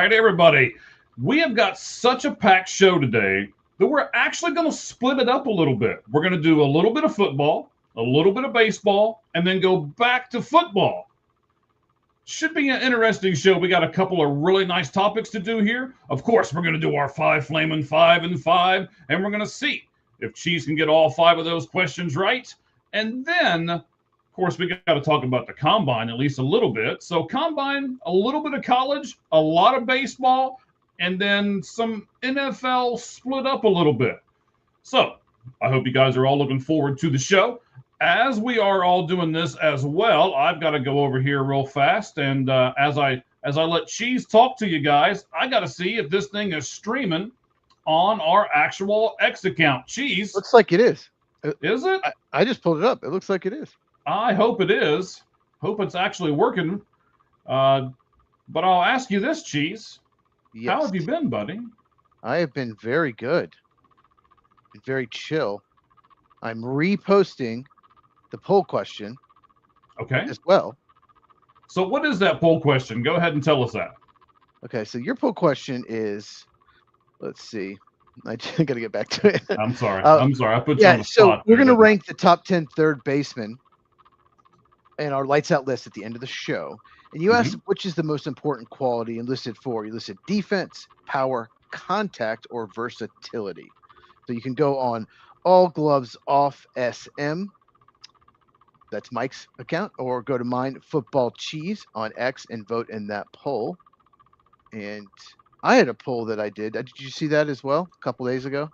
right, everybody. We have got such a packed show today that we're actually going to split it up a little bit. We're going to do a little bit of football, a little bit of baseball, and then go back to football. Should be an interesting show. We got a couple of really nice topics to do here. Of course, we're going to do our five flaming 5 and 5, and we're going to see if Cheese can get all 5 of those questions right. And then, of course, we got to talk about the combine at least a little bit. So, combine, a little bit of college, a lot of baseball, and then some NFL split up a little bit. So, I hope you guys are all looking forward to the show. As we are all doing this as well, I've got to go over here real fast, and as I let Cheese talk to you guys, I got to see if this thing is streaming on our actual X account. Cheese, looks like it is. Is it? I just pulled it up. It looks like it is. I hope it is. Hope it's actually working. But I'll ask you this, Cheese. Yes. How have you been, buddy? I have been very good. Very chill. I'm reposting the poll question. Okay. As well. So what is that poll question? Go ahead and tell us that. Okay, so your poll question is, let's see. I got to get back to it. I'm sorry. I put you on the spot. So we're going to rank the top 10 third basemen in our lights out list at the end of the show. And you asked which is the most important quality and listed 4. You listed defense, power, contact, or versatility. So you can go on All Gloves Off SM. That's Mike's account, or go to mine, Football Cheese, on X, and vote in that poll. And I had a poll that I did. Did you see that as well a couple days ago?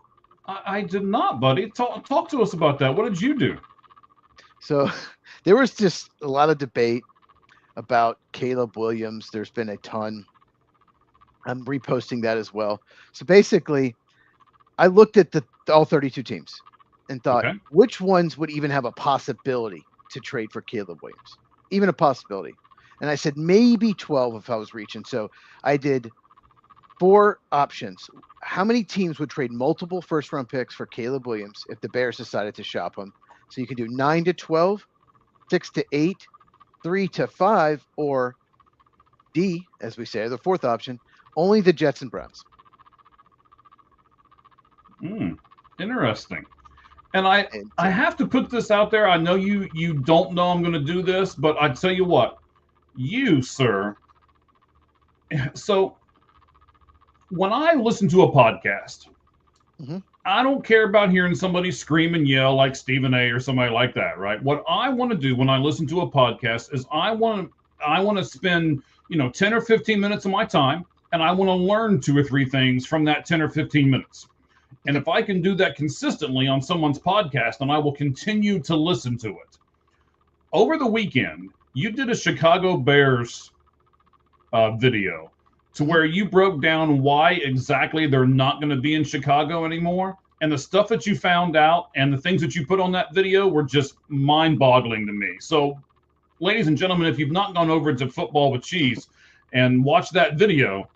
I did not, buddy. Talk to us about that. What did you do? So there was just a lot of debate about Caleb Williams. There's been a ton. I'm reposting that as well. So basically, I looked at all 32 teams and thought, which ones would even have a possibility to trade for Caleb Williams? Even a possibility. And I said maybe 12 if I was reaching. So I did 4 options. How many teams would trade multiple first-round picks for Caleb Williams if the Bears decided to shop him? So you can do 9 to 12, 6 to 8, 3 to 5, or D, as we say, the 4th option, only the Jets and Browns. Interesting. And I have to put this out there. I know you don't know I'm going to do this, but I tell you what, you, sir. So when I listen to a podcast, I don't care about hearing somebody scream and yell like Stephen A. or somebody like that, right? What I want to do when I listen to a podcast is I want to spend 10 or 15 minutes of my time, and I want to learn 2 or 3 things from that 10 or 15 minutes. And if I can do that consistently on someone's podcast, then I will continue to listen to it. Over the weekend, you did a Chicago Bears video to where you broke down why exactly they're not going to be in Chicago anymore. And the stuff that you found out and the things that you put on that video were just mind-boggling to me. So, ladies and gentlemen, if you've not gone over to Football with Cheese and watched that video,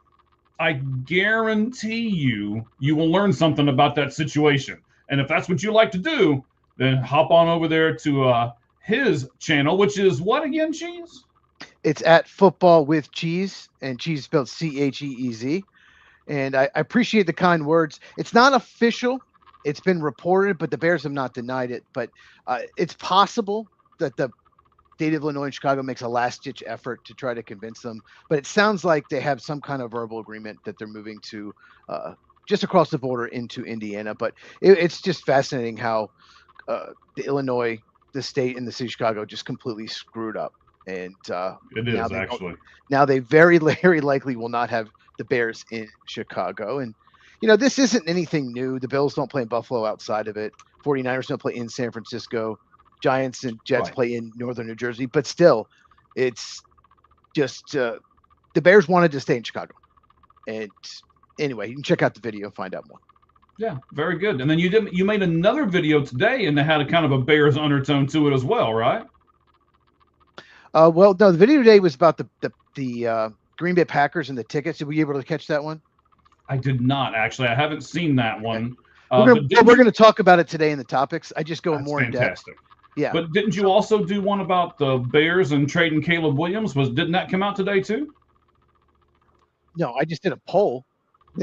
I guarantee you will learn something about that situation. And if that's what you like to do, then hop on over there to his channel, which is what again, Cheese? It's at Football with Cheese, and Cheese spelled Cheez. And I appreciate the kind words. It's not official. It's been reported, but the Bears have not denied it. But it's possible that the state of Illinois and Chicago makes a last-ditch effort to try to convince them. But it sounds like they have some kind of verbal agreement that they're moving to just across the border into Indiana. But it's just fascinating how the Illinois, the state, and the city of Chicago just completely screwed up. And it is actually. Now they very likely will not have the Bears in Chicago. And, this isn't anything new. The Bills don't play in Buffalo outside of it. 49ers don't play in San Francisco. Giants and Jets play in northern New Jersey. But still, it's just the Bears wanted to stay in Chicago. And anyway, you can check out the video and find out more. Yeah, very good. And then you made another video today, and they had a kind of a Bears undertone to it as well, right? Well, no, the video today was about the Green Bay Packers and the tickets. Were you able to catch that one? I did not, actually. I haven't seen that one. We're going to talk about it today in the topics. I just go more in depth. Fantastic. Yeah. But didn't you also do one about the Bears and trading Caleb Williams? Didn't that come out today too? No, I just did a poll.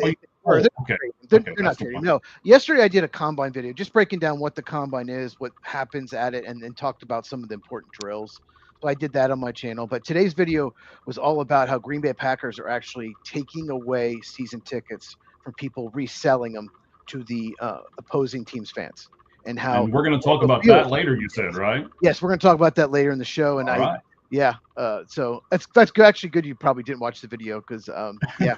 Oh, They're okay. not trading. No, yesterday I did a combine video, just breaking down what the combine is, what happens at it, and then talked about some of the important drills. So I did that on my channel. But today's video was all about how Green Bay Packers are actually taking away season tickets from people reselling them to the opposing team's fans, and how. And we're going to talk about that later. You said, right? Yes, we're going to talk about that later in the show. And all right. Yeah. So that's actually good. You probably didn't watch the video because yeah.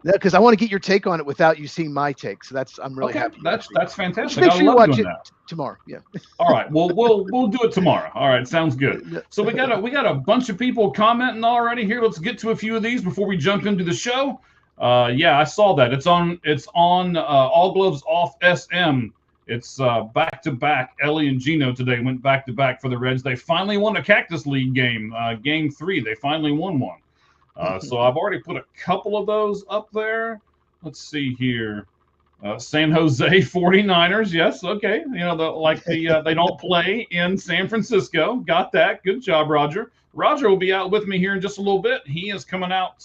Because I want to get your take on it without you seeing my take. So I'm really happy. That's fantastic. Make sure you watch it tomorrow. Yeah. All right. Well, we'll do it tomorrow. All right. Sounds good. So we got a bunch of people commenting already here. Let's get to a few of these before we jump into the show. Yeah, I saw that. It's on All Gloves Off SM. It's back to back. Ellie and Gino today went back to back for the Reds. They finally won a Cactus League game. Game 3. They finally won one. So I've already put a couple of those up there. Let's see here. San Jose 49ers. Yes. Okay. You know, they don't play in San Francisco. Got that. Good job, Roger. Roger will be out with me here in just a little bit. He is coming out,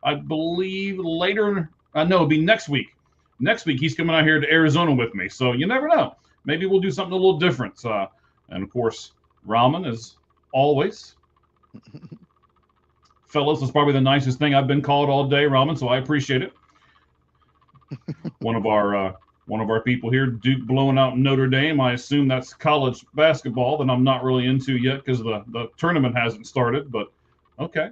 I believe, later. No, it'll be next week. Next week, he's coming out here to Arizona with me. So you never know. Maybe we'll do something a little different. And, of course, Ramen, as always. Fellas, is probably the nicest thing I've been called all day, Ramen, so I appreciate it. One of our people here, Duke blowing out Notre Dame. I assume that's college basketball that I'm not really into yet because the tournament hasn't started, but okay.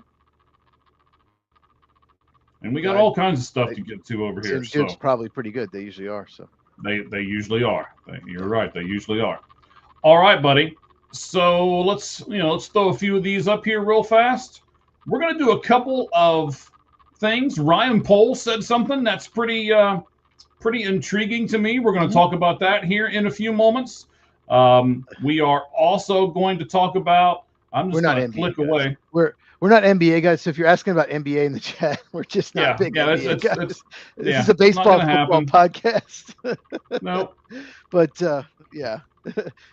And we got all kinds of stuff to get to over here. Duke's probably pretty good. They usually are. So they usually are. You're right. They usually are. All right, buddy. So let's throw a few of these up here real fast. We're going to do a couple of things. Ryan Poles said something that's pretty intriguing to me. We're going to talk about that here in a few moments. We are also going to talk about. I'm just going to click away. We're not NBA guys. So if you're asking about NBA in the chat, we're just not big NBA guys. This is a baseball football podcast. Nope. But yeah.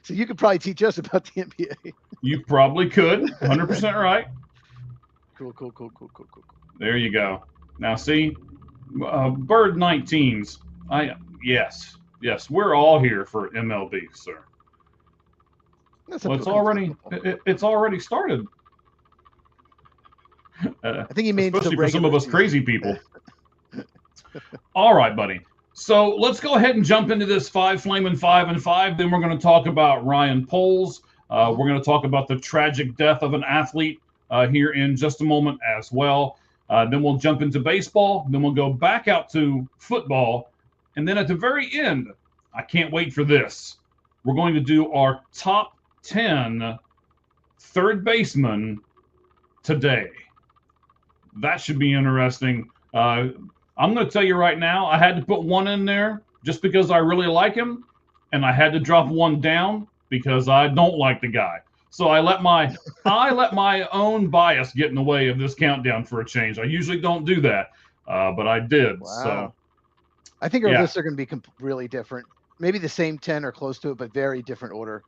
So you could probably teach us about the NBA. You probably could. 100% right. Cool. There you go. Now see, Bird 19s. Yes, we're all here for MLB, sir. Well, it's already started. I think he means especially for some of us crazy people. All right, buddy. So let's go ahead and jump into this 5 Flamin' 5 and 5. Then we're going to talk about Ryan Poles. We're going to talk about the tragic death of an athlete here in just a moment as well. Then we'll jump into baseball. Then we'll go back out to football. And then at the very end, I can't wait for this. We're going to do our top 10 third baseman today. That should be interesting. I'm going to tell you right now, I had to put one in there just because I really like him. And I had to drop one down because I don't like the guy. So I let my own bias get in the way of this countdown for a change. I usually don't do that, but I did. Wow. So I think our lists are going to be really different. Maybe the same 10 or close to it, but very different order.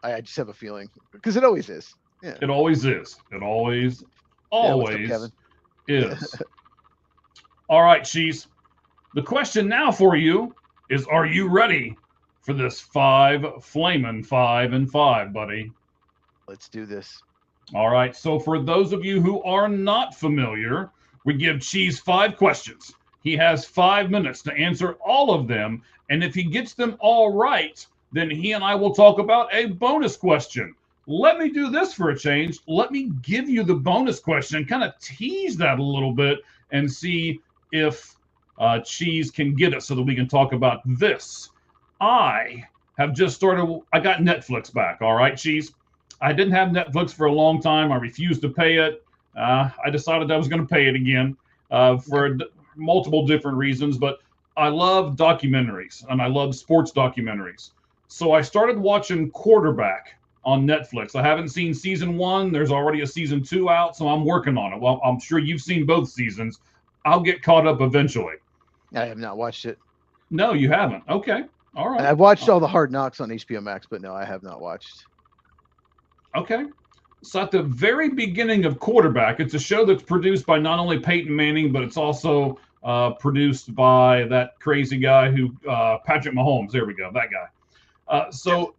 I just have a feeling because it always is. Yeah. It always is. It always is. All right, Cheese. The question now for you is: are you ready for this 5 Flamin' 5 and 5, buddy? Let's do this. All right. So for those of you who are not familiar, we give Cheese 5 questions. He has 5 minutes to answer all of them. And if he gets them all right, then he and I will talk about a bonus question. Let me do this for a change. Let me give you the bonus question and kind of tease that a little bit and see if Cheese can get it so that we can talk about this. I got Netflix back. All right, Cheese. I didn't have Netflix for a long time. I refused to pay it. I decided I was going to pay it again for multiple different reasons, but I love documentaries and I love sports documentaries. So I started watching Quarterback on Netflix. I haven't seen season 1. There's already a season 2 out, so I'm working on it. Well, I'm sure you've seen both seasons. I'll get caught up eventually. I have not watched it. No, you haven't. Okay. All right. I've watched all the Hard Knocks on HBO Max, but no, I have not watched. Okay. So at the very beginning of Quarterback, it's a show that's produced by not only Peyton Manning, but it's also produced by that crazy guy who Patrick Mahomes. There we go, that guy. So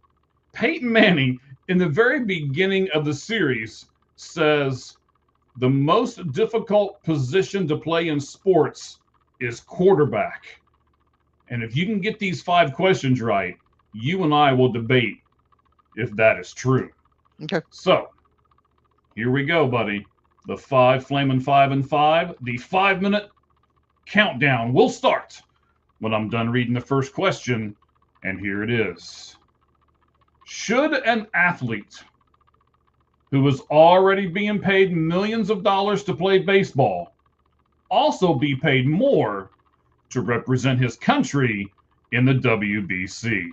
Peyton Manning, in the very beginning of the series, says the most difficult position to play in sports is quarterback. And if you can get these 5 questions right, you and I will debate if that is true. Okay. So here we go, buddy. The 5 Flamin' 5 and 5. The 5-minute countdown will start when I'm done reading the first question. And here it is. Should an athlete who is already being paid millions of dollars to play baseball also be paid more to represent his country in the WBC?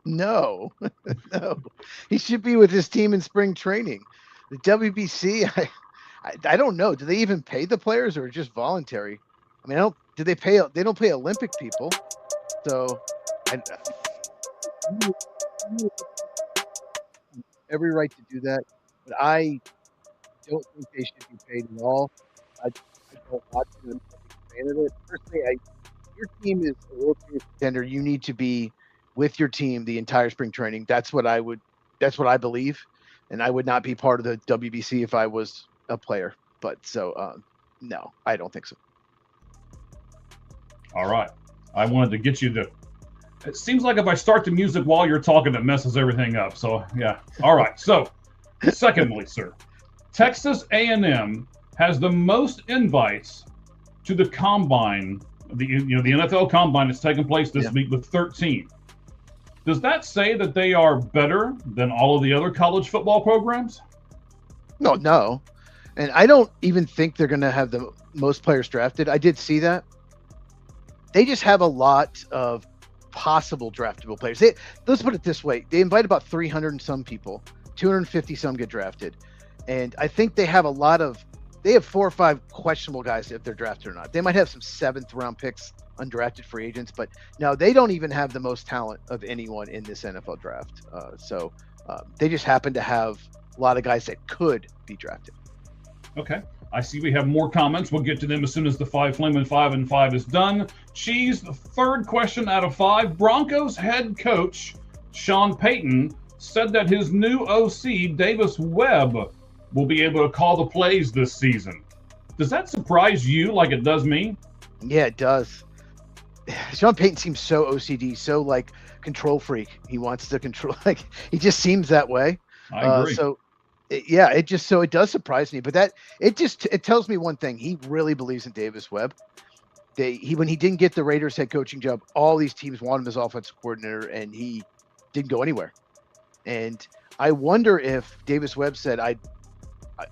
No, no. He should be with his team in spring training. The WBC, I don't know. Do they even pay the players or just voluntary? I mean, they don't pay Olympic people. So every right to do that, but I don't think they should be paid at all. I don't watch it. I'm not a fan of it. Personally, your team is a World Series contender. You need to be with your team the entire spring training. That's what I believe, and I would not be part of the WBC if I was a player. But no, I don't think so. All right, I wanted to get you to. It seems like if I start the music while you're talking, it messes everything up. So yeah. All right. So, secondly, sir, Texas A&M has the most invites to the combine. The NFL combine is taking place this week with 13. Does that say that they are better than all of the other college football programs? No. And I don't even think they're going to have the most players drafted. I did see that. They just have a lot of possible draftable players. Let's put it this way. They invite about 300 and some people. 250 some get drafted. And I think they have 4 or 5 questionable guys if they're drafted or not. They might have some 7th round picks, undrafted free agents, but no, they don't even have the most talent of anyone in this NFL draft. So they just happen to have a lot of guys that could be drafted. Okay. I see we have more comments. We'll get to them as soon as the 5 Flamin' 5 and 5 is done. Cheese, the third question out of 5. Broncos head coach Sean Payton said that his new OC, Davis Webb, will be able to call the plays this season. Does that surprise you like it does me? Yeah, it does. Sean Payton seems so OCD, so like control freak. He wants to control, like he just seems that way. I agree. It does surprise me, but it tells me one thing. He really believes in Davis Webb. When he didn't get the Raiders head coaching job, all these teams wanted him as offensive coordinator, and he didn't go anywhere. And I wonder if Davis Webb said,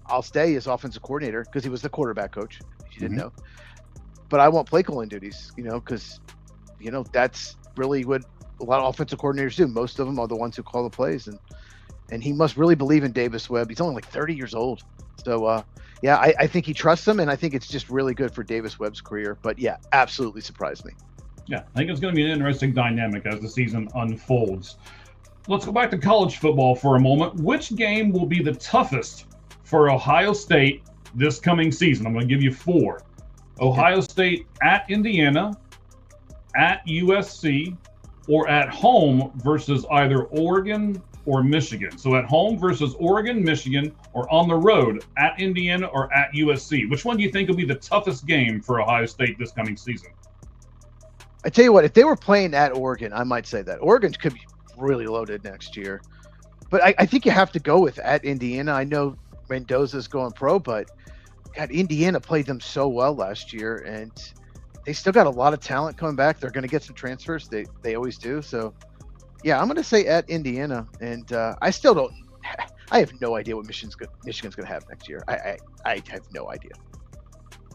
I'll stay as offensive coordinator because he was the quarterback coach, if you didn't know. But I won't play calling duties, because, that's really what a lot of offensive coordinators do. Most of them are the ones who call the plays. And he must really believe in Davis Webb. He's only like 30 years old. So, I think he trusts him, and I think it's just really good for Davis Webb's career. But, yeah, absolutely surprised me. Yeah, I think it's going to be an interesting dynamic as the season unfolds. Let's go back to college football for a moment. Which game will be the toughest for Ohio State this coming season? I'm going to give you 4. Ohio State at Indiana, at USC, or at home versus either Oregon or Michigan. So at home versus Oregon, Michigan, or on the road at Indiana or at USC. Which one do you think will be the toughest game for Ohio State this coming season? I tell you what, if they were playing at Oregon, I might say that. Oregon could be really loaded next year. But I think you have to go with at Indiana. I know Mendoza's going pro, but God, Indiana played them so well last year, and they still got a lot of talent coming back. They're going to get some transfers. They always do. So, yeah, I'm going to say at Indiana, and I have no idea what Michigan's going to have next year. I have no idea.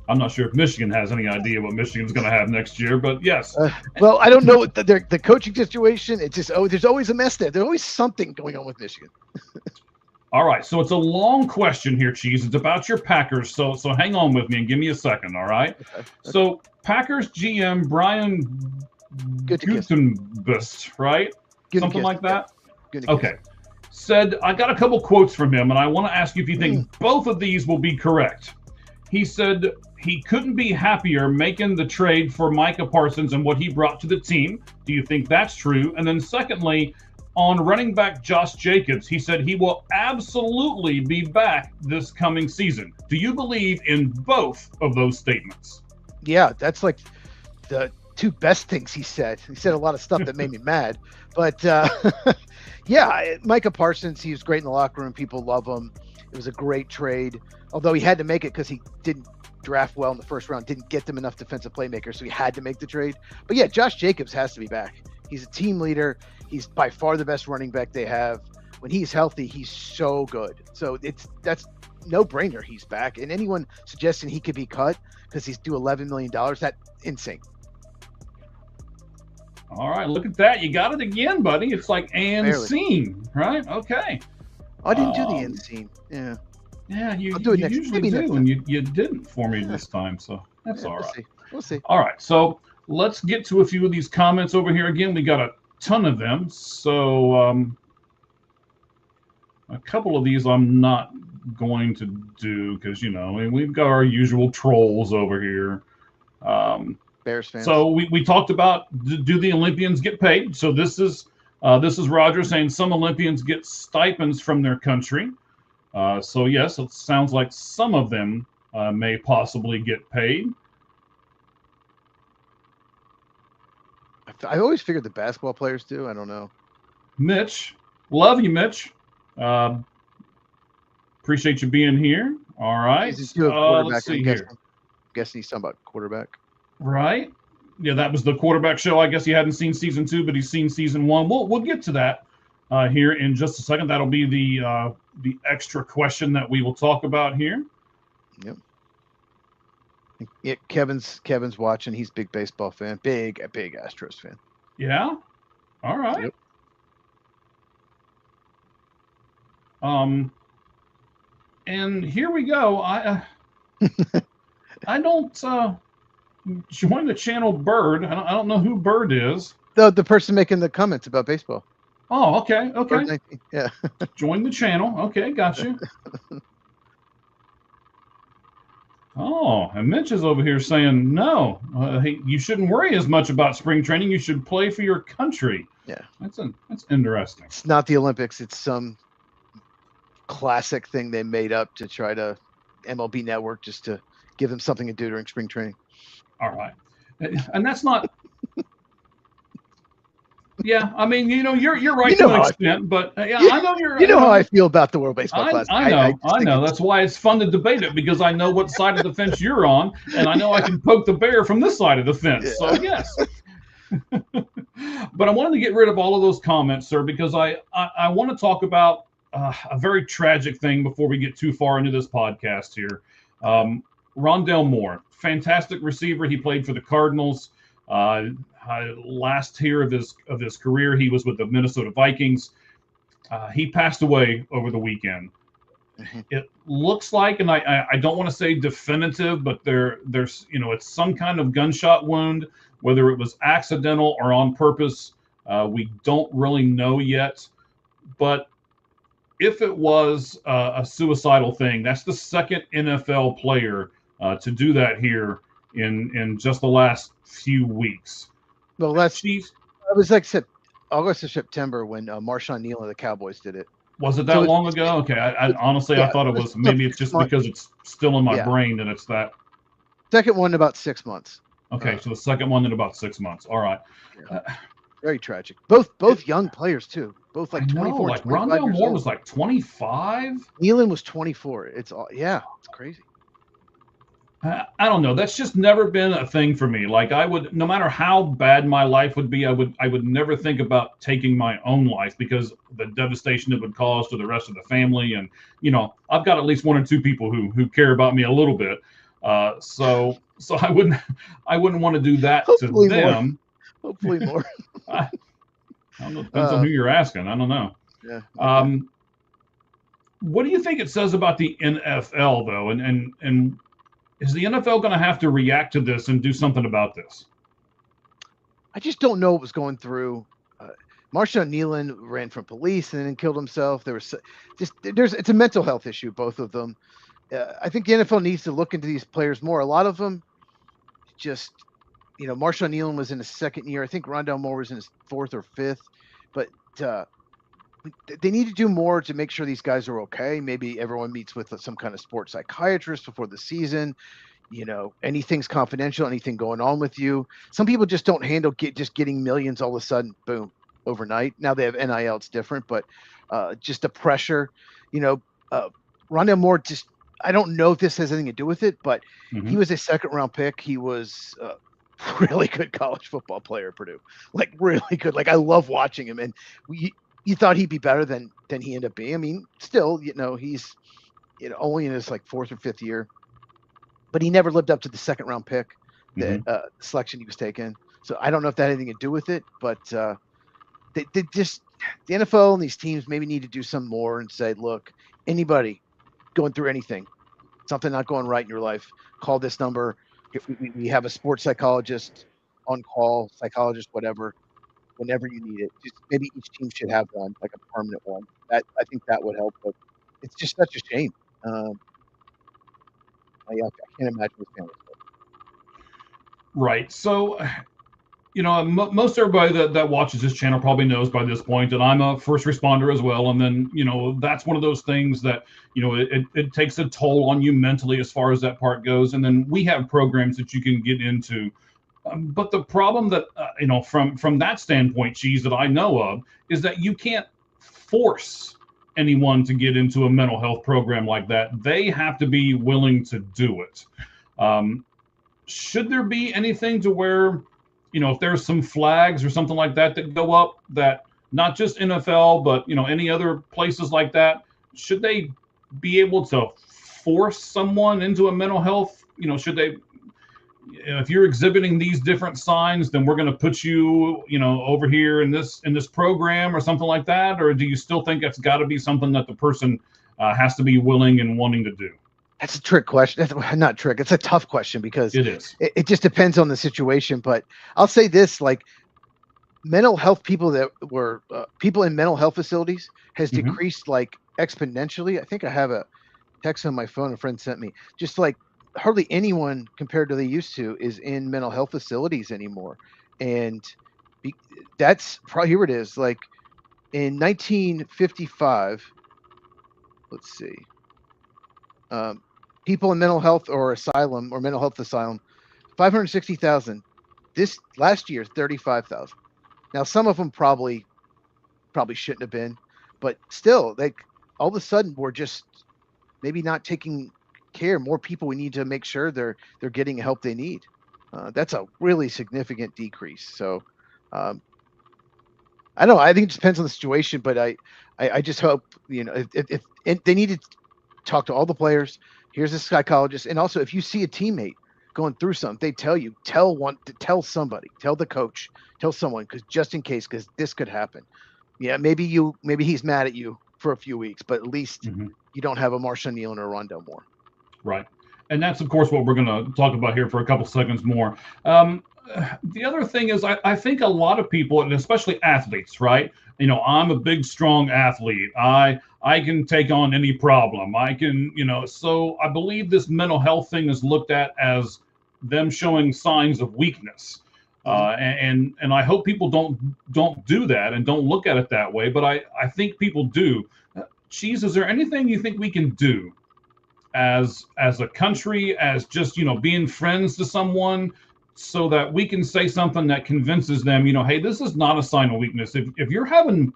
I'm not sure if Michigan has any idea what Michigan's going to have next year, but yes. Well, I don't know the coaching situation. It's just there's always a mess there. There's always something going on with Michigan. All right, so it's a long question here, Cheese. It's about your Packers, so hang on with me and give me a second, all right? Okay. So Packers GM Brian Gutekunst, right? Something like that? Okay. said, I got a couple quotes from him, and I want to ask you if you think both of these will be correct. He said he couldn't be happier making the trade for Micah Parsons and what he brought to the team. Do you think that's true? And then secondly, on running back Josh Jacobs, he said he will absolutely be back this coming season. Do you believe in both of those statements? Yeah, that's like the two best things he said. He said a lot of stuff that made me mad. But yeah, Micah Parsons, he was great in the locker room. People love him. It was a great trade, although he had to make it because he didn't draft well in the first round, didn't get them enough defensive playmakers, so he had to make the trade. But yeah, Josh Jacobs has to be back. He's a team leader. He's by far the best running back they have. When he's healthy, he's so good. So that's no brainer. He's back. And anyone suggesting he could be cut because he's due $11 million, that's insane. All right, look at that. You got it again, buddy. It's like and Barely. scene, right? Okay. I didn't do the end scene. Yeah. Yeah, you do it next- usually maybe next do, time. and you didn't for me this time, so that's all right. We'll see. All right, so let's get to a few of these comments over here. Again, we got a ton of them. So a couple of these I'm not going to do because, you know, we've got our usual trolls over here. Bears fans. So we talked about, do the Olympians get paid? So this is Roger saying some Olympians get stipends from their country. So yes, it sounds like some of them may possibly get paid. I always figured the basketball players do. I don't know. Mitch, love you, Mitch. Appreciate you being here. All right. He's a quarterback. Let's see I'm here. guessing he's talking about quarterback. Right. Yeah, that was the quarterback show. I guess he hadn't seen season 2, but he's seen season 1. We'll get to that here in just a second. That'll be the extra question that we will talk about here. Yep. Yeah, Kevin's watching. He's a big baseball fan. Big Astros fan. Yeah. All right. Yep. And here we go. I don't join the channel Bird. I don't know who Bird is. The person making the comments about baseball. Oh, okay. Bird 19, yeah. Join the channel. Okay, got you. Oh, and Mitch is over here saying, no, hey, you shouldn't worry as much about spring training. You should play for your country. Yeah. That's interesting. It's not the Olympics. It's some classic thing they made up to try to MLB Network just to give them something to do during spring training. All right. And that's not. Yeah, I mean, you're right to an extent, but yeah, I know you're. You know how I feel about the World Baseball Classic. I know. That's why it's fun to debate it, because I know what side of the fence you're on, and I know I can poke the bear from this side of the fence. Yeah. So yes. But I wanted to get rid of all of those comments, sir, because I want to talk about a very tragic thing before we get too far into this podcast here. Rondale Moore, fantastic receiver. He played for the Cardinals. Last year of his career, he was with the Minnesota Vikings. He passed away over the weekend. Mm-hmm. It looks like, and I don't want to say definitive, but there's it's some kind of gunshot wound, whether it was accidental or on purpose. We don't really know yet. But if it was a suicidal thing, that's the second NFL player to do that here in just the last few weeks. Well, it was like August or September when Marshawn Neal of the Cowboys did it. Was it that long ago? Okay, I honestly, I thought it was. Maybe it's just because it's still in my brain and it's that. Second one in about 6 months. Okay, so the second one in about 6 months. All right. Yeah. Very tragic. Both young players too. Both like 24. Like Rondale Moore was like 25. Nealon was 24. It's crazy. I don't know. That's just never been a thing for me. Like no matter how bad my life would be, I would never think about taking my own life because the devastation it would cause to the rest of the family. And, I've got at least one or two people who care about me a little bit. So I wouldn't want to do that Hopefully to them. More. Hopefully more. I don't know. Depends on who you're asking. I don't know. Yeah. What do you think it says about the NFL though? And is the NFL going to have to react to this and do something about this? I just don't know what was going through Marshawn Nealon ran from police and then killed himself. There was it's a mental health issue, both of them. I think the NFL needs to look into these players more. A lot of them just, Marshawn Nealon was in his second year. I think Rondale Moore was in his fourth or fifth, but they need to do more to make sure these guys are okay. Maybe everyone meets with some kind of sports psychiatrist before the season. Anything's confidential, anything going on with you. Some people just don't handle just getting millions all of a sudden, boom, overnight. Now they have NIL, it's different, but just the pressure, Rondale Moore, just, I don't know if this has anything to do with it, but he was a second-round pick. He was a really good college football player at Purdue, like really good. Like I love watching him, and you thought he'd be better than he ended up being. I mean, still, he's only in his like fourth or fifth year, but he never lived up to the second-round pick, the selection he was taken. So I don't know if that had anything to do with it, but they just, the NFL and these teams maybe need to do some more and say, look, anybody going through anything, something not going right in your life, call this number. If we have a sports psychologist on call, psychologist, whatever, whenever you need it. Just maybe each team should have one, like a permanent one. I think that would help, but it's just such a shame. I can't imagine this family. Right. So, most everybody that watches this channel probably knows by this point that I'm a first responder as well. And then, that's one of those things that, it takes a toll on you mentally as far as that part goes. And then we have programs that you can get into. But the problem that, from that standpoint, Cheese, that I know of, is that you can't force anyone to get into a mental health program like that. They have to be willing to do it. Should there be anything to where, if there's some flags or something like that that go up, that not just NFL, but, any other places like that, should they be able to force someone into a mental health? Should they, if you're exhibiting these different signs, then we're going to put you, over here in this program or something like that? Or do you still think it's got to be something that the person has to be willing and wanting to do? That's a trick question. That's not trick. It's a tough question because it is. It just depends on the situation. But I'll say this, like mental health people that were people in mental health facilities has decreased like exponentially. I think I have a text on my phone a friend sent me. Just like hardly anyone compared to they used to is in mental health facilities anymore. And that's probably, here it is. Like in 1955, let's see. People in mental health or asylum or mental health asylum, 560,000. This last year, 35,000. Now, some of them probably shouldn't have been, but still, like all of a sudden, we're just maybe not taking care. More people, we need to make sure they're getting the help they need. That's a really significant decrease. So, I don't know. I think it depends on the situation, but I just hope if they need to talk to all the players. Here's a psychologist. And also, if you see a teammate going through something, they tell you, tell somebody, tell the coach, tell someone, because just in case, because this could happen. Yeah, maybe he's mad at you for a few weeks, but at least you don't have a Marshawn Nealon or Rondale Moore. Right. And that's, of course, what we're going to talk about here for a couple seconds more. The other thing is, I think a lot of people, and especially athletes, right? I'm a big, strong athlete. I can take on any problem. I can, so I believe this mental health thing is looked at as them showing signs of weakness. And I hope people don't do that and don't look at it that way. But I think people do. Cheese, is there anything you think we can do as a country, as just, being friends to someone, so that we can say something that convinces them, hey, this is not a sign of weakness. If you're having,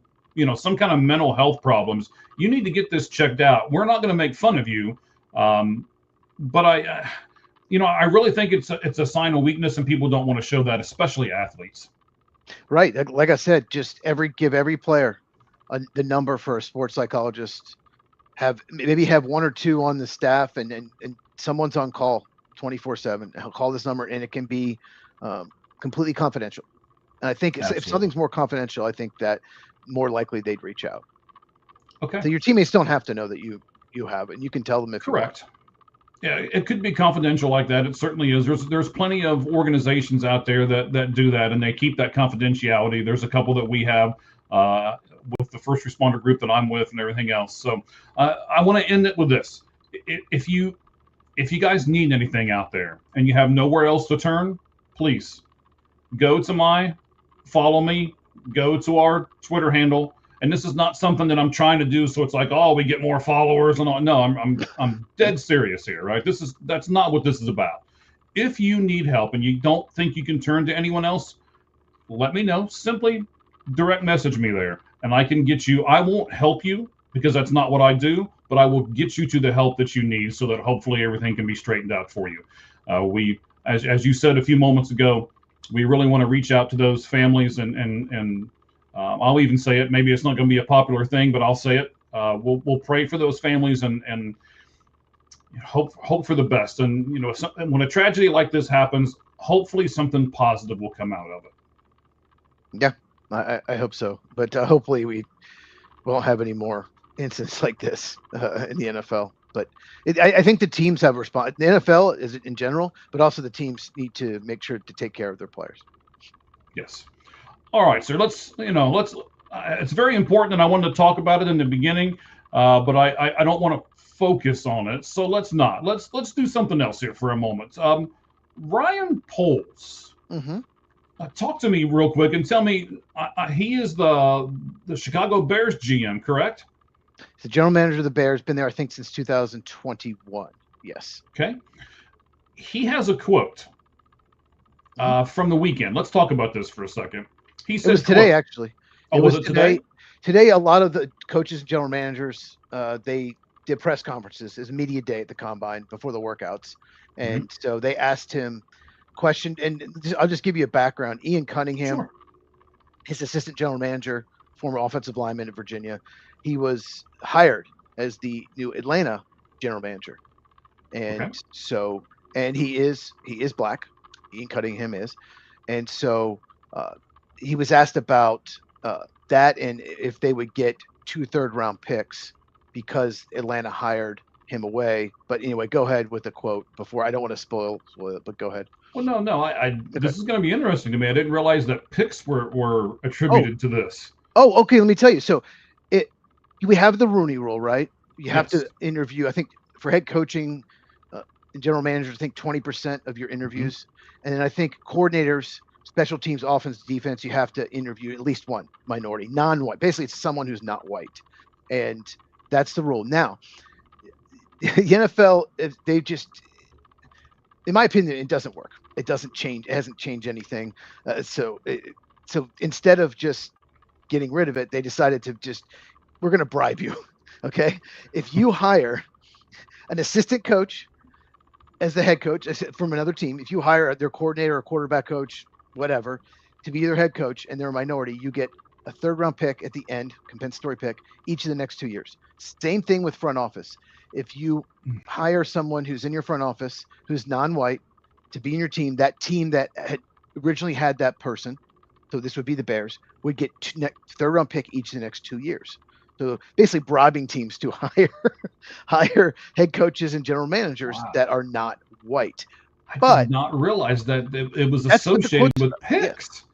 some kind of mental health problems, you need to get this checked out. We're not going to make fun of you. But I really think it's a sign of weakness, and people don't want to show that, especially athletes. Right. Like I said, just give every player the number for a sports psychologist. Maybe have one or two on the staff, and someone's on call 24/7. I'll call this number, and it can be completely confidential. And I think if something's more confidential, I think that more likely they'd reach out. Okay. So your teammates don't have to know that you have it, and you can tell them if correct. Yeah, it could be confidential like that. It certainly is. There's plenty of organizations out there that do that, and they keep that confidentiality. There's a couple that we have with the first responder group that I'm with and everything else. So I want to end it with this. If you guys need anything out there and you have nowhere else to turn, please go to follow me, go to our Twitter handle. And this is not something that I'm trying to do so it's like, oh, we get more followers and all. No, I'm dead serious here, right? That's not what this is about. If you need help and you don't think you can turn to anyone else, let me know. Simply direct message me there and I can get you. I won't help you because that's not what I do, but I will get you to the help that you need so that hopefully everything can be straightened out for you. As you said a few moments ago, we really want to reach out to those families and I'll even say it. Maybe it's not going to be a popular thing, but I'll say it. We'll pray for those families and hope for the best. And when a tragedy like this happens, hopefully something positive will come out of it. Yeah, I hope so. But hopefully we won't have any more incidents like this in the NFL. But I think the teams have responded. The NFL is in general, but also the teams need to make sure to take care of their players. Yes. All right, sir. Let's. It's very important, and I wanted to talk about it in the beginning, but I don't want to focus on it. So let's not. Let's do something else here for a moment. Ryan Poles. Mm-hmm. Talk to me real quick and tell me. He is the Chicago Bears GM, correct? He's the general manager of the Bears. Been there, I think, since 2021. Yes. Okay. He has a quote from the weekend. Let's talk about this for a second. He said, it was today, actually. Oh, was it today? Today, a lot of the coaches and general managers, they did press conferences. It's a media day at the Combine before the workouts. And so they asked him questions. And I'll just give you a background. Ian Cunningham, Sure. His assistant general manager, former offensive lineman at Virginia, he was hired as the new Atlanta general manager. And so, and he is black. Ian Cunningham is. And so he was asked about that and if they would get 2 third-round picks because Atlanta hired him away. But anyway, go ahead with the quote before. I don't want to spoil it, but go ahead. Well, no. This is going to be interesting to me. I didn't realize that picks were attributed to this. Oh, okay. Let me tell you. So we have the Rooney Rule, right? You have to interview. I think for head coaching and general managers, I think 20% of your interviews. And then I think coordinators, special teams, offense, defense, you have to interview at least one minority, non-white. Basically, it's someone who's not white. And that's the rule. Now, the NFL, in my opinion, it doesn't work. It doesn't change. It hasn't changed anything. So instead of just getting rid of it, they decided to we're going to bribe you. Okay. If you hire an assistant coach as the head coach from another team, if you hire their coordinator or quarterback coach, whatever, to be their head coach and they're a minority, you get a 3rd-round pick at the end, compensatory pick, each of the next 2 years. Same thing with front office. If you hire someone who's in your front office who's non-white to be in your team, that team that had originally had that person, so this would be the Bears, would get 3rd-round pick each of the next 2 years. So basically bribing teams to hire head coaches and general managers that are not white. I did not realize that it was associated with picks.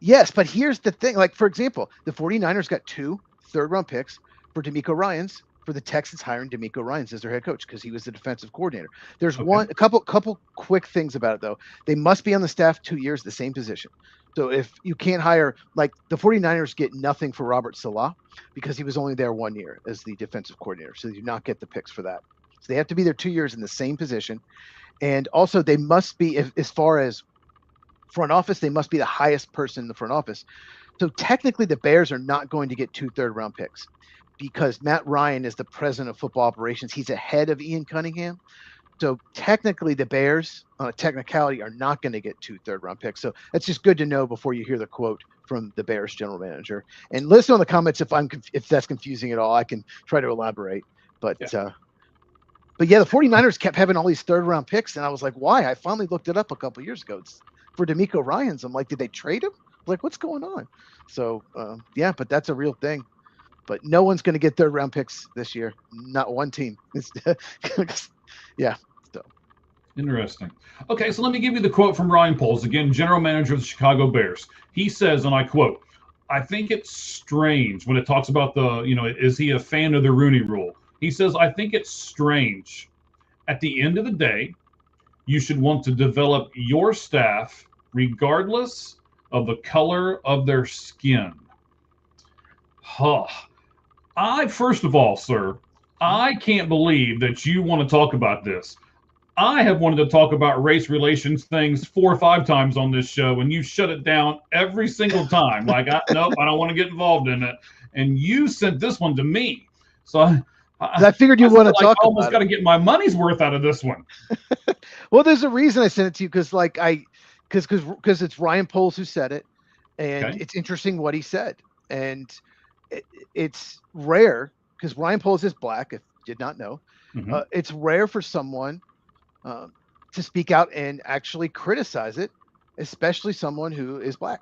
Yes, but here's the thing. Like, for example, the 49ers got 2 third-round picks for DeMeco Ryans, for the Texans hiring DeMeco Ryans as their head coach because he was the defensive coordinator. There's a couple quick things about it, though. They must be on the staff 2 years, the same position. So if you can't hire, like the 49ers get nothing for Robert Salah because he was only there 1 year as the defensive coordinator. So they do not get the picks for that. So they have to be there 2 years in the same position. And also they must be, as far as front office, they must be the highest person in the front office. So technically the Bears are not going to get 2 third-round picks because Matt Ryan is the president of football operations. He's ahead of Ian Cunningham. So technically the Bears, on a technicality, are not going to get 2 third-round picks. So that's just good to know before you hear the quote from the Bears general manager. And let us know in the comments if that's confusing at all. I can try to elaborate. But yeah, the 49ers kept having all these 3rd-round picks, and I was like, why? I finally looked it up a couple of years ago. It's for DeMeco Ryans. I'm like, did they trade him? Like, what's going on? So, but that's a real thing. But no one's going to get 3rd-round picks this year. Not one team. Yeah. So interesting. Okay, so let me give you the quote from Ryan Poles, again, general manager of the Chicago Bears. He says, and I quote, I think it's strange when it talks about the, is he a fan of the Rooney Rule? He says, I think it's strange. At the end of the day, you should want to develop your staff regardless of the color of their skin. Huh. First of all, sir, I can't believe that you want to talk about this. I have wanted to talk about race relations things 4 or 5 times on this show, and you shut it down every single time. Like, nope, I don't want to get involved in it. And you sent this one to me. So I figured you want to talk about it. I almost got to get my money's worth out of this one. Well, there's a reason I sent it to you, because it's Ryan Poles who said it, and It's interesting what he said, and it's rare because Ryan Poles is black. If you did not know, it's rare for someone to speak out and actually criticize it, especially someone who is black.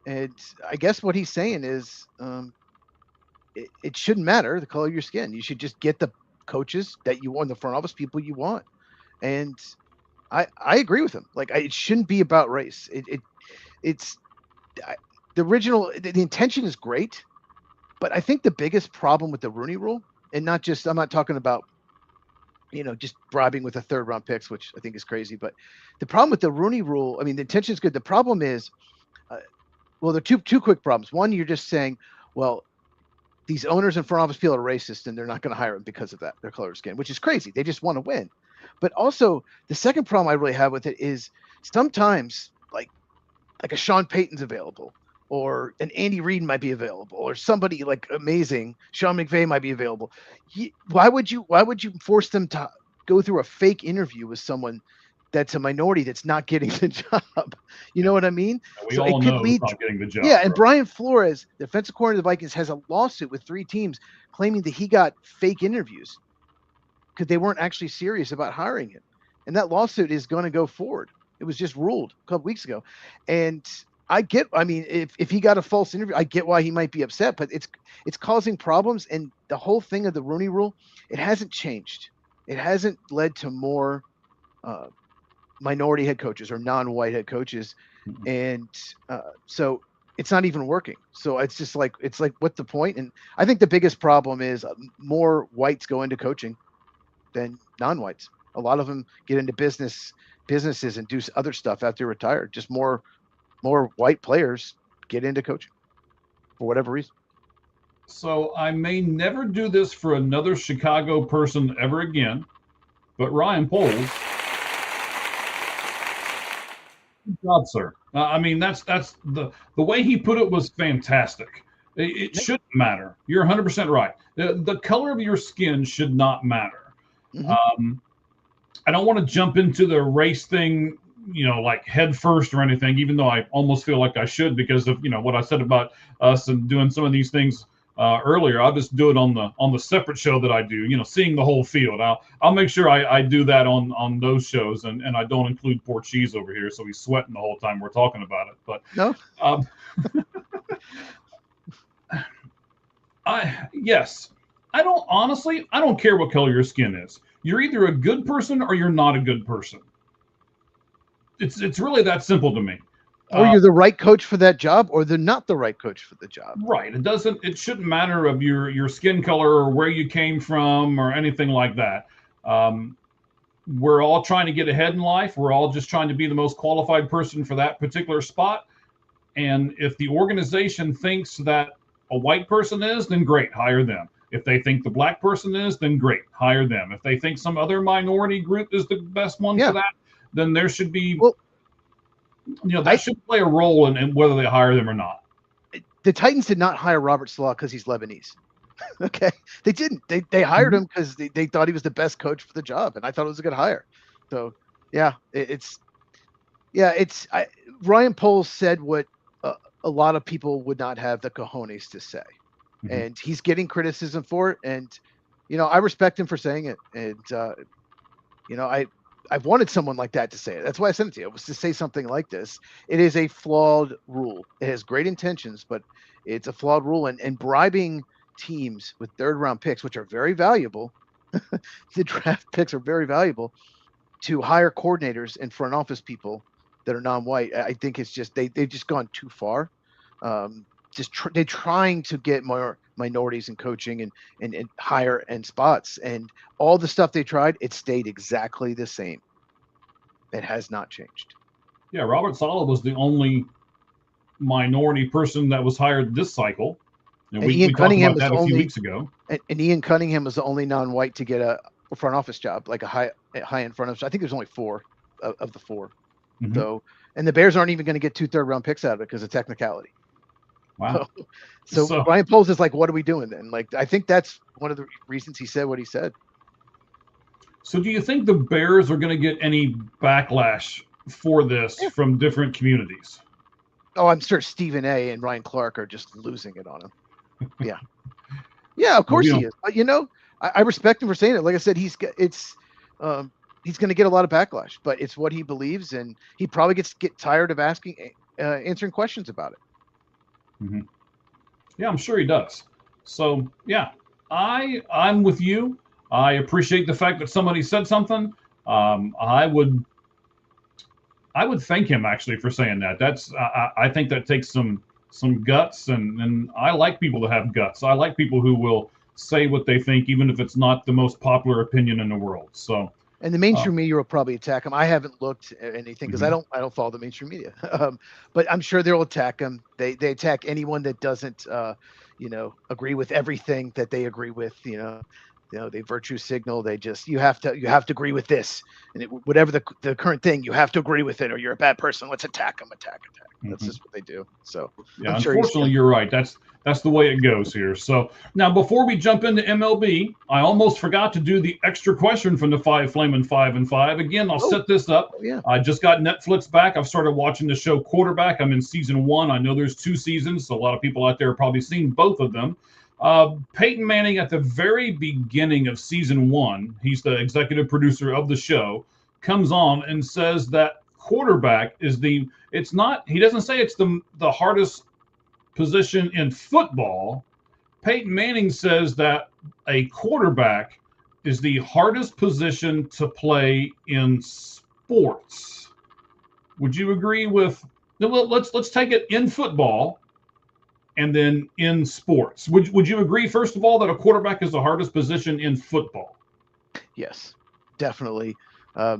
And I guess what he's saying is it shouldn't matter the color of your skin. You should just get the coaches that you want, the front office people you want. And I agree with him. Like, it shouldn't be about race. It's the intention is great, but I think the biggest problem with the Rooney Rule, and I'm not talking about, just bribing with the 3rd round picks, which I think is crazy. But the problem with the Rooney Rule, I mean, the intention is good. The problem is, there are two quick problems. One, you're just saying, well, these owners and front office people are racist and they're not going to hire them because of that, their color of skin, which is crazy. They just want to win. But also, the second problem I really have with it is sometimes like a Sean Payton's available, or an Andy Reid might be available, or somebody like amazing, Sean McVay might be available. Why would you force them to go through a fake interview with someone that's a minority that's not getting the job? You know what I mean? We all know who's not getting the job. Yeah, and Brian Flores, the defensive coordinator of the Vikings, has a lawsuit with 3 teams claiming that he got fake interviews because they weren't actually serious about hiring him. And that lawsuit is going to go forward. It was just ruled a couple weeks ago. And if he got a false interview, I get why he might be upset, but it's causing problems. And the whole thing of the Rooney Rule, it hasn't changed. It hasn't led to more minority head coaches or non-white head coaches. And so it's not even working. So it's like, what's the point? And I think the biggest problem is more whites go into coaching than non-whites. A lot of them get into businesses and do other stuff after they're retired. Just more white players get into coaching for whatever reason. So I may never do this for another Chicago person ever again, but Ryan Poles, good job, sir. I mean, that's the way he put it was fantastic. It shouldn't matter. You're 100% right. The color of your skin should not matter. I don't want to jump into the race thing, like head first or anything, even though I almost feel like I should because of, what I said about us and doing some of these things earlier. I'll just do it on the separate show that I do, seeing the whole field. I'll make sure I do that on those shows and I don't include poor Cheese over here. So he's sweating the whole time we're talking about it. But no. I don't care what color your skin is. You're either a good person or you're not a good person. It's really that simple to me. Or you're the right coach for that job, or they're not the right coach for the job. Right. It shouldn't matter of your skin color or where you came from or anything like that. We're all trying to get ahead in life. We're all just trying to be the most qualified person for that particular spot. And if the organization thinks that a white person is, then great, hire them. If they think the black person is, then great, hire them. If they think some other minority group is the best one for that, then there should be, that should play a role in whether they hire them or not. The Titans did not hire Robert Saleh because he's Lebanese. Okay, they didn't. They hired him because they thought he was the best coach for the job, and I thought it was a good hire. So Ryan Poles said what a lot of people would not have the cojones to say. And he's getting criticism for it. And, I respect him for saying it. And, I've wanted someone like that to say it. That's why I sent it to you. It was to say something like this. It is a flawed rule. It has great intentions, but it's a flawed rule. And bribing teams with 3rd round picks, which are very valuable, the draft picks are very valuable, to hire coordinators and front office people that are non-white. I think it's just, they've just gone too far. they're trying to get more minorities in coaching and higher end spots, and all the stuff they tried, it stayed exactly the same. It has not changed. Yeah, Robert Saleh was the only minority person that was hired this cycle. And we talked about that a few weeks ago. And Ian Cunningham was the only non-white to get a front office job, like a high-end front office. I think there's only 4 of the 4. Mm-hmm. So, and the Bears aren't even going to get 2 third-round picks out of it because of technicality. Wow. So Brian Poles is like, what are we doing then? Like, I think that's one of the reasons he said what he said. So do you think the Bears are going to get any backlash for this from different communities? Oh, I'm sure Stephen A. and Ryan Clark are just losing it on him. Yeah. Yeah, of course he is. But, I respect him for saying it. Like I said, he's going to get a lot of backlash, but it's what he believes, and he probably get tired of answering questions about it. Mm-hmm. Yeah, I'm sure he does. So yeah, I'm with you. I appreciate the fact that somebody said something. I would thank him actually for saying that. That's I think that takes some guts, and I like people to have guts. I like people who will say what they think, even if it's not the most popular opinion in the world. So. And the mainstream media will probably attack him. I haven't looked at anything because I don't follow the mainstream media. But I'm sure they'll attack him. They attack anyone that doesn't agree with everything that they agree with. They virtue signal. They just you have to agree with this, and whatever the current thing, you have to agree with it, or you're a bad person. Let's attack them. That's just what they do. So yeah, unfortunately, you're right. That's the way it goes here. So now, before we jump into MLB, I almost forgot to do the extra question from the 5 Flamin' 5 and 5. Again, I'll set this up. Yeah. I just got Netflix back. I've started watching the show Quarterback. I'm in season 1. I know there's 2 seasons, so a lot of people out there have probably seen both of them. Peyton Manning, at the very beginning of season 1, he's the executive producer of the show, comes on and says that quarterback is he doesn't say it's the hardest position in football. Peyton Manning says that a quarterback is the hardest position to play in sports. Would you agree with? Let's take it in football and then in sports. Would you agree, first of all, that a quarterback is the hardest position in football? Yes, definitely. I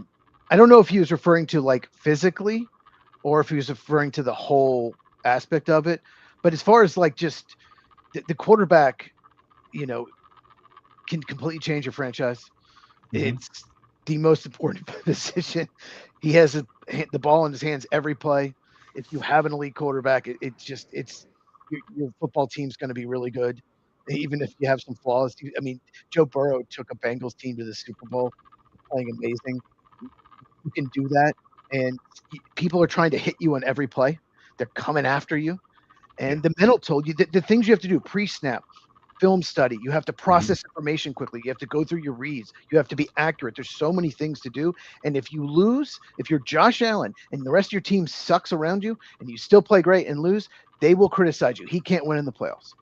don't know if he was referring to like physically or if he was referring to the whole aspect of it. But as far as like just the quarterback, can completely change your franchise. Mm-hmm. It's the most important position. He has the ball in his hands every play. If you have an elite quarterback, your football team's going to be really good, even if you have some flaws. I mean, Joe Burrow took a Bengals team to the Super Bowl, playing amazing. You can do that, and people are trying to hit you on every play. They're coming after you. And the mental told you that the things you have to do pre-snap, film study, you have to process information quickly. You have to go through your reads. You have to be accurate. There's so many things to do. And if you lose, if you're Josh Allen and the rest of your team sucks around you and you still play great and lose, they will criticize you. He can't win in the playoffs.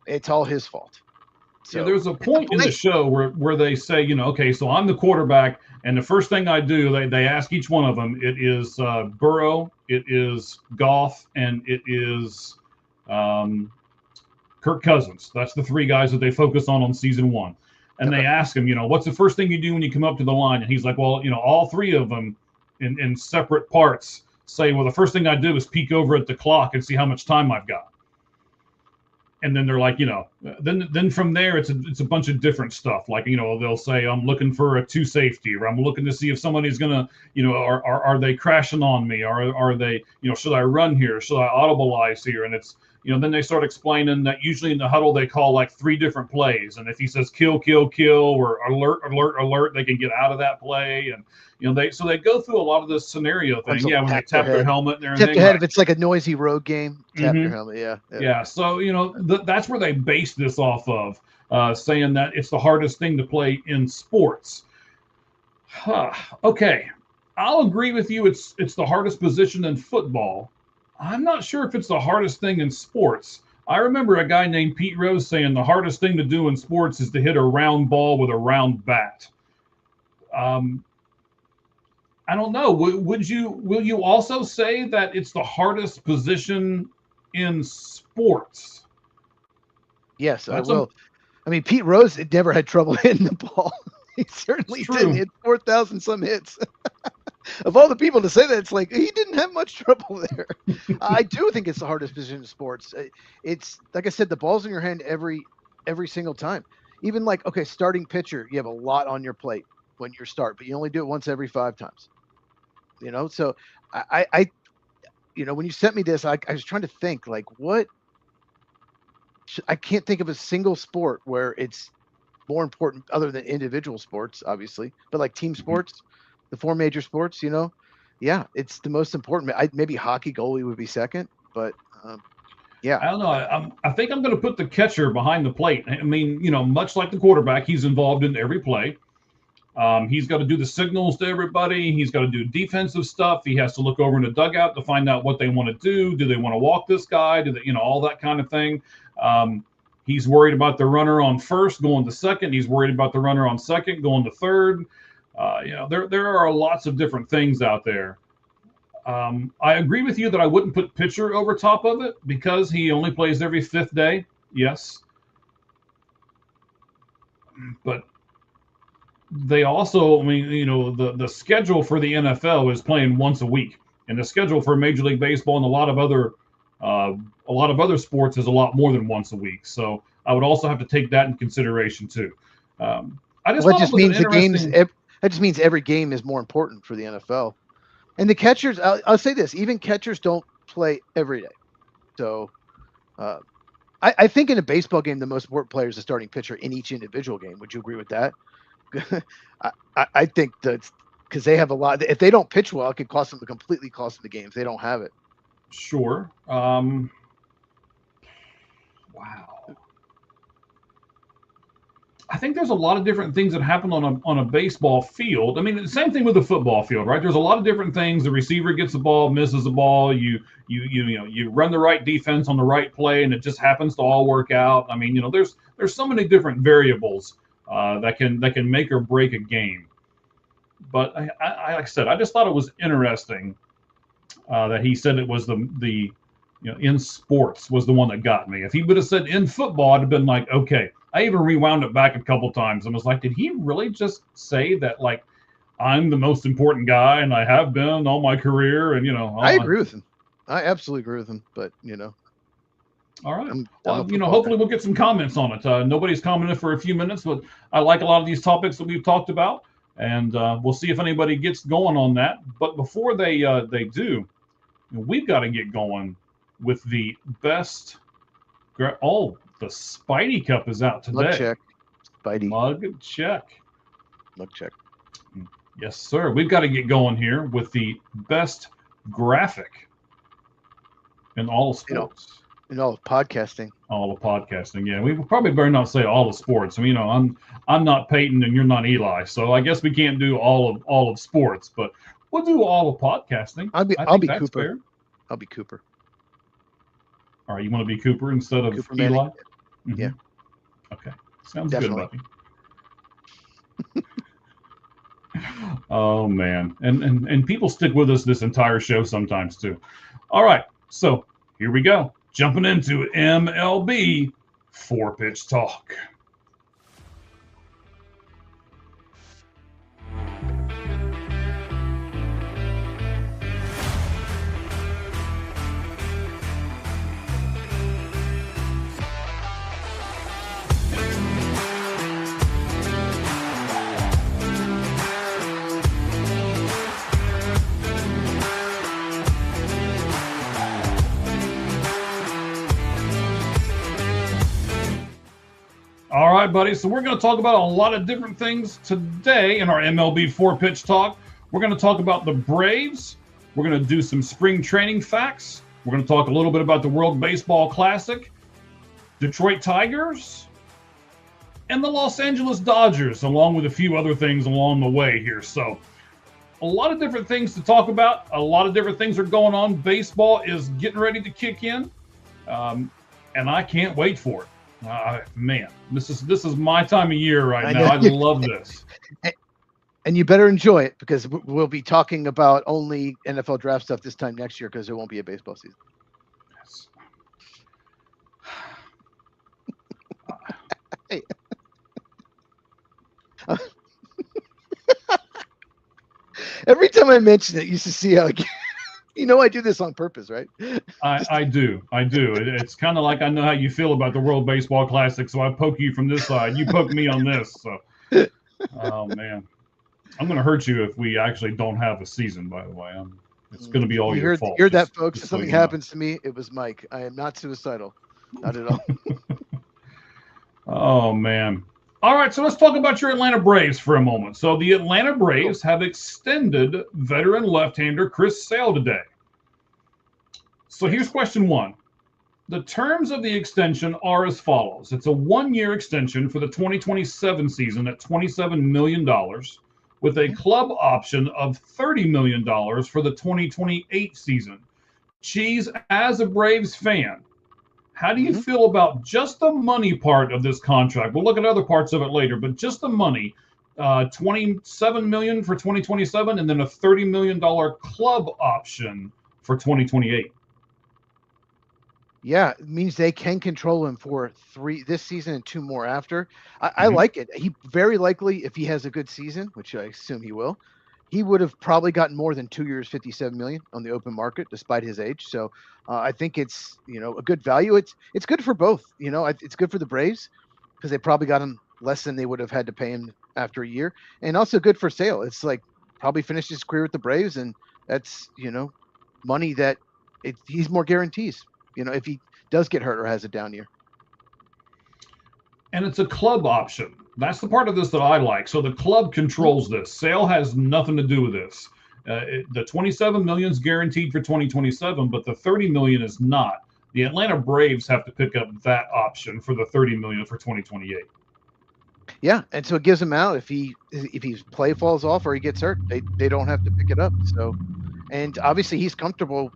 It's all his fault. So there's a point in the show where they say, okay, so I'm the quarterback, and the first thing I do, they ask each one of them, it is Burrow, it is Goff, and it is Kirk Cousins. That's the 3 guys that they focus on season 1. And they ask him, what's the first thing you do when you come up to the line? And he's like, well, all 3 of them in separate parts say, well, the first thing I do is peek over at the clock and see how much time I've got. And then they're like, then from there, it's a bunch of different stuff. Like, they'll say, I'm looking for a 2 safety, or I'm looking to see if somebody's going to, are they crashing on me? Are they, should I run here? Should I audibilize here? And it's, then they start explaining that usually in the huddle, they call like 3 different plays. And if he says kill, kill, kill, or alert, alert, alert, they can get out of that play. And, they go through a lot of this scenario thing. Yeah, when they tap their helmet and everything. Tap their head if it's like a noisy road game. Tap your helmet. Yeah. Yeah. So that's where they base this off of, saying that it's the hardest thing to play in sports. Okay, I'll agree with you. It's the hardest position in football. I'm not sure if it's the hardest thing in sports. I remember a guy named Pete Rose saying the hardest thing to do in sports is to hit a round ball with a round bat. I don't know. Will you also say that it's the hardest position in sports. Yes, I will. I mean, Pete Rose never had trouble hitting the ball. He certainly didn't hit 4,000 some hits. Of all the people to say that, it's like he didn't have much trouble there. I do think it's the hardest position in sports. It's like I said, the ball's in your hand every single time. Even like, okay, starting pitcher, you have a lot on your plate when you start, but you only do it once every 5 times. You know, so I when you sent me this, I was trying to think like what. I can't think of a single sport where it's more important other than individual sports, obviously, but like team sports, the 4 major sports, yeah, it's the most important. Maybe hockey goalie would be second, but yeah. I don't know. I think I'm going to put the catcher behind the plate. I mean, much like the quarterback, he's involved in every play. He's got to do the signals to everybody. He's got to do defensive stuff. He has to look over in the dugout to find out what they want to do. Do they want to walk this guy? Do they, all that kind of thing. He's worried about the runner on first going to second. He's worried about the runner on second going to third. There are lots of different things out there. I agree with you that I wouldn't put pitcher over top of it because he only plays every 5th day. Yes. But they also, the schedule for the NFL is playing once a week, and the schedule for Major League Baseball and a lot of other sports is a lot more than once a week. So I would also have to take that in consideration too. That just means every game is more important for the NFL. And the catchers, I'll say this: even catchers don't play every day. So I think in a baseball game, the most important player is the starting pitcher in each individual game. Would you agree with that? I think that because they have a lot. If they don't pitch well, it could completely cost them the game if they don't have it. Sure. Wow. I think there's a lot of different things that happen on a baseball field. I mean, the same thing with the football field, right? There's a lot of different things. The receiver gets the ball, misses the ball. You run the right defense on the right play, and it just happens to all work out. I mean, there's so many different variables that can make or break a game. But like I said, I just thought it was interesting that he said it was the in sports was the one that got me. If he would have said in football, I'd have been like, okay. I even rewound it back a couple times and was like, did he really just say that, like, I'm the most important guy and I have been all my career? And, I agree with him. I absolutely agree with him. But, All right. Hopefully we'll get some comments on it. Nobody's commented for a few minutes, but I like a lot of these topics that we've talked about. And we'll see if anybody gets going on that. But before they do, we've got to get going with the best. The Spidey Cup is out today. Mug check. Spidey. Mug check. Mug check. Yes, sir. We've got to get going here with the best graphic in all of sports. In all of podcasting. All of podcasting, yeah. We probably better not say all of sports. I mean, I'm not Peyton and you're not Eli, so I guess we can't do all of sports, but we'll do all of podcasting. I'll be Cooper. Fair. I'll be Cooper. All right, you want to be Cooper instead of Cooper Eli? Mm-hmm. Yeah. Okay. Sounds Definitely. Good, buddy. Oh, man. And people stick with us this entire show sometimes, too. All right, so here we go. Jumping into MLB 4-pitch talk. All right, buddy. So we're going to talk about a lot of different things today in our MLB 4-pitch talk. We're going to talk about the Braves. We're going to do some spring training facts. We're going to talk a little bit about the World Baseball Classic, Detroit Tigers, and the Los Angeles Dodgers, along with a few other things along the way here. So a lot of different things to talk about. A lot of different things are going on. Baseball is getting ready to kick in, and I can't wait for it. Man, this is my time of year right now. I love this. And you better enjoy it because we'll be talking about only NFL draft stuff this time next year because there won't be a baseball season. Yes. Every time I mention it, you should see how I do this on purpose, right? I do. It's kind of like I know how you feel about the World Baseball Classic, so I poke you from this side. You poke me on this. So, oh man, I'm going to hurt you if we actually don't have a season. By the way, it's going to be all your fault. Hear that, folks? If something happens to me, it was Mike. I am not suicidal, not at all. Oh man. All right, so let's talk about your Atlanta Braves for a moment. So the Atlanta Braves have extended veteran left-hander Chris Sale today. So here's question 1. The terms of the extension are as follows. It's a 1-year extension for the 2027 season at $27 million with a club option of $30 million for the 2028 season. Cheese, as a Braves fan, how do you feel about just the money part of this contract? We'll look at other parts of it later, but just the money, $27 million for 2027 and then a $30 million club option for 2028. Yeah, it means they can control him for 3 this season and 2 more after. I like it. He very likely, if he has a good season, which I assume he will, he would have probably gotten more than 2 years, $57 million on the open market, despite his age. So I think it's a good value. It's good for both. It's good for the Braves because they probably got him less than they would have had to pay him after a year, and also good for Sale. It's like probably finished his career with the Braves, and that's money that he's more guarantees. If he does get hurt or has a down year. And it's a club option. That's the part of this that I like. So the club controls this. Sale has nothing to do with this. The $27 million is guaranteed for 2027, but the $30 million is not. The Atlanta Braves have to pick up that option for the $30 million for 2028. Yeah, and so it gives him out if his play falls off or he gets hurt, they don't have to pick it up. So, and obviously he's comfortable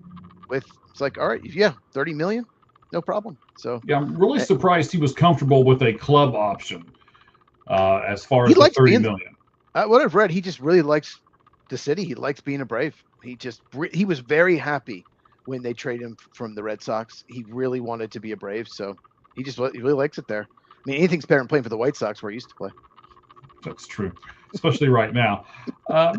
with. It's like, all right, yeah, $30 million, no problem. So yeah, I'm really surprised he was comfortable with a club option as far as the $30 million. What I've read, he just really likes the city. He likes being a Brave. He was very happy when they traded him from the Red Sox. He really wanted to be a Brave, so he really likes it there. I mean, anything's better than playing for the White Sox where he used to play. That's true, especially right now.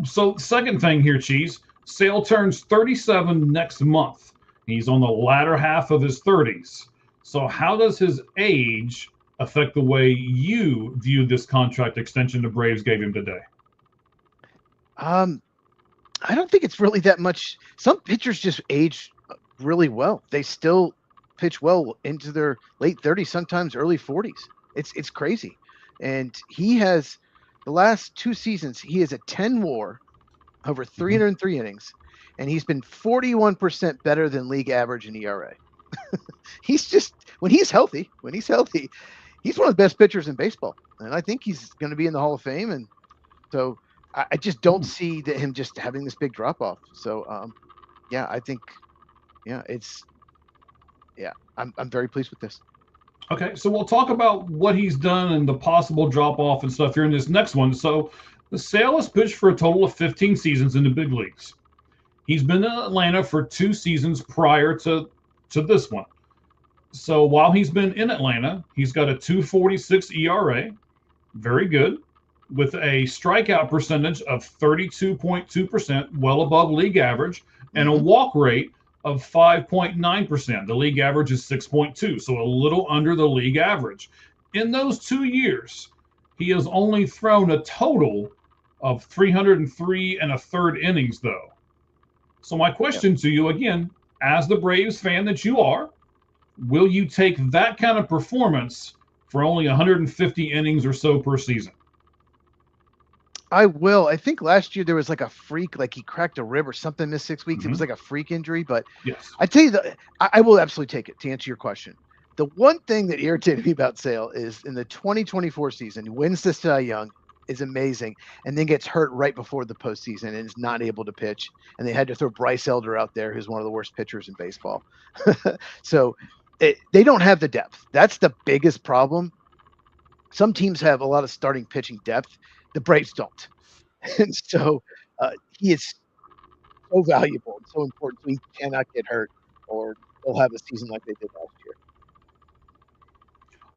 So second thing here, Cheese, Sale turns 37 next month. He's on the latter half of his 30s. So how does his age affect the way you view this contract extension the Braves gave him today? I don't think it's really that much. Some pitchers just age really well. They still pitch well into their late 30s, sometimes early 40s. It's crazy. And he has the last 2 seasons, he has a 10 WAR over 303 innings. And he's been 41% better than league average in ERA. He's just when he's healthy, he's one of the best pitchers in baseball. And I think he's going to be in the Hall of Fame. And so I just don't see him just having this big drop off. So I think I'm very pleased with this. Okay, so we'll talk about what he's done and the possible drop off and stuff here in this next one. So the Sale has pitched for a total of 15 seasons in the big leagues. He's been in Atlanta for 2 seasons prior to this one. So while he's been in Atlanta, he's got a 2.46 ERA, very good, with a strikeout percentage of 32.2%, well above league average, and a walk rate of 5.9%. The league average is 6.2, so a little under the league average. In those 2 years, he has only thrown a total of 303 1/3 innings, though. So my question to you, again, as the Braves fan that you are, will you take that kind of performance for only 150 innings or so per season? I will. I think last year there was like a freak, like he cracked a rib or something, missed 6 weeks. It was like a freak injury, but yes, I tell you, I will absolutely take it to answer your question. The one thing that irritated me about Sale is in the 2024 season, he wins the Cy Young, is amazing, and then gets hurt right before the postseason and is not able to pitch. And they had to throw Bryce Elder out there, who's one of the worst pitchers in baseball. So they don't have the depth. That's the biggest problem. Some teams have a lot of starting pitching depth. The Braves don't. And so he is so valuable and so important. So he cannot get hurt or they'll have a season like they did last year.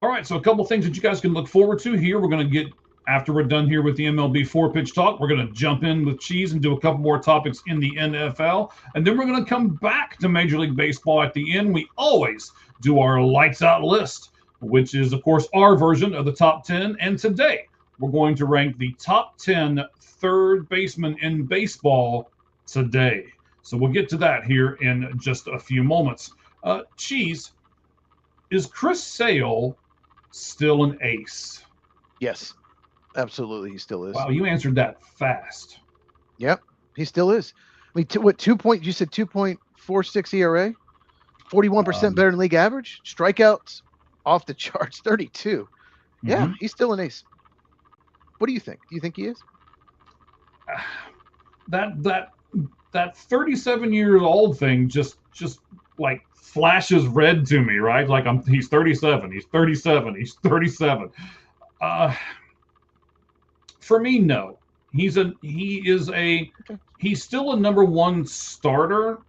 All right, so a couple things that you guys can look forward to here. We're going to get After we're done here with the MLB 4-pitch talk, we're going to jump in with Cheese and do a couple more topics in the NFL. And then we're going to come back to Major League Baseball at the end. We always do our lights out list, which is, of course, our version of the top 10. And today, we're going to rank the top 10 third basemen in baseball today. So we'll get to that here in just a few moments. Cheese, is Chris Sale still an ace? Yes. Absolutely, he still is. Wow, you answered that fast. Yep, he still is. I mean, what 2 point? You said 2.46 ERA, 41% better than league average. Strikeouts off the charts, 32. Yeah, he's still an ace. What do you think? Do you think he is? That 37 years old thing just like flashes red to me, right? Like he's 37, he's 37, he's 37. For me, no. He's still a number one starter.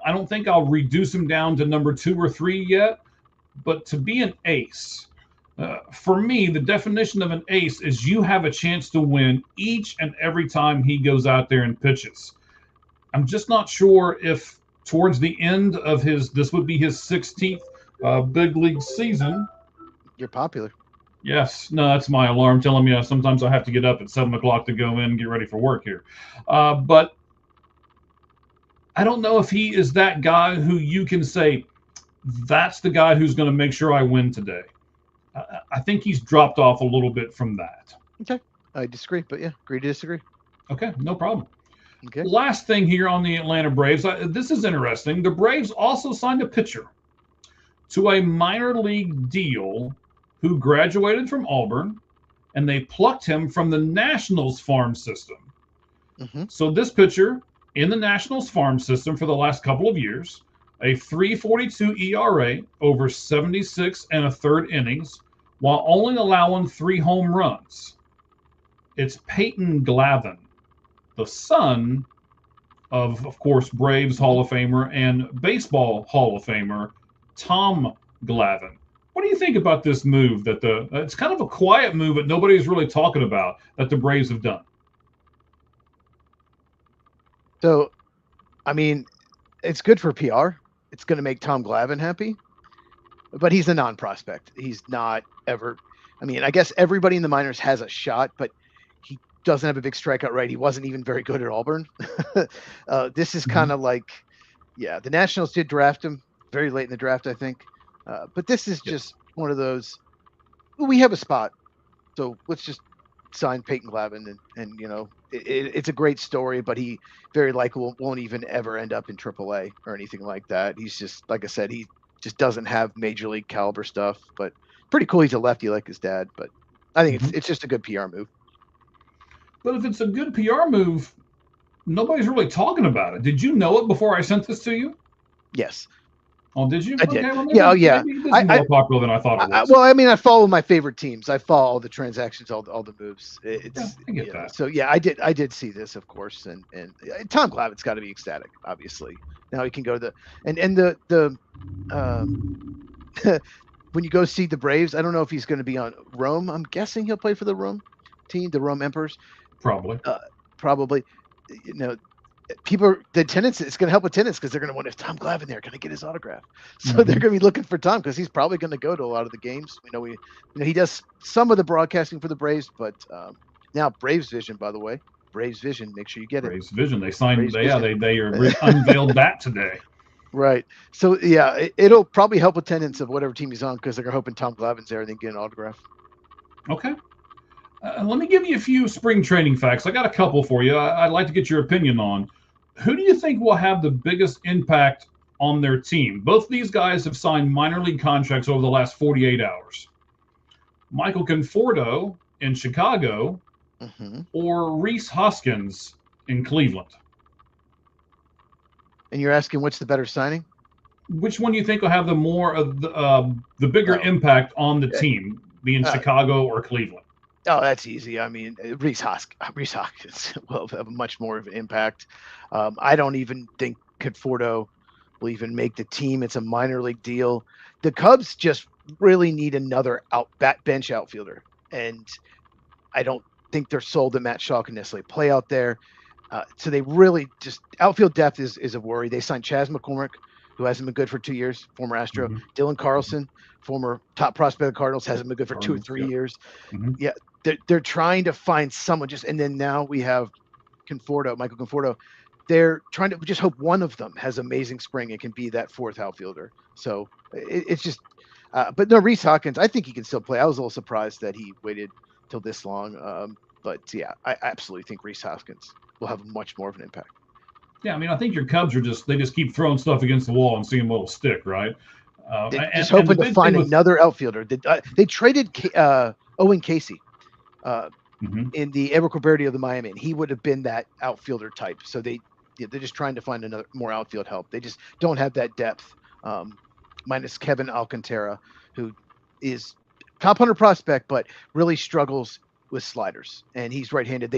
I don't think I'll reduce him down to number 2 or 3 yet. But to be an ace, for me, the definition of an ace is you have a chance to win each and every time he goes out there and pitches. I'm just not sure if towards the end of this would be his 16th big league season. You're popular. Yes, no, that's my alarm telling me sometimes I have to get up at 7 o'clock to go in and get ready for work here. But I don't know if he is that guy who you can say, that's the guy who's going to make sure I win today. I think he's dropped off a little bit from that. Okay, I disagree, but yeah, agree to disagree. Okay, no problem. Okay. Last thing here on the Atlanta Braves. This is interesting. The Braves also signed a pitcher to a minor league deal who graduated from Auburn, and they plucked him from the Nationals farm system. So this pitcher in the Nationals farm system for the last couple of years, a 3.42 ERA over 76 1/3 innings, while only allowing 3 home runs. It's Peyton Glavine, the son of course, Braves Hall of Famer and Baseball Hall of Famer Tom Glavine. What do you think about this move that it's kind of a quiet move that nobody's really talking about that the Braves have done? So, I mean, it's good for PR. It's going to make Tom Glavine happy, but he's a non-prospect. He's not ever. I mean, I guess everybody in the minors has a shot, but he doesn't have a big strikeout rate. He wasn't even very good at Auburn. This is kind of like, yeah, the Nationals did draft him very late in the draft, I think. But this is just one of those, we have a spot, so let's just sign Peyton Glavine. And you know, it's a great story, but he very likely won't even ever end up in AAA or anything like that. He's just, like I said, he just doesn't have major league caliber stuff, but pretty cool. He's a lefty like his dad, but I think it's just a good PR move. But if it's a good PR move, nobody's really talking about it. Did you know it before I sent this to you? Yes. Oh, did you? I did. Well, maybe, Yeah. Oh, yeah. Maybe this is more popular than I thought it was. Well, I mean, I follow my favorite teams. I follow all the transactions, all the moves. I get that. So yeah, I did see this, of course, and Tom Glavine's got to be ecstatic, obviously. Now he can go to the when you go see the Braves, I don't know if he's going to be on Rome. I'm guessing he'll play for the Rome team, the Rome Emperors. Probably. Probably. You know, the attendance, it's going to help attendance because they're going to wonder if Tom Glavine there, can I get his autograph? So they're going to be looking for Tom because he's probably going to go to a lot of the games. He does some of the broadcasting for the Braves, but now Braves Vision, by the way, Braves Vision, make sure you get it. Braves Vision, they signed. They unveiled that today. Right. So yeah, it'll probably help attendance of whatever team he's on because they're hoping Tom Glavine's there and then get an autograph. Okay. Let me give you a few spring training facts. I got a couple for you. I'd like to get your opinion on. Who do you think will have the biggest impact on their team? Both these guys have signed minor league contracts over the last 48 hours. Michael Conforto in Chicago or Rhys Hoskins in Cleveland. And you're asking what's the better signing? Which one do you think will have the more of the bigger impact on the team, being Chicago or Cleveland? Oh, that's easy. I mean, Rhys Hoskins will have much more of an impact. I don't even think Conforto will even make the team. It's a minor league deal. The Cubs just really need another bench outfielder. And I don't think they're sold that Matt Shaw can necessarily play out there. So they really just outfield depth is a worry. They signed Chas McCormick, who hasn't been good for 2 years, former Astro. Mm-hmm. Dylan Carlson, former top prospect of the Cardinals, hasn't been good for 2 or 3 years. Mm-hmm. Yeah, they're trying to find someone and then now we have Michael Conforto. They're trying to just hope one of them has amazing spring and can be that fourth outfielder. So it's just, but no, Rhys Hoskins, I think he can still play. I was a little surprised that he waited till this long. But yeah, I absolutely think Rhys Hoskins will have much more of an impact. Yeah, I mean, I think your Cubs they just keep throwing stuff against the wall and seeing what will stick, right? Just hoping to find another outfielder. They traded Owen Casey in the Edward Roberti of the Miami, and he would have been that outfielder type. So they're just trying to find more outfield help. They just don't have that depth, minus Kevin Alcantara, who is top 100 prospect, but really struggles with sliders, and he's right-handed.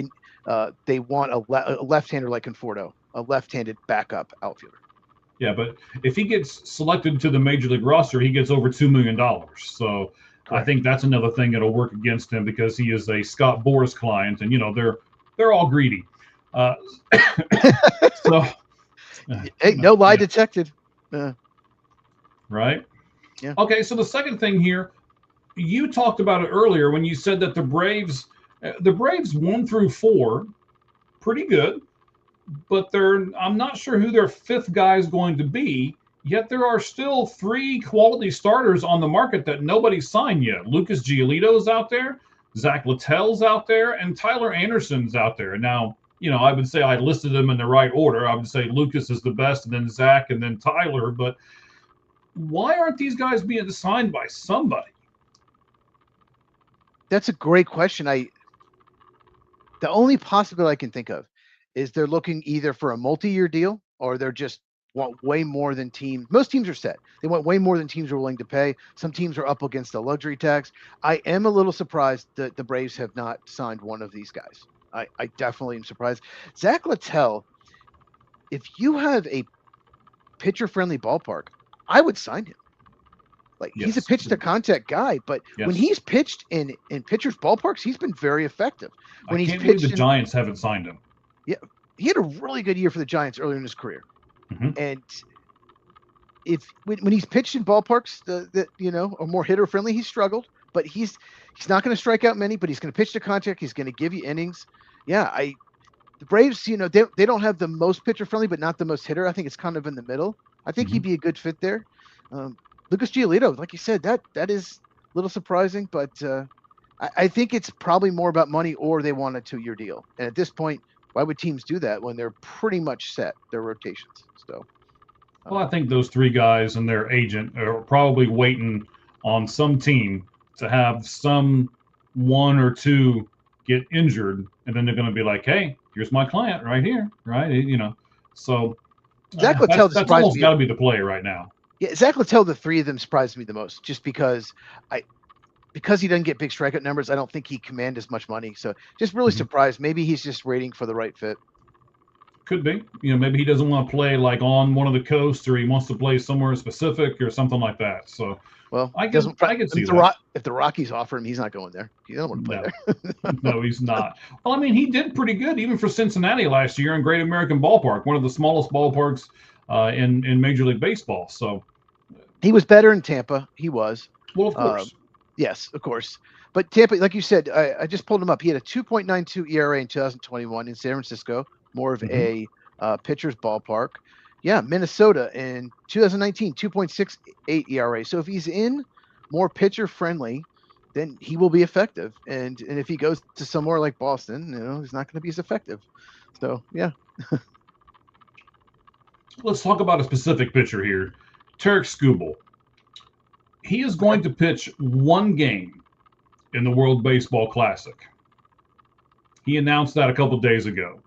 They want a left-hander like Conforto, a left-handed backup outfielder. Yeah, but if he gets selected to the major league roster, he gets over $2 million. So correct. I think that's another thing that'll work against him because he is a Scott Boras client, and they're all greedy. So hey, no lie detected. Right. Yeah. Okay, so the second thing here, you talked about it earlier when you said that the Braves 1 through 4, pretty good, but I'm not sure who their fifth guy is going to be. Yet there are still 3 quality starters on the market that nobody's signed yet. Lucas Giolito's out there, Zach Littell's out there, and Tyler Anderson's out there. Now, I would say I listed them in the right order. I would say Lucas is the best, and then Zach, and then Tyler. But why aren't these guys being signed by somebody? That's a great question. The only possibility I can think of is they're looking either for a multi-year deal or they're just want way more than teams. Most teams are set. They want way more than teams are willing to pay. Some teams are up against the luxury tax. I am a little surprised that the Braves have not signed one of these guys. I definitely am surprised. Zach Littell, if you have a pitcher-friendly ballpark, I would sign him. He's a pitch to contact guy, but when he's pitched in pitchers' ballparks, he's been very effective. When I can't believe the Giants haven't signed him. Yeah, he had a really good year for the Giants earlier in his career, and when he's pitched in ballparks that are more hitter friendly, he's struggled. But he's not going to strike out many, but he's going to pitch to contact. He's going to give you innings. Yeah, the Braves, they don't have the most pitcher friendly, but not the most hitter. I think it's kind of in the middle. I think he'd be a good fit there. Lucas Giolito, like you said, that is a little surprising, but I think it's probably more about money or they want a 2-year deal. And at this point, why would teams do that when they're pretty much set their rotations? So, well, I think those 3 guys and their agent are probably waiting on some team to have some 1 or 2 get injured, and then they're going to be like, "Hey, here's my client right here," right? So Zach Littell that's almost got to be the play right now. Yeah, Zach Littell, the 3 of them surprised me the most, just because he doesn't get big strikeout numbers. I don't think he command as much money. So just really surprised. Maybe he's just waiting for the right fit. Could be. Maybe he doesn't want to play on one of the coasts, or he wants to play somewhere specific or something like that. So, well, I can see that. If the Rockies offer him, he's not going there. He doesn't want to play there. No, he's not. Well, I mean, he did pretty good even for Cincinnati last year in Great American Ballpark, one of the smallest ballparks in Major League Baseball. So he was better in Tampa. He was. Well, of course. Yes, of course. But Tampa, like you said, I just pulled him up. He had a 2.92 ERA in 2021 in San Francisco, more of a pitcher's ballpark. Yeah, Minnesota in 2019, 2.68 ERA. So if he's in more pitcher friendly, then he will be effective. And if he goes to somewhere like Boston, he's not going to be as effective. So yeah. Let's talk about a specific pitcher here, Tarik Skubal. He is going to pitch 1 game in the World Baseball Classic. He announced that a couple of days ago.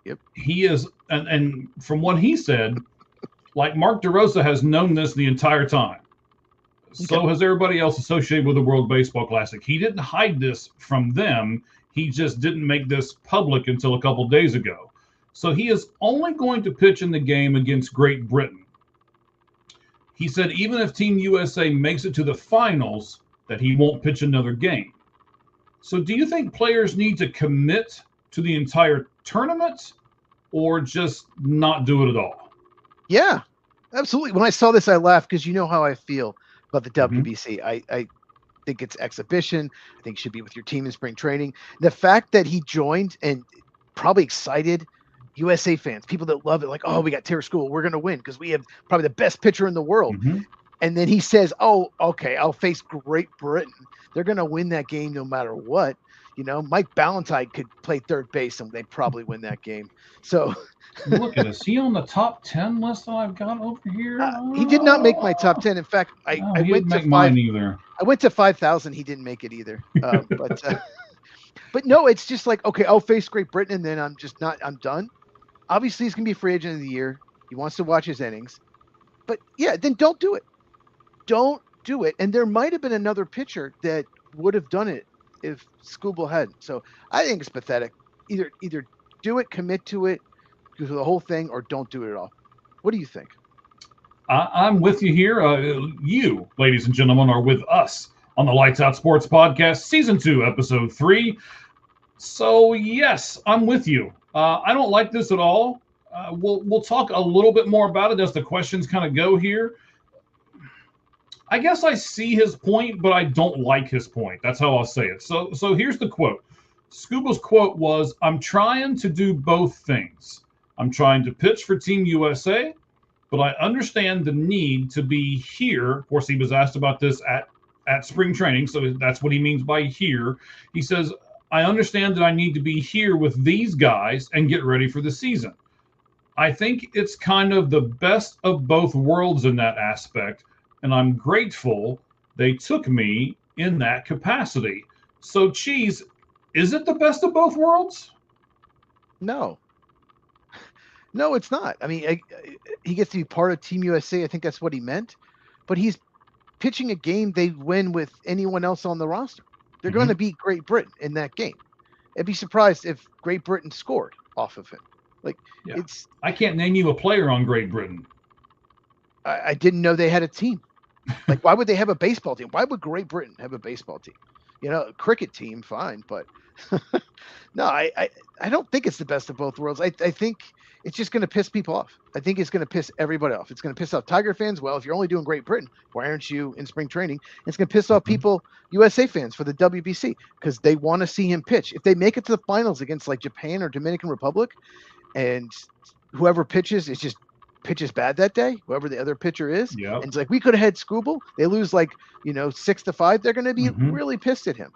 Yep. He is, and from what he said, Mark DeRosa has known this the entire time. So has everybody else associated with the World Baseball Classic. He didn't hide this from them. He just didn't make this public until a couple of days ago. So he is only going to pitch in the game against Great Britain. He said even if Team USA makes it to the finals, that he won't pitch another game. So do you think players need to commit to the entire tournament or just not do it at all? Yeah, absolutely. When I saw this, I laughed because you know how I feel about the Mm-hmm. WBC. I think it's exhibition. I think you should be with your team in spring training. The fact that he joined and probably excited USA fans, people that love it, like, oh, we got Terry School, we're going to win because we have probably the best pitcher in the world. Mm-hmm. And then he says, oh, okay, I'll face Great Britain. They're going to win that game no matter what. You know, Mike Ballantyne could play third base and they probably win that game. So Look at us. He on the top 10 list that I've got over here? he did not make my top 10. In fact, I He went didn't to make mine either. I went to 5,000. He didn't make it either. But no, it's just like, okay, I'll face Great Britain and then I'm done. Obviously, he's going to be free agent of the year. He wants to watch his innings. But yeah, then don't do it. Don't do it. And there might have been another pitcher that would have done it if Skubal hadn't. So I think it's pathetic. Either do it, commit to it, do the whole thing, or don't do it at all. What do you think? I'm with you here. You, ladies and gentlemen, are with us on the Lights Out Sports Podcast, Season 2, Episode 3. So, yes, I'm with you. I don't like this at all. We'll talk a little bit more about it as the questions kind of go here. I guess I see his point, but I don't like his point. That's how I'll say it. So here's the quote. Scuba's quote was, "I'm trying to do both things. I'm trying to pitch for Team USA, but I understand the need to be here." Of course, he was asked about this at spring training, so that's what he means by here. He says, "I understand that I need to be here with these guys and get ready for the season. I think it's kind of the best of both worlds in that aspect, and I'm grateful they took me in that capacity." So, Cheese, is it the best of both worlds? No, it's not. I mean, he gets to be part of Team USA. I think that's what he meant. But he's pitching a game they win with anyone else on the roster. They're going to beat Great Britain in that game. I'd be surprised if Great Britain scored off of him. I can't name you a player on Great Britain. I didn't know they had a team. Like, why would they have a baseball team? Why would Great Britain have a baseball team? You know, a cricket team, fine, but no, I don't think it's the best of both worlds. I think it's just going to piss people off. I think it's going to piss everybody off. It's going to piss off Tiger fans. Well, if you're only doing Great Britain, why aren't you in spring training? It's going to piss off people, USA fans for the WBC, because they want to see him pitch. If they make it to the finals against like Japan or Dominican Republic, and whoever pitches is just pitches bad that day, whoever the other pitcher is, and it's like, we could have had Skubal. They lose 6-5. They're going to be really pissed at him.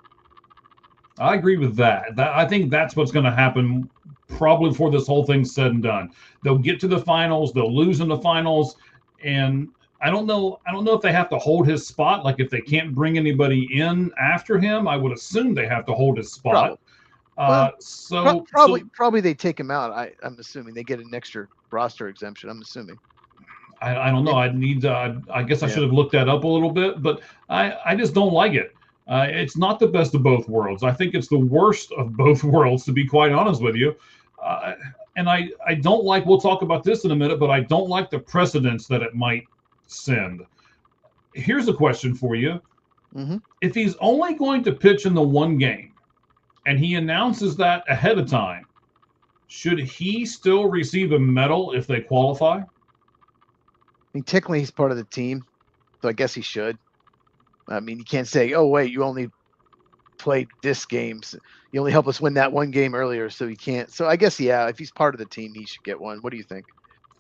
I agree with that. I think that's what's going to happen probably before this whole thing's said and done. They'll get to the finals, they'll lose in the finals, and I don't know if they have to hold his spot. Like, if they can't bring anybody in after him, I would assume they have to hold his spot. Probably they take him out. I'm assuming they get an extra roster exemption. I'm assuming. I don't know. I guess I should have looked that up a little bit, but I just don't like it. It's not the best of both worlds. I think it's the worst of both worlds, to be quite honest with you. And I don't like, we'll talk about this in a minute, but I don't like the precedents that it might send. Here's a question for you. If he's only going to pitch in the one game, and he announces that ahead of time, should he still receive a medal if they qualify? I mean, technically he's part of the team, so I guess he should. I mean, you can't say, "Oh, wait, you only played this game. You only helped us win that one game earlier, so you can't." So I guess, yeah, if he's part of the team, he should get one. What do you think?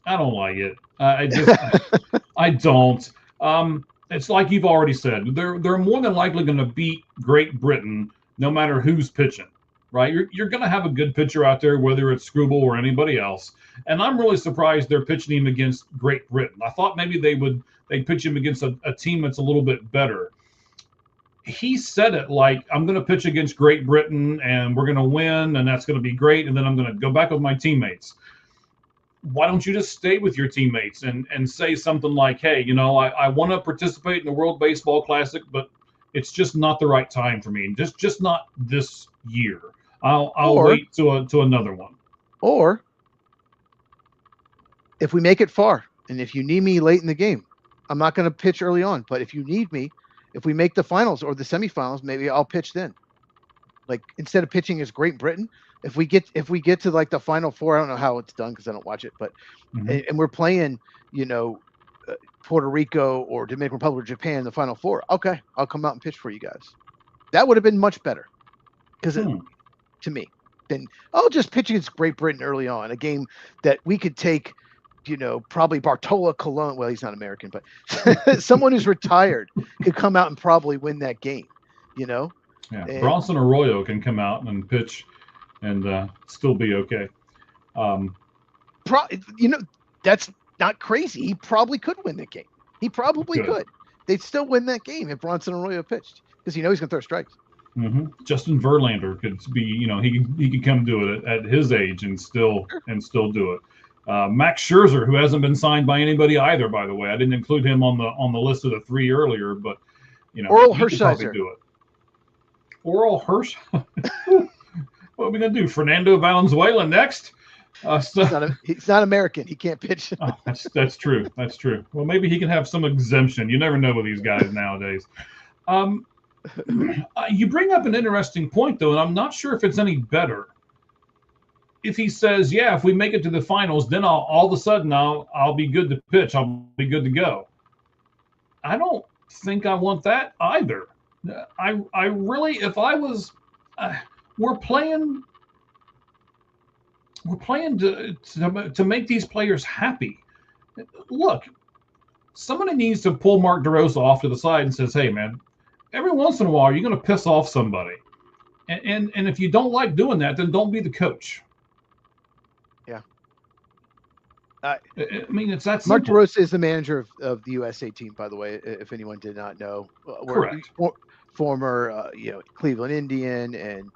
I don't like it. I don't. It's like you've already said. They're more than likely going to beat Great Britain no matter who's pitching, right? You're going to have a good pitcher out there, whether it's Skubal or anybody else. And I'm really surprised they're pitching him against Great Britain. I thought maybe they'd pitch him against a team that's a little bit better. He said it like, "I'm going to pitch against Great Britain and we're going to win and that's going to be great. And then I'm going to go back with my teammates." Why don't you just stay with your teammates and say something like, "Hey, I want to participate in the World Baseball Classic, but it's just not the right time for me. Just not this year. I'll wait to another one." Or if we make it far and if you need me late in the game, I'm not going to pitch early on, but if you need me, if we make the finals or the semifinals, maybe I'll pitch then. Like instead of pitching as Great Britain, if we get to like the Final Four, I don't know how it's done because I don't watch it, but and we're playing, you know, Puerto Rico or Dominican Republic or Japan in the Final Four. Okay, I'll come out and pitch for you guys. That would have been much better because to me, then I'll just pitch against Great Britain early on, a game that we could take, you know, probably Bartola Colon. Well, he's not American, but someone who's retired could come out and probably win that game, you know? Yeah. And Bronson Arroyo can come out and pitch and still be okay. You know, that's not crazy. He probably could win that game. He probably could. They'd still win that game if Bronson Arroyo pitched because you know he's going to throw strikes. Justin Verlander could be, you know, he could come do it at his age and still do it. Max Scherzer, who hasn't been signed by anybody either, by the way, I didn't include him on the list of the 3 earlier, but you know, Orel Hershiser. Do it. Orel Hirsch. What are we gonna do? Fernando Valenzuela next? He's not American. He can't pitch. Oh, that's true. That's true. Well, maybe he can have some exemption. You never know with these guys nowadays. You bring up an interesting point, though, and I'm not sure if it's any better. If he says, "Yeah, if we make it to the finals, then all of a sudden I'll be good to pitch. I'll be good to go." I don't think I want that either. I really, if I was, we're playing to make these players happy. Look, somebody needs to pull Mark DeRosa off to the side and says, "Hey, man, every once in a while you're going to piss off somebody, and if you don't like doing that, then don't be the coach." Yeah. I mean, it's that Mark simple. DeRosa is the manager of the USA team, by the way, if anyone did not know. Correct. Former, Cleveland Indian and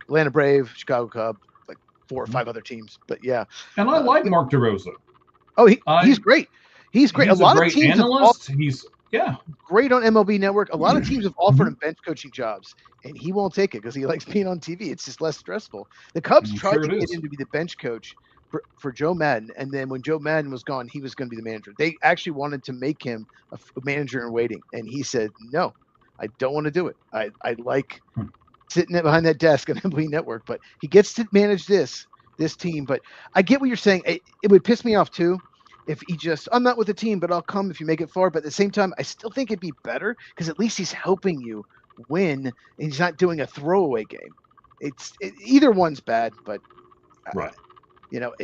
Atlanta Brave, Chicago Cub, like 4 or 5 other teams. But yeah. And I like Mark DeRosa. Oh, he's great. He's great. He's a lot great of teams analyst. He's great on MLB Network. A lot of teams have offered him bench coaching jobs, and he won't take it because he likes being on TV. It's just less stressful. The Cubs tried to get him to be the bench coach for Joe Madden, and then when Joe Madden was gone, he was going to be the manager. They actually wanted to make him a manager in waiting, and he said, "No, I don't want to do it. I like sitting behind that desk on MLB Network, but he gets to manage this team." But I get what you're saying. It would piss me off too if he just, "I'm not with the team, but I'll come if you make it far." But at the same time, I still think it'd be better because at least he's helping you win, and he's not doing a throwaway game. Either one's bad, but right. You know,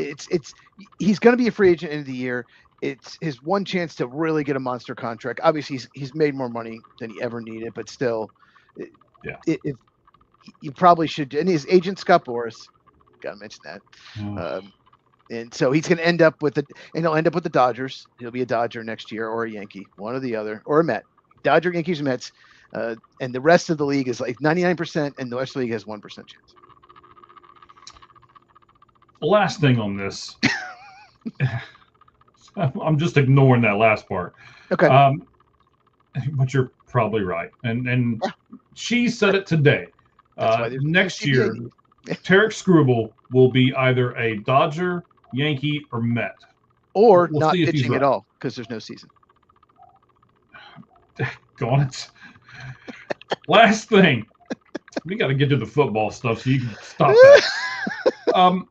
he's going to be a free agent end of the year. It's his one chance to really get a monster contract. Obviously, he's made more money than he ever needed, but still, if you probably should. And his agent Scott Boras, got to mention that. And so he's going to end up with he'll end up with the Dodgers. He'll be a Dodger next year, or a Yankee, one or the other, or a Met. Dodger, Yankees, or Mets. And the rest of the league is like 99%, and the rest of the league has 1% chance. Last thing on this, I'm just ignoring that last part. Okay. But you're probably right, and she said it today. Next year, Tarek Skubal will be either a Dodger, Yankee, or Met, or not pitching at all because there's no season. Got it. Last thing, we got to get to the football stuff so you can stop that.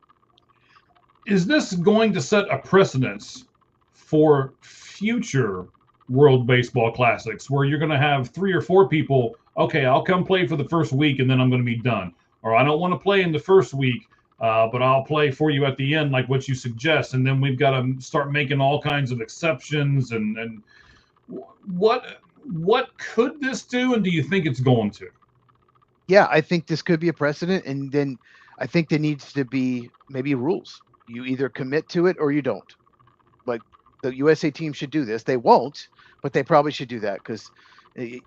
Is this going to set a precedence for future World Baseball Classics where you're going to have 3 or 4 people, okay, I'll come play for the first week and then I'm going to be done. Or I don't want to play in the first week, but I'll play for you at the end like what you suggest. And then we've got to start making all kinds of exceptions. And what could this do, and do you think it's going to? Yeah, I think this could be a precedent. And then I think there needs to be maybe rules. You either commit to it or you don't. Like the USA team should do this. They won't, but they probably should do that because you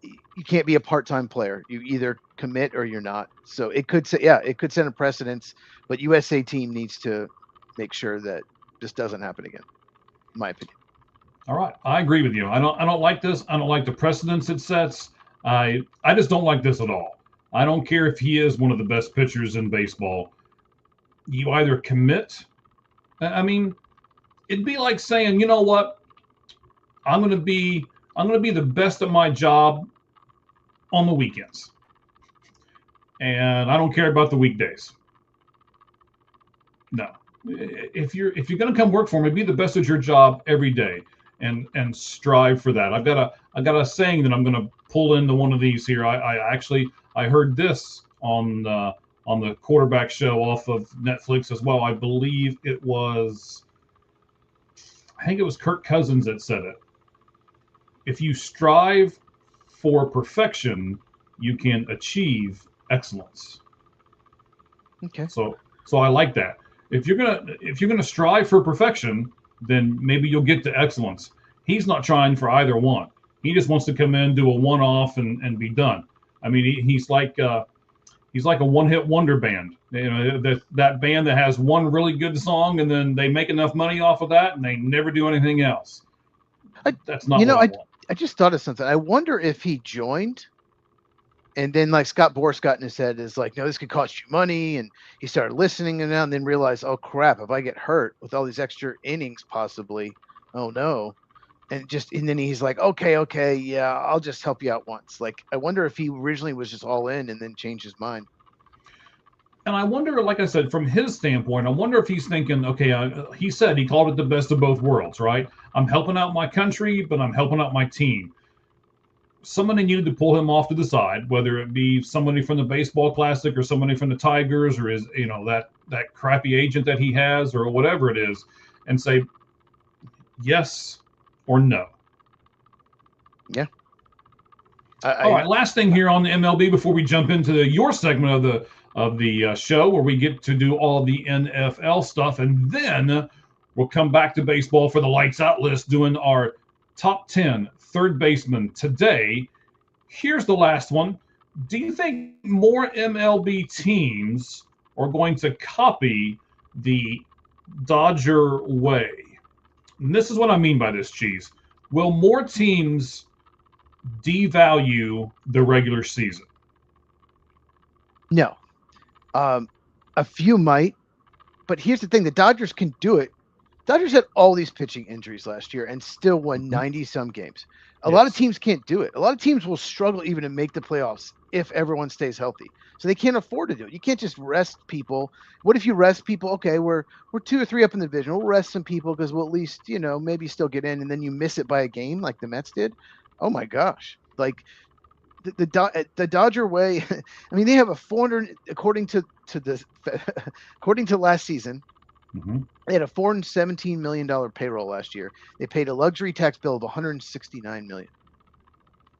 can't be a part-time player. You either commit or you're not. So it could set a precedence, but USA team needs to make sure that this doesn't happen again, in my opinion. All right. I agree with you. I don't like this. I don't like the precedence it sets. I just don't like this at all. I don't care if he is one of the best pitchers in baseball. You either commit. I mean, it'd be like saying, you know what? I'm going to be the best at my job on the weekends. and I don't care about the weekdays. No. If you're going to come work for me, be the best at your job every day, and strive for that. I got a saying that I'm going to pull into one of these here. I heard this on the quarterback show off of Netflix as well. I believe it was, I think it was Kirk Cousins that said it. If you strive for perfection, you can achieve excellence. Okay. So I like that. If you're gonna strive for perfection, then maybe you'll get to excellence. He's not trying for either one. He just wants to come in, do a one-off, and be done. I mean, he's like a one-hit wonder band. You know, that band that has one really good song, and then they make enough money off of that, and they never do anything else. That's not what I want. I just thought of something. I wonder if he joined, and then like Scott Boras got in his head is like, no, this could cost you money, and he started listening and then realized, oh crap, if I get hurt with all these extra innings, possibly, oh no, and then he's like, okay, yeah, I'll just help you out once. Like, I wonder if he originally was just all in and then changed his mind. And I wonder, like I said, from his standpoint, I wonder if he's thinking, okay, he said he called it the best of both worlds, right? I'm helping out my country, but I'm helping out my team. Somebody needed to pull him off to the side, whether it be somebody from the baseball classic or somebody from the Tigers or his, that crappy agent that he has or whatever it is, and say yes or no. Yeah. All right. Last thing here on the MLB before we jump into your segment of the show where we get to do all the NFL stuff, and then we'll come back to baseball for the lights out list, doing our top 10 third baseman today. Here's the last one. Do you think more MLB teams are going to copy the Dodger way? And this is what I mean by this, Cheese. Will more teams devalue the regular season? No. A few might, but here's the thing: the Dodgers can do it. Dodgers had all these pitching injuries last year and still won 90 some games. A lot of teams can't do it. A lot of teams will struggle even to make the playoffs if everyone stays healthy. So they can't afford to do it. You can't just rest people. What if you rest people? Okay, we're 2 or 3 up in the division. We'll rest some people because we'll at least, maybe still get in, and then you miss it by a game like the Mets did. Oh my gosh. Like the Dodger way, I mean, they have a 400 according to last season. Mm-hmm. They had a $417 million payroll last year. They paid a luxury tax bill of $169 million.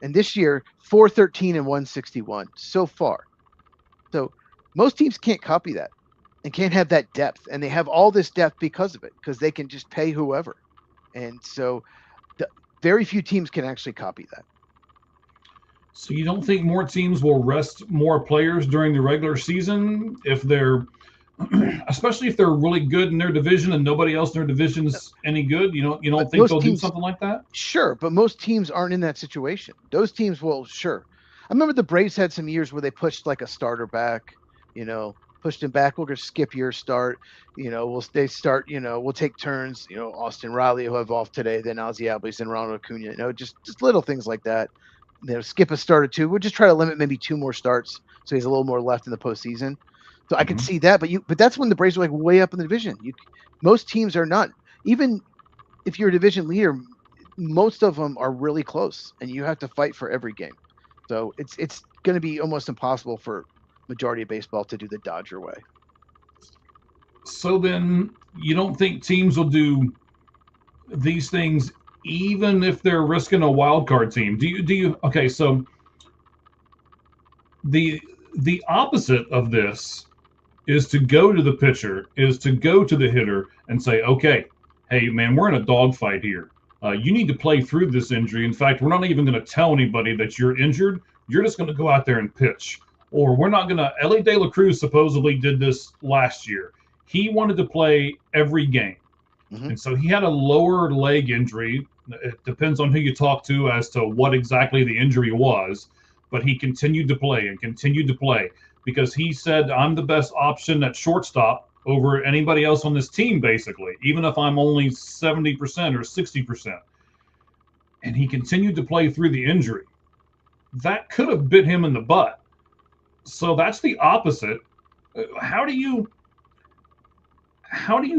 And this year, 413 and 161 so far. So most teams can't copy that and can't have that depth. And they have all this depth because of it, because they can just pay whoever. And so very few teams can actually copy that. So you don't think more teams will rest more players during the regular season if they're, especially if they're really good in their division and nobody else in their division is any good? You don't think they'll do something like that? Sure, but most teams aren't in that situation. Those teams will, sure. I remember the Braves had some years where they pushed like a starter back, pushed him back. We're going to skip your start. We'll take turns. Austin Riley will have off today, then Ozzie Albies and Ronald Acuna. Just little things like that. Skip a start or two. We'll just try to limit maybe 2 more starts so he's a little more left in the postseason. So I can see that, but that's when the Braves are like way up in the division. Most teams are not. Even if you're a division leader, most of them are really close, and you have to fight for every game. So it's going to be almost impossible for majority of baseball to do the Dodger way. So then you don't think teams will do these things even if they're risking a wild card team? Do you? Okay, so the opposite of this is to go to the pitcher, is to go to the hitter and say, okay, hey man, we're in a dogfight here. You need to play through this injury. In fact, we're not even going to tell anybody that you're injured. You're just going to go out there and pitch. Or we're not going to. Ellie De La Cruz supposedly did this last year. He wanted to play every game. Mm-hmm. And so he had a lower leg injury. It depends on who you talk to as to what exactly the injury was. But he continued to play because he said, I'm the best option at shortstop over anybody else on this team, basically, even if I'm only 70% or 60%. And he continued to play through the injury. That could have bit him in the butt. So that's the opposite. How do you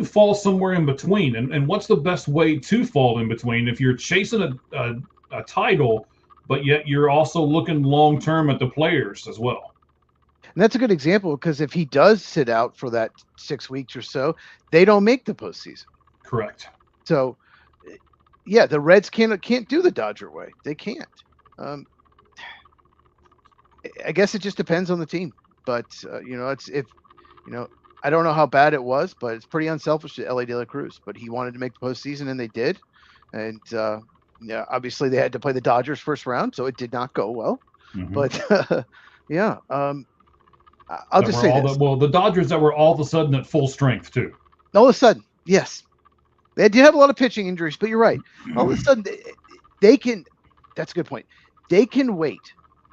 fall somewhere in between? And what's the best way to fall in between if you're chasing a title, but yet you're also looking long term at the players as well? And that's a good example, because if he does sit out for that 6 weeks or so, they don't make the postseason. Correct. So, yeah, the Reds can't do the Dodger way. They can't. I guess it just depends on the team. But I don't know how bad it was, but it's pretty unselfish to Elly De La Cruz. But he wanted to make the postseason, and they did. And yeah, obviously they had to play the Dodgers first round, so it did not go well. Mm-hmm. But yeah, I'll just say this. The Dodgers that were all of a sudden at full strength too. All of a sudden, yes, they did have a lot of pitching injuries, but you're right. All of a sudden, they can. That's a good point. They can wait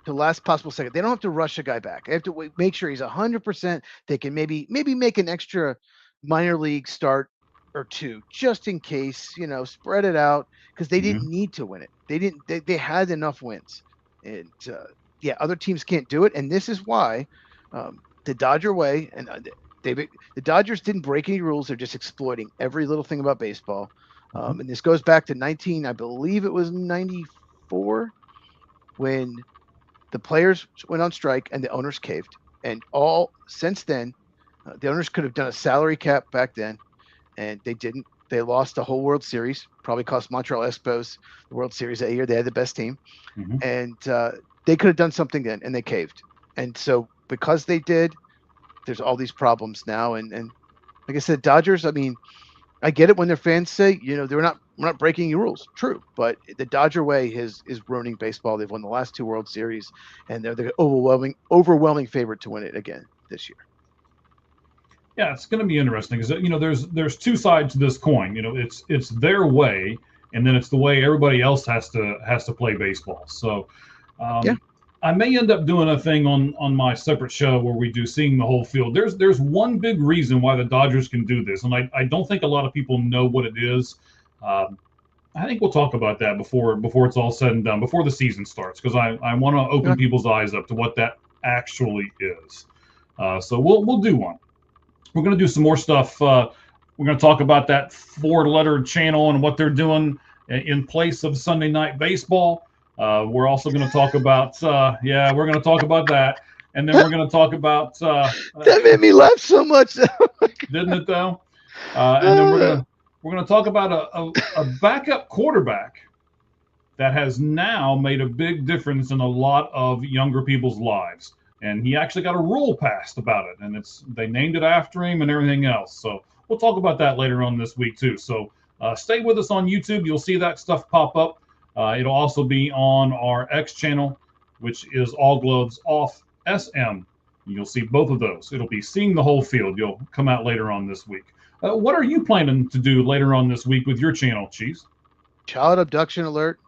to last possible second. They don't have to rush a guy back. They have to make sure he's 100%. They can maybe make an extra minor league start or two, just in case. Spread it out, because they didn't need to win it. They didn't. They had enough wins, and yeah, other teams can't do it, and this is why. The Dodger way, and the Dodgers didn't break any rules. They're just exploiting every little thing about baseball. And this goes back to I believe it was 94, when the players went on strike and the owners caved. And since then, the owners could have done a salary cap back then, and they didn't. They lost the whole World Series, probably cost Montreal Expos the World Series that year. They had the best team, and they could have done something then, and they caved. And so, because they did, there's all these problems now. And like I said, Dodgers, I mean, I get it when their fans say, we're not breaking any rules. True. But the Dodger way is ruining baseball. They've won the last 2 World Series, and they're the overwhelming favorite to win it again this year. Yeah, it's going to be interesting, because there's 2 sides to this coin. It's their way, and then it's the way everybody else has to play baseball. So yeah. I may end up doing a thing on my separate show where we do Seeing the Whole Field. There's one big reason why the Dodgers can do this, and I don't think a lot of people know what it is. I think we'll talk about that before it's all said and done, before the season starts, because I want to open people's eyes up to what that actually is. So we'll do one. We're going to do some more stuff. We're going to talk about that 4-letter channel and what they're doing in place of Sunday Night Baseball. We're also going to talk about, we're going to talk about that. And then we're going to talk about. That made me laugh so much. Didn't it, though? And then we're going to talk about a backup quarterback that has now made a big difference in a lot of younger people's lives. And he actually got a rule passed about it. And they named it after him and everything else. So we'll talk about that later on this week, too. So stay with us on YouTube. You'll see that stuff pop up. It'll also be on our X channel, which is All Gloves Off SM. You'll see both of those. It'll be Seeing the Whole Field. You'll come out later on this week. What are you planning to do later on this week with your channel, Cheese? Child abduction alert,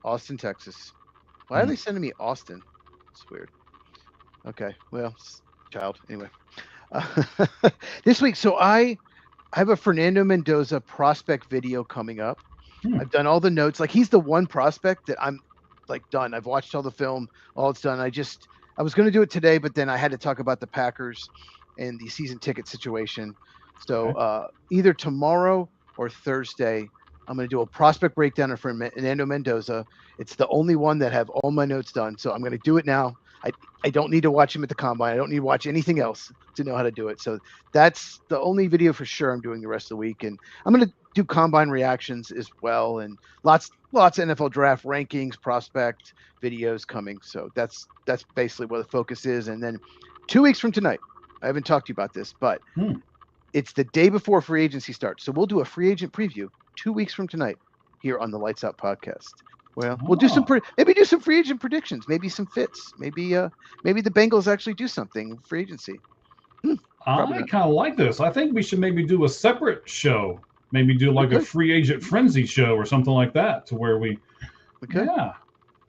Austin, Texas. Why are they sending me Austin? It's weird. Okay, well, child. Anyway, this week, so I have a Fernando Mendoza prospect video coming up. I've done all the notes. Like, he's the one prospect that I'm done. I've watched all the film, all it's done. I was going to do it today, but then I had to talk about the Packers and the season ticket situation. So either tomorrow or Thursday, I'm going to do a prospect breakdown of Fernando Mendoza. It's the only one that have all my notes done. So I'm going to do it now. I don't need to watch him at the combine. I don't need to watch anything else to know how to do it. So that's the only video for sure I'm doing the rest of the week. And I'm going to do combine reactions as well, and lots of NFL draft rankings, prospect videos coming. So that's basically where the focus is. And then 2 weeks from tonight, I haven't talked to you about this, but it's the day before free agency starts. So we'll do a free agent preview 2 weeks from tonight here on the Lights Out podcast. Well, we'll do some free agent predictions, maybe some fits, maybe the Bengals actually do something in free agency. I kind of like this. I think we should maybe do a separate show. Maybe do like a free agent frenzy show or something like that, to where we. Okay. Yeah.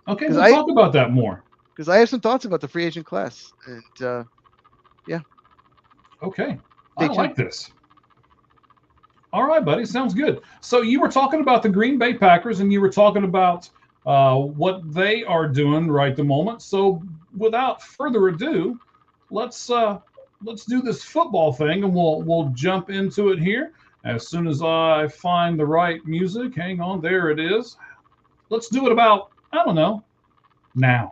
Okay. We'll talk about that more. Because I have some thoughts about the free agent class, and yeah. Okay. I like this. All right, buddy. Sounds good. So you were talking about the Green Bay Packers, and you were talking about what they are doing right at the moment. So without further ado, let's do this football thing, and we'll jump into it here as soon as I find the right music. Hang on, there it is. Let's do it about, I don't know, now.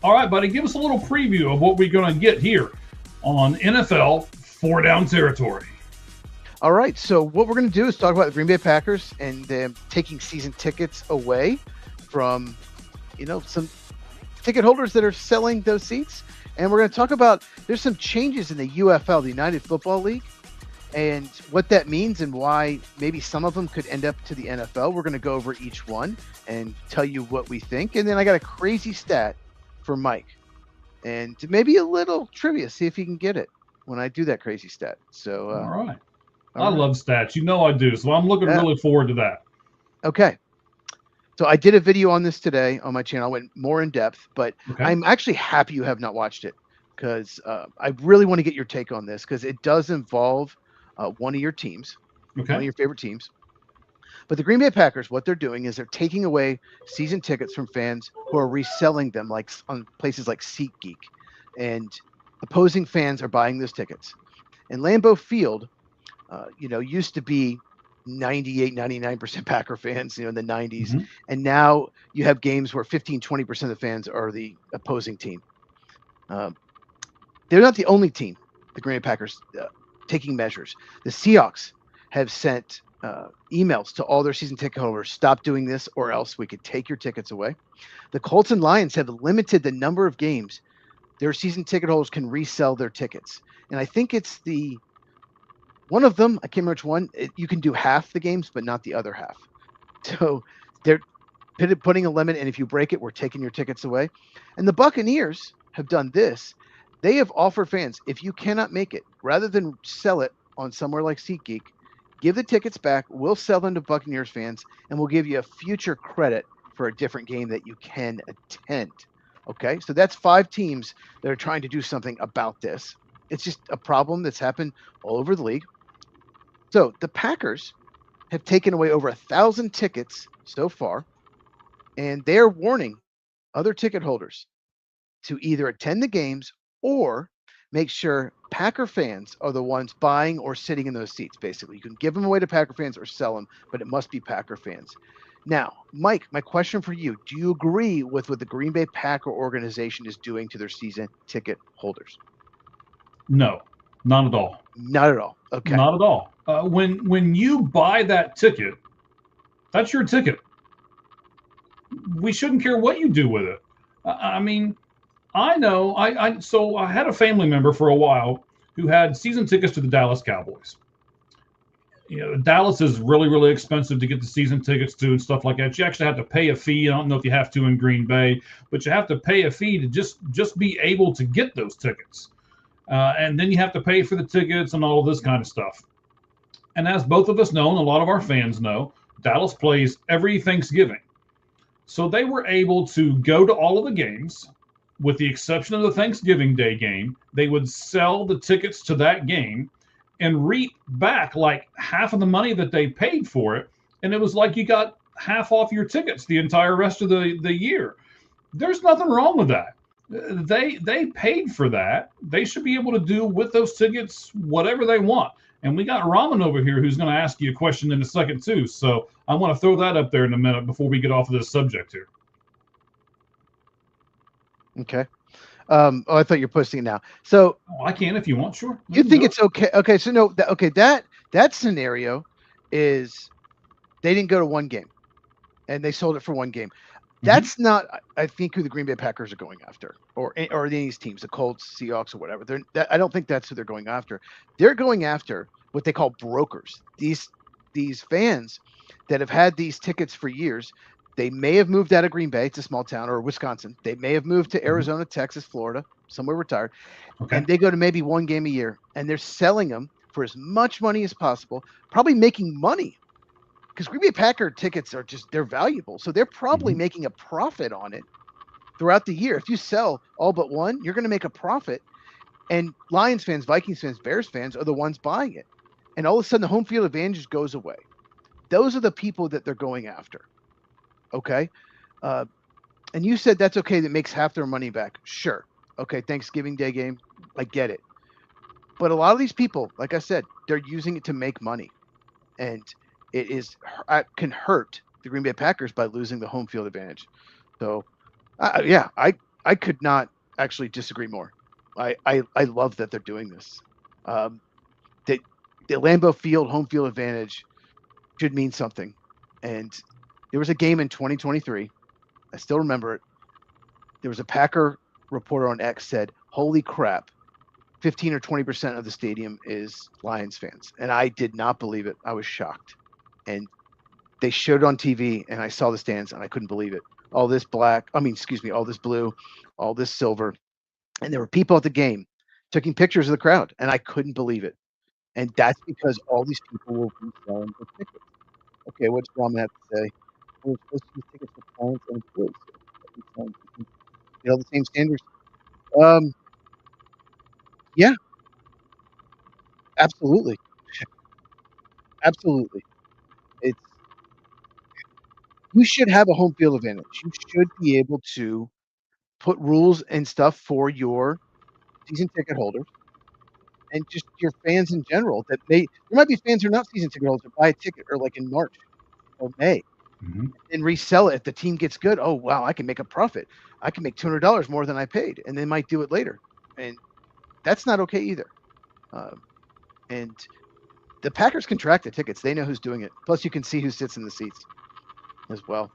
All right, buddy, give us a little preview of what we're going to get here on NFL 4 Down Territory. All right, so what we're going to do is talk about the Green Bay Packers and them taking season tickets away from, some ticket holders that are selling those seats. And we're going to talk about there's some changes in the UFL, the United Football League, and what that means and why maybe some of them could end up to the NFL. We're going to go over each one and tell you what we think. And then I got a crazy stat for Mike and maybe a little trivia, see if he can get it when I do that crazy stat. So all right. I love stats, I do, so I'm looking really forward to that. Okay, so I did a video on this today on my channel. I went more in depth, but I'm actually happy you have not watched it because I really want to get your take on this because it does involve one of your teams, one of your favorite teams. But the Green Bay Packers, what they're doing is they're taking away season tickets from fans who are reselling them, like on places like SeatGeek, and opposing fans are buying those tickets. And Lambeau Field, used to be 98, 99% Packer fans, in the 90s. Mm-hmm. And now you have games where 15, 20% of the fans are the opposing team. They're not the only team, the Green Bay Packers, taking measures. The Seahawks have sent emails to all their season ticket holders, stop doing this or else we could take your tickets away. The Colts and Lions have limited the number of games their season ticket holders can resell their tickets. And I think it's one of them, I can't remember which one, you can do half the games, but not the other half. So they're putting a limit, and if you break it, we're taking your tickets away. And the Buccaneers have done this. They have offered fans, if you cannot make it, rather than sell it on somewhere like SeatGeek, give the tickets back, we'll sell them to Buccaneers fans, and we'll give you a future credit for a different game that you can attend. Okay, so that's 5 teams that are trying to do something about this. It's just a problem that's happened all over the league. So the Packers have taken away over 1,000 tickets so far, and they're warning other ticket holders to either attend the games or make sure Packer fans are the ones buying or sitting in those seats. Basically, you can give them away to Packer fans or sell them, but it must be Packer fans. Now, Mike, my question for you, do you agree with what the Green Bay Packer organization is doing to their season ticket holders? No, not at all. Not at all. Okay. Not at all. When you buy that ticket, that's your ticket. We shouldn't care what you do with it. I mean, I know. So I had a family member for a while who had season tickets to the Dallas Cowboys. Dallas is really, really expensive to get the season tickets to and stuff like that. You actually have to pay a fee. I don't know if you have to in Green Bay, but you have to pay a fee to just be able to get those tickets. And then you have to pay for the tickets and all of this kind of stuff. And as both of us know, and a lot of our fans know, Dallas plays every Thanksgiving. So they were able to go to all of the games, with the exception of the Thanksgiving Day game. They would sell the tickets to that game and reap back like half of the money that they paid for it. And it was like you got half off your tickets the entire rest of the year. There's nothing wrong with that. They paid for that. They should be able to do with those tickets whatever they want. And we got Raman over here who's going to ask you a question in a second too. So I want to throw that up there in a minute before we get off of this subject here. Okay. I thought you were posting it now. So I can if you want. Sure. You think it's okay? Okay. So no. That scenario is they didn't go to one game, and they sold it for one game. That's not, I think, who the Green Bay Packers are going after, or these teams, the Colts, Seahawks, or whatever. I don't think that's who they're going after. They're going after what they call brokers. These fans that have had these tickets for years. They may have moved out of Green Bay, it's a small town, or Wisconsin. They may have moved to Arizona, Texas, Florida, somewhere retired. Okay. And they go to maybe one game a year, and they're selling them for as much money as possible, probably making money. Because Green Bay Packer tickets are they're valuable. So they're probably making a profit on it. throughout the year. If you sell all but one, you're going to make a profit. And Lions fans, Vikings fans, Bears fans are the ones buying it. And all of a sudden, the home field advantage goes away. Those are the people that they're going after. Okay. And you said that's okay. That makes half their money back. Sure. Okay. Thanksgiving Day game. I get it. But a lot of these people, like I said, they're using it to make money. And it can hurt the Green Bay Packers by losing the home field advantage. So, yeah, I could not actually disagree more. I love that they're doing this. The Lambeau Field home field advantage should mean something. And there was a game in 2023. I still remember it. There was a Packer reporter on X said, "Holy crap, 15 or 20% of the stadium is Lions fans." And I did not believe it. I was shocked. And they showed it on TV, and I saw the stands, and I couldn't believe it. All this all this blue, all this silver. And there were people at the game taking pictures of the crowd, and I couldn't believe it. And that's because all these people will be selling the tickets. Okay, what's Raman have to say? We're supposed to use tickets for clients and employees. You know, the same standards. Yeah, absolutely. Absolutely. It's You should have a home field advantage. You should be able to put rules and stuff for your season ticket holders and just your fans in general that there might be fans who are not season ticket holders that buy a ticket or like in March or May and resell it. If the team gets good, oh wow, I can make a profit. I can make $200 more than I paid, and they might do it later. And that's not okay either. And the Packers can track the tickets. They know who's doing it. Plus, you can see who sits in the seats as well.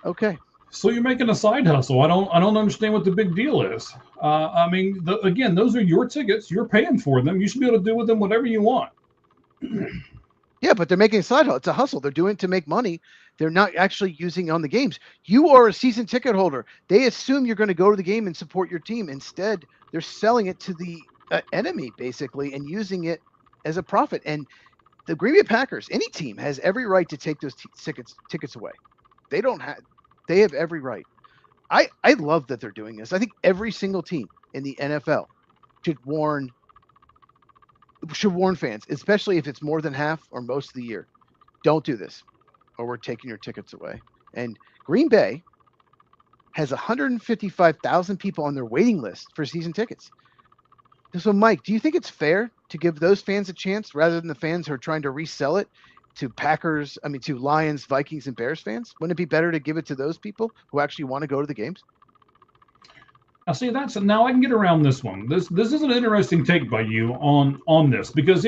Okay. So you're making a side hustle. I don't understand what the big deal is. I mean, again, those are your tickets. You're paying for them. You should be able to do with them whatever you want. Yeah, but they're making a side hustle. It's a hustle. They're doing it to make money. They're not actually using it on the games. You are a season ticket holder. They assume you're going to go to the game and support your team. Instead, they're selling it to the enemy, basically, and using it as a profit. And the Green Bay Packers, any team, has every right to take those tickets away. They have every right. I love that they're doing this. I think every single team in the NFL should warn fans, especially if it's more than half or most of the year. Don't do this, or we're taking your tickets away. And Green Bay has 155,000 people on their waiting list for season tickets. So, Mike, do you think it's fair to give those fans a chance rather than the fans who are trying to resell it to Lions, Vikings, and Bears fans? Wouldn't it be better to give it to those people who actually want to go to the games? I see now I can get around this one. This is an interesting take by you on this because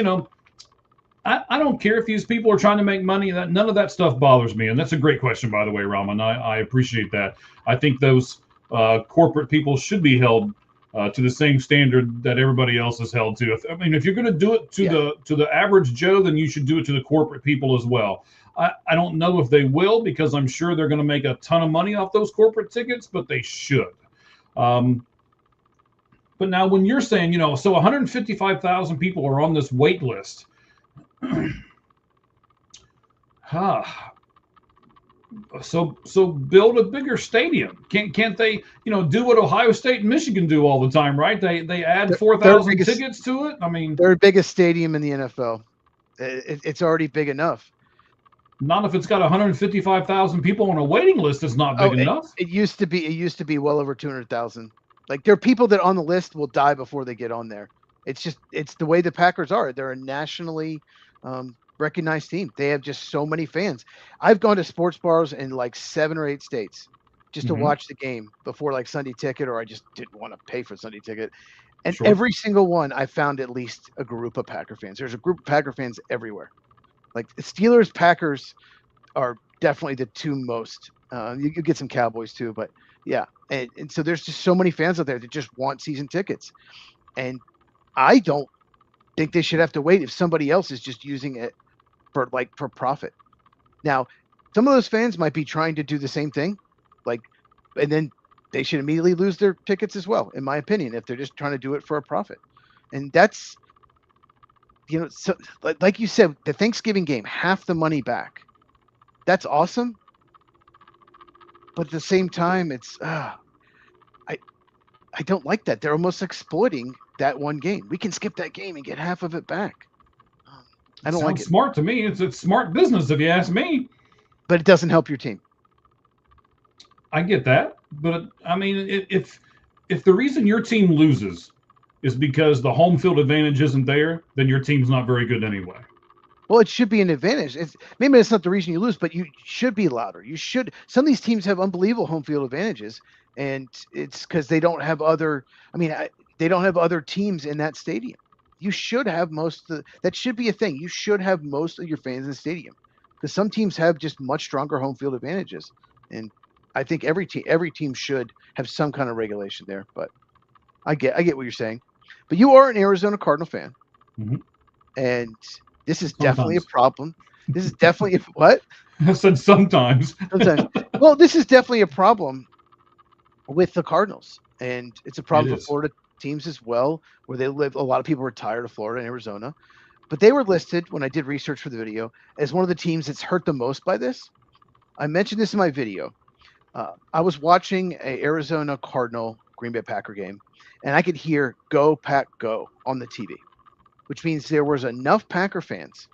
I don't care if these people are trying to make money. That none of that stuff bothers me, and that's a great question, by the way, Raman. I appreciate that. I think those corporate people should be held to the same standard that everybody else is held to. If you're going to do it to the average Joe, then you should do it to the corporate people as well. I don't know if they will because I'm sure they're going to make a ton of money off those corporate tickets, but they should. But now when you're saying, so 155,000 people are on this wait list. So build a bigger stadium. Can't they, do what Ohio State and Michigan do all the time, right? They add 4,000 tickets to it. I mean, their biggest stadium in the NFL. It's already big enough. Not if it's got 155,000 people on a waiting list. It's not big enough. It used to be well over 200,000. Like there are people that on the list will die before they get on there. It's the way the Packers are. They're a nationally recognized team. They have just so many fans. I've gone to sports bars in like 7 or 8 states just to watch the game before like Sunday Ticket, or I just didn't want to pay for Sunday Ticket. And every single one, I found at least a group of Packer fans. There's a group of Packer fans everywhere. Like Steelers, Packers are definitely the two most. You get some Cowboys too, but yeah. And so there's just so many fans out there that just want season tickets. And I don't think they should have to wait if somebody else is just using it for profit. Now, some of those fans might be trying to do the same thing, and then they should immediately lose their tickets as well, in my opinion, if they're just trying to do it for a profit. And that's, so like you said, the Thanksgiving game, half the money back. That's awesome. But at the same time, it's I don't like that. They're almost exploiting that one game. We can skip that game and get half of it back. I don't like it. Smart to me. It's smart business if you ask me. But it doesn't help your team. I get that, but I mean, if the reason your team loses is because the home field advantage isn't there, then your team's not very good anyway. Well, it should be an advantage. Maybe it's not the reason you lose, but you should be louder. You should. Some of these teams have unbelievable home field advantages, and it's because they don't have other. I mean, they don't have other teams in that stadium. You should have that should be a thing. You should have most of your fans in the stadium, because some teams have just much stronger home field advantages, and I think every team should have some kind of regulation there. But I get what you're saying. But you are an Arizona Cardinal fan, and this is definitely a problem. This is definitely what? I said sometimes. Sometimes. Well, this is definitely a problem with the Cardinals, and it's a problem for Florida teams as well, where they live. A lot of people are tired of Florida and Arizona, but they were listed when I did research for the video as one of the teams that's hurt the most by this. I mentioned this in my video. I was watching a Arizona Cardinal Green Bay Packer game, and I could hear "Go Pack Go" on the TV, which means there was enough Packer fans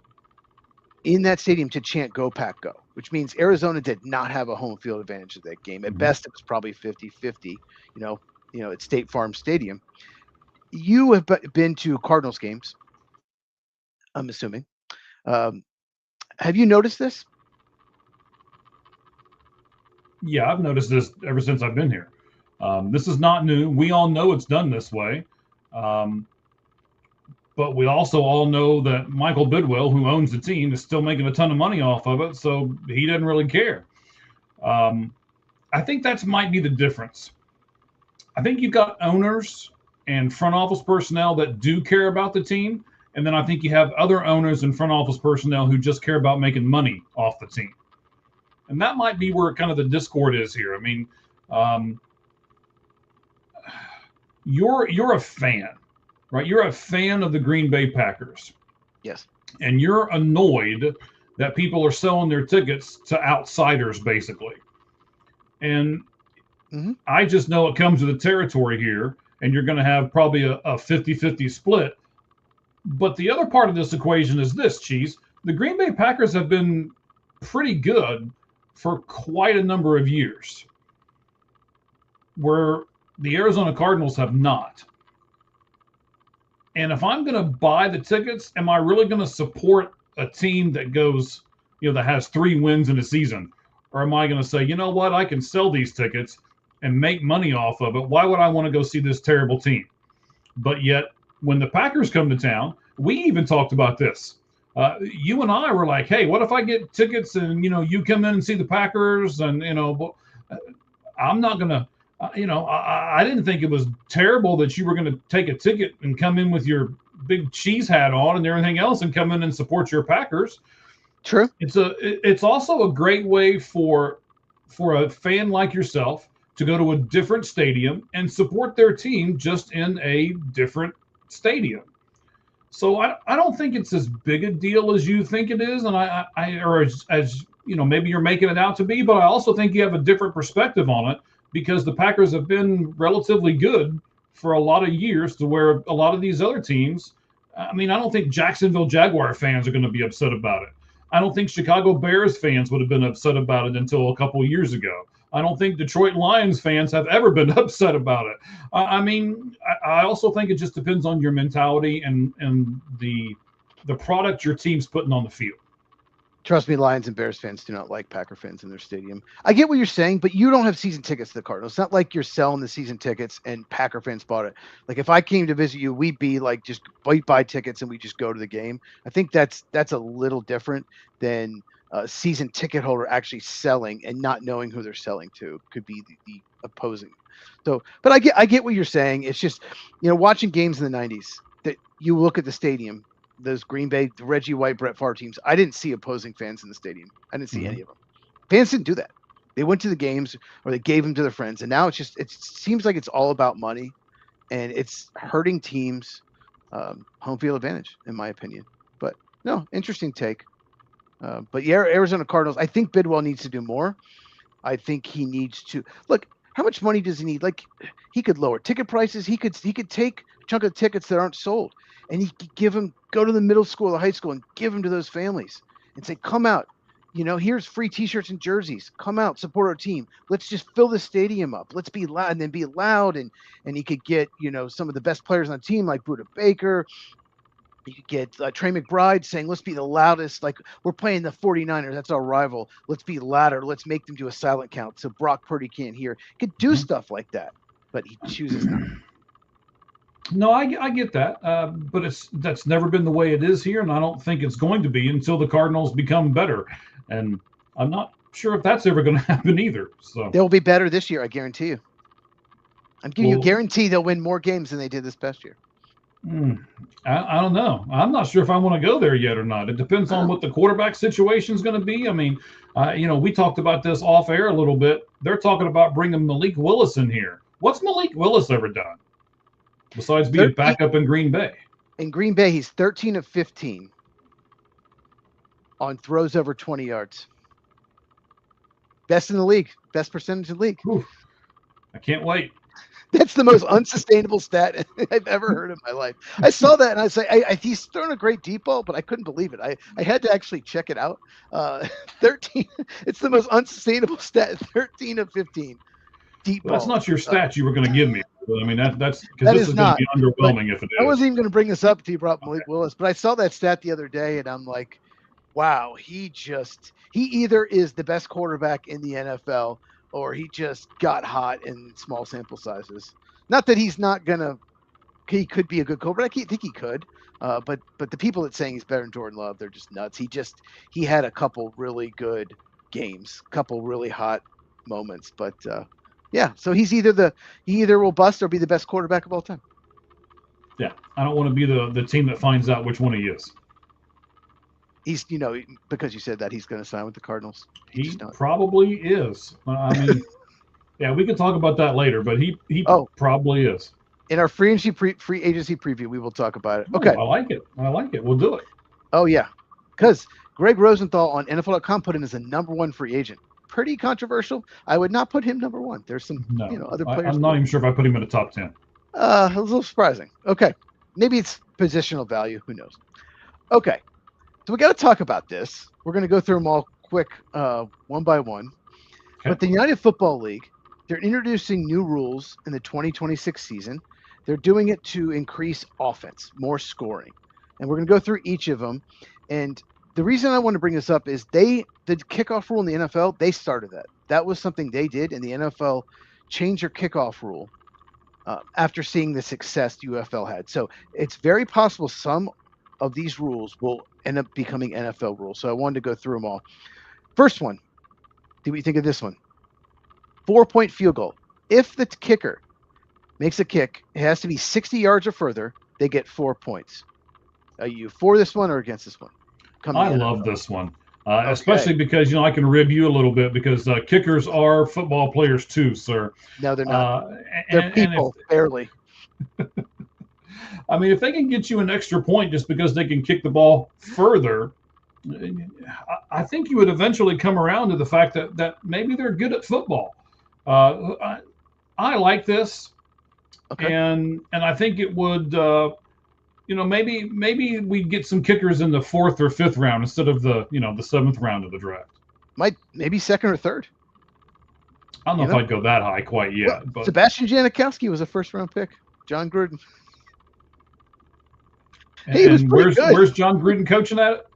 in that stadium to chant "Go Pack Go," which means Arizona did not have a home field advantage of that game. At best, it was probably 50-50, at State Farm Stadium. You have been to Cardinals games, I'm assuming. Have you noticed this? Yeah, I've noticed this ever since I've been here. This is not new. We all know it's done this way. But we also all know that Michael Bidwell, who owns the team, is still making a ton of money off of it, so he doesn't really care. I think that might be the difference. I think you've got owners and front office personnel that do care about the team, and then I think you have other owners and front office personnel who just care about making money off the team. And that might be where kind of the discord is here. I mean, you're a fan, right? You're a fan of the Green Bay Packers. Yes. And you're annoyed that people are selling their tickets to outsiders, basically. And I just know it comes with the territory here, and you're going to have probably a 50-50 split. But the other part of this equation is this, Cheese. The Green Bay Packers have been pretty good for quite a number of years, where the Arizona Cardinals have not. And if I'm going to buy the tickets, am I really going to support a team that goes, that has 3 wins in a season? Or am I going to say, you know what, I can sell these tickets and make money off of it. Why would I want to go see this terrible team? But yet, when the Packers come to town, we even talked about this. You and I were like, hey, what if I get tickets and, you come in and see the Packers and, I'm not going to, I didn't think it was terrible that you were going to take a ticket and come in with your big cheese hat on and everything else and come in and support your Packers. True. It's also a great way for a fan like yourself to go to a different stadium and support their team just in a different stadium. So I don't think it's as big a deal as you think it is, and as maybe you're making it out to be. But I also think you have a different perspective on it because the Packers have been relatively good for a lot of years, to where a lot of these other teams. I mean, I don't think Jacksonville Jaguar fans are going to be upset about it. I don't think Chicago Bears fans would have been upset about it until a couple of years ago. I don't think Detroit Lions fans have ever been upset about it. I also think it just depends on your mentality and the product your team's putting on the field. Trust me, Lions and Bears fans do not like Packer fans in their stadium. I get what you're saying, but you don't have season tickets to the Cardinals. It's not like you're selling the season tickets and Packer fans bought it. Like if I came to visit you, we'd be like just buy tickets and we just go to the game. I think that's a little different than a season ticket holder actually selling and not knowing who they're selling to. Could be the opposing. So, but I get what you're saying. It's just, watching games in the 90s, that you look at the stadium, those Green Bay, the Reggie White, Brett Favre teams, I didn't see opposing fans in the stadium. I didn't see any of them. Fans didn't do that. They went to the games or they gave them to their friends. And now it seems like it's all about money, and it's hurting teams' home field advantage, in my opinion. But no, interesting take. But yeah, Arizona Cardinals, I think Bidwell needs to do more. I think he needs to look. How much money does he need? Like, he could lower ticket prices. He could take a chunk of tickets that aren't sold, and he could go to the middle school or high school and give them to those families and say, come out. Here's free T-shirts and jerseys. Come out, support our team. Let's just fill the stadium up. Let's be loud, and then be loud. And he could get some of the best players on the team, like Budda Baker. You could get Trey McBride saying, let's be the loudest. Like, we're playing the 49ers. That's our rival. Let's be louder. Let's make them do a silent count so Brock Purdy can't hear. He could do stuff like that, but he chooses not. No, I get that, but that's never been the way it is here, and I don't think it's going to be until the Cardinals become better. And I'm not sure if that's ever going to happen either. So they'll be better this year, I guarantee you. I'm giving you a guarantee they'll win more games than they did this past year. I don't know. I'm not sure if I want to go there yet or not. It depends on what the quarterback situation is going to be. I mean, we talked about this off air a little bit. They're talking about bringing Malik Willis in here. What's Malik Willis ever done besides being backup in Green Bay? In Green Bay, he's 13 of 15 on throws over 20 yards. Best in the league. Best percentage in the league. Ooh, I can't wait. That's the most unsustainable stat I've ever heard in my life. I saw that and I was like, he's thrown a great deep ball, but I couldn't believe it. I had to actually check it out. 13. It's the most unsustainable stat. 13 of 15 deep ball. That's not your stat you were going to give me. I mean, that's because this is going to be underwhelming if it is. I wasn't even going to bring this up until you brought Malik Willis, but I saw that stat the other day and I'm like, wow, he either is the best quarterback in the NFL or he just got hot in small sample sizes. Not that he could be a good quarterback. I think he could. But the people that saying he's better than Jordan Love, they're just nuts. He had a couple really good games, couple really hot moments. But yeah, so he either will bust or be the best quarterback of all time. Yeah, I don't want to be the team that finds out which one he is. He's, because you said that he's going to sign with the Cardinals. He probably is. I mean, yeah, we can talk about that later, but he probably is. In our free agency preview, we will talk about it. Okay. I like it. We'll do it. Oh, yeah. Because Greg Rosenthal on NFL.com put him as a number one free agent. Pretty controversial. I would not put him number one. There's some other players. I'm not even sure if I put him in the top 10. A little surprising. Okay. Maybe it's positional value. Who knows? Okay. So we got to talk about this. We're going to go through them all quick, one by one. Okay. But the United Football League, they're introducing new rules in the 2026 season. They're doing it to increase offense, more scoring. And we're going to go through each of them. And the reason I want to bring this up is the kickoff rule in the NFL, they started that. That was something they did, and the NFL changed their kickoff rule after seeing the success the UFL had. So it's very possible some of these rules will end up becoming NFL rules. So I wanted to go through them all. First one, do we think of this one? 4-point field goal. If the kicker makes a kick, it has to be 60 yards or further. They get 4 points. Are you for this one or against this one? I love this one, especially because, I can rib you a little bit because kickers are football players too, sir. No, they're not. They're people, barely. I mean, if they can get you an extra point just because they can kick the ball further, I think you would eventually come around to the fact that maybe they're good at football. I like this, okay. and I think it would, maybe we get some kickers in the 4th or 5th round instead of the 7th round of the draft. Maybe 2nd or 3rd. I don't know if I'd go that high quite yet. Well, but Sebastian Janikowski was a 1st-round pick. John Gruden. And where's John Gruden coaching at?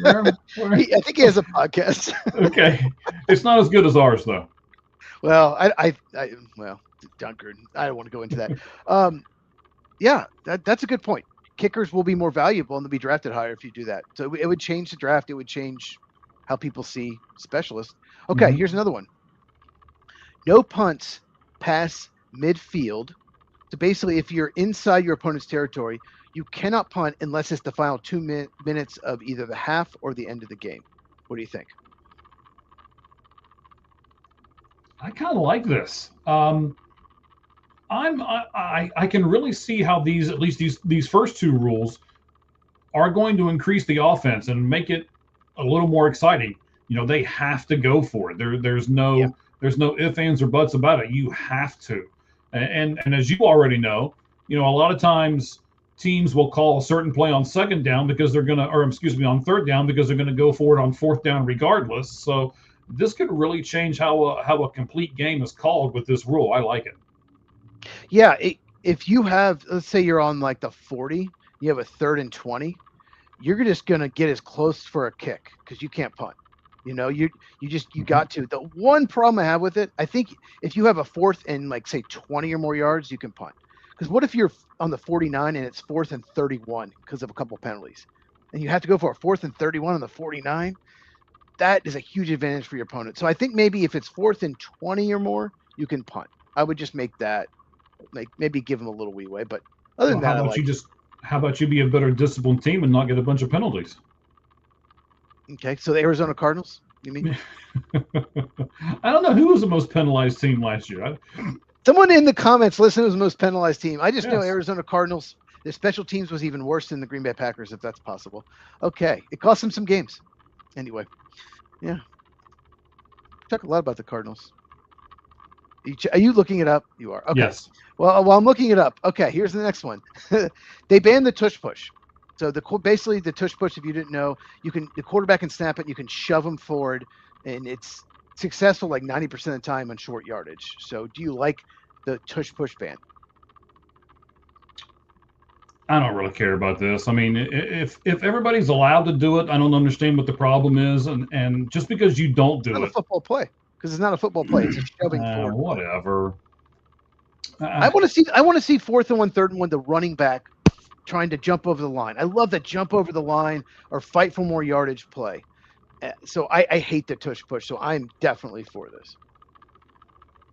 Where? I think he has a podcast. Okay, it's not as good as ours though. Well, John Gruden. I don't want to go into that. Yeah, that's a good point. Kickers will be more valuable and they'll be drafted higher if you do that. So it would change the draft. It would change how people see specialists. Okay, Here's another one. No punts past midfield. So basically, if you're inside your opponent's territory, you cannot punt unless it's the final 2 minutes of either the half or the end of the game. What do you think? I kind of like this. I can really see how these first 2 rules are going to increase the offense and make it a little more exciting. They have to go for it. There's no There's no ifs, ands, or buts about it. You have to. And as you already know, a lot of times teams will call a certain play on second down because they're going to, or excuse me, on third down because they're going to go for it on fourth down regardless. So this could really change how a complete game is called with this rule. I like it. Yeah, if you have, let's say you're on like the 40, you have a 3rd and 20, you're just going to get as close for a kick because you can't punt. You got to. The one problem I have with it, I think if you have a 4th and like say 20 or more yards, you can punt. Because what if you're on the 49 and it's 4th and 31 because of a couple penalties, and you have to go for a 4th and 31 on the 49? That is a huge advantage for your opponent. So I think maybe if it's 4th and 20 or more, you can punt. I would just make that, like maybe give them a little leeway. But other than that, how about you be a better disciplined team and not get a bunch of penalties? Okay, so the Arizona Cardinals, you mean? I don't know who was the most penalized team last year. Someone in the comments, listen, who's the most penalized team. I just know Arizona Cardinals. Their special teams was even worse than the Green Bay Packers, if that's possible. Okay, it cost them some games. Anyway, yeah. Talk a lot about the Cardinals. Are you looking it up? You are. Okay. Yes. Well, while I'm looking it up, okay, here's the next one. They banned the tush push. So basically the tush push, if you didn't know, the quarterback can snap it, you can shove them forward, and it's successful like 90% of the time on short yardage. So do you like the tush push ban? I don't really care about this. I mean, if everybody's allowed to do it, I don't understand what the problem is. And just because you don't do it, it's not a football play, because it's not a football play. It's a shoving forward. Whatever. I want to see 4th and 1, 3rd and 1, the running back trying to jump over the line. I love that jump over the line or fight for more yardage play. So I hate the tush push. So I'm definitely for this.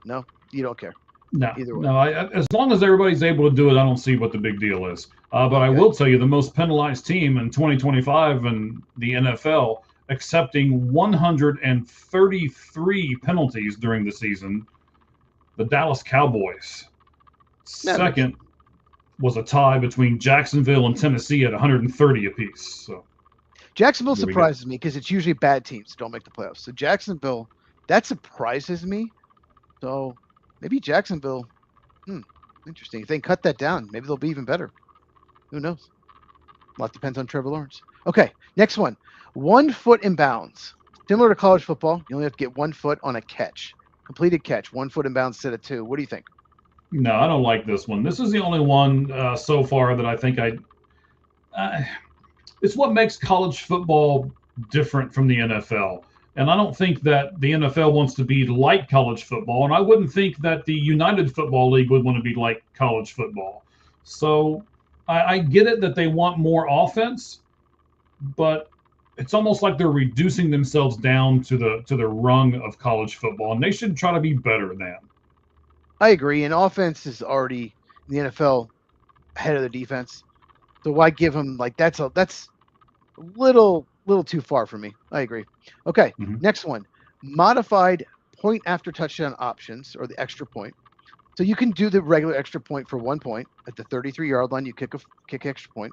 No, you don't care. No, either way. No. As long as everybody's able to do it, I don't see what the big deal is. But okay. I will tell you, the most penalized team in 2025 in the NFL, accepting 133 penalties during the season, the Dallas Cowboys. Second was a tie between Jacksonville and Tennessee at 130 apiece. So Jacksonville surprises me because it's usually bad teams that don't make the playoffs. So Jacksonville, that surprises me. So maybe Jacksonville, interesting. If they cut that down, maybe they'll be even better. Who knows? A lot depends on Trevor Lawrence. Okay, next one. 1 foot in bounds. Similar to college football, you only have to get 1 foot on a catch. Completed catch, 1 foot in bounds instead of 2. What do you think? No, I don't like this one. This is the only one so far that I think it's what makes college football different from the NFL. And I don't think that the NFL wants to be like college football. And I wouldn't think that the United Football League would want to be like college football. So I get it that they want more offense, but it's almost like they're reducing themselves down to the rung of college football. And they should try to be better than. I agree. And offense is already in the NFL ahead of the defense. So why give them like that's a little too far for me. I agree. Okay, Next one. Modified point after touchdown options, or the extra point. So you can do the regular extra point for 1 point. At the 33-yard line, you kick extra point.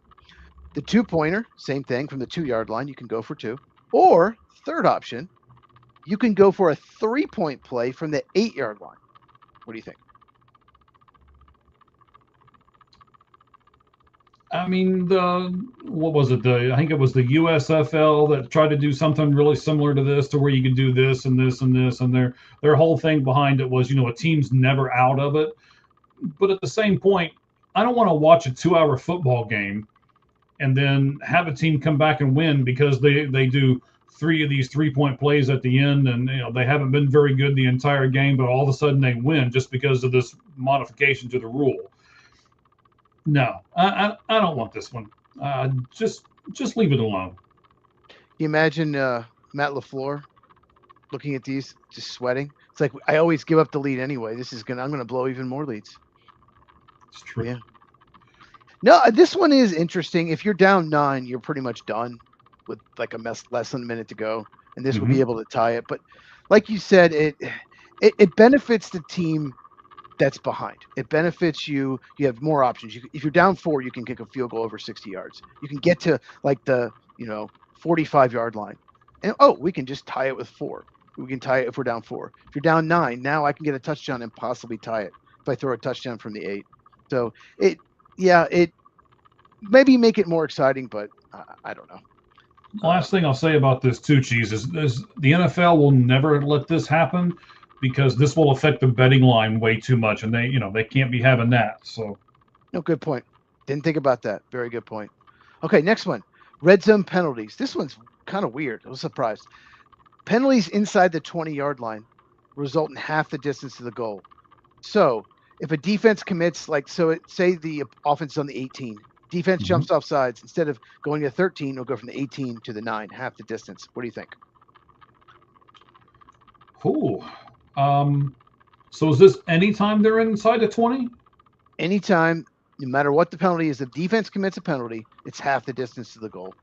The 2-pointer, same thing, from the 2-yard line, you can go for 2. Or, third option, you can go for a 3-point play from the 8-yard line. What do you think? I mean, what was it? I think it was the USFL that tried to do something really similar to this, to where you could do this and this and this, and their whole thing behind it was, a team's never out of it. But at the same point, I don't want to watch a 2-hour football game and then have a team come back and win because they do 3 of these 3-point plays at the end, and they haven't been very good the entire game, but all of a sudden they win just because of this modification to the rule. No, I don't want this one. Just leave it alone. You imagine Matt LaFleur looking at these, just sweating. It's like, I always give up the lead anyway. I'm gonna blow even more leads. It's true. Yeah. No, this one is interesting. If you're down 9, you're pretty much done with like less than a minute to go, and this will be able to tie it. But like you said, it benefits the team that's behind. It benefits you. You have more options. If you're down 4, you can kick a field goal over 60 yards. You can get to like the 45-yard line, and we can just tie it with 4. We can tie it if we're down 4. If you're down 9, now I can get a touchdown and possibly tie it if I throw a touchdown from the 8. So it maybe make it more exciting, but I don't know. Last thing I'll say about this too, Cheese, is the NFL will never let this happen because this will affect the betting line way too much, and they can't be having that. So, no, good point. Didn't think about that. Very good point. Okay, next one. Red zone penalties. This one's kind of weird. I was surprised. Penalties inside the 20-yard line result in half the distance to the goal. So if a defense commits, say the offense is on the 18, defense jumps off sides, instead of going to 13, it'll go from the 18 to the 9, half the distance. What do you think? Cool. So is this anytime they're inside the 20? Anytime, no matter what the penalty is, if defense commits a penalty, it's half the distance to the goal.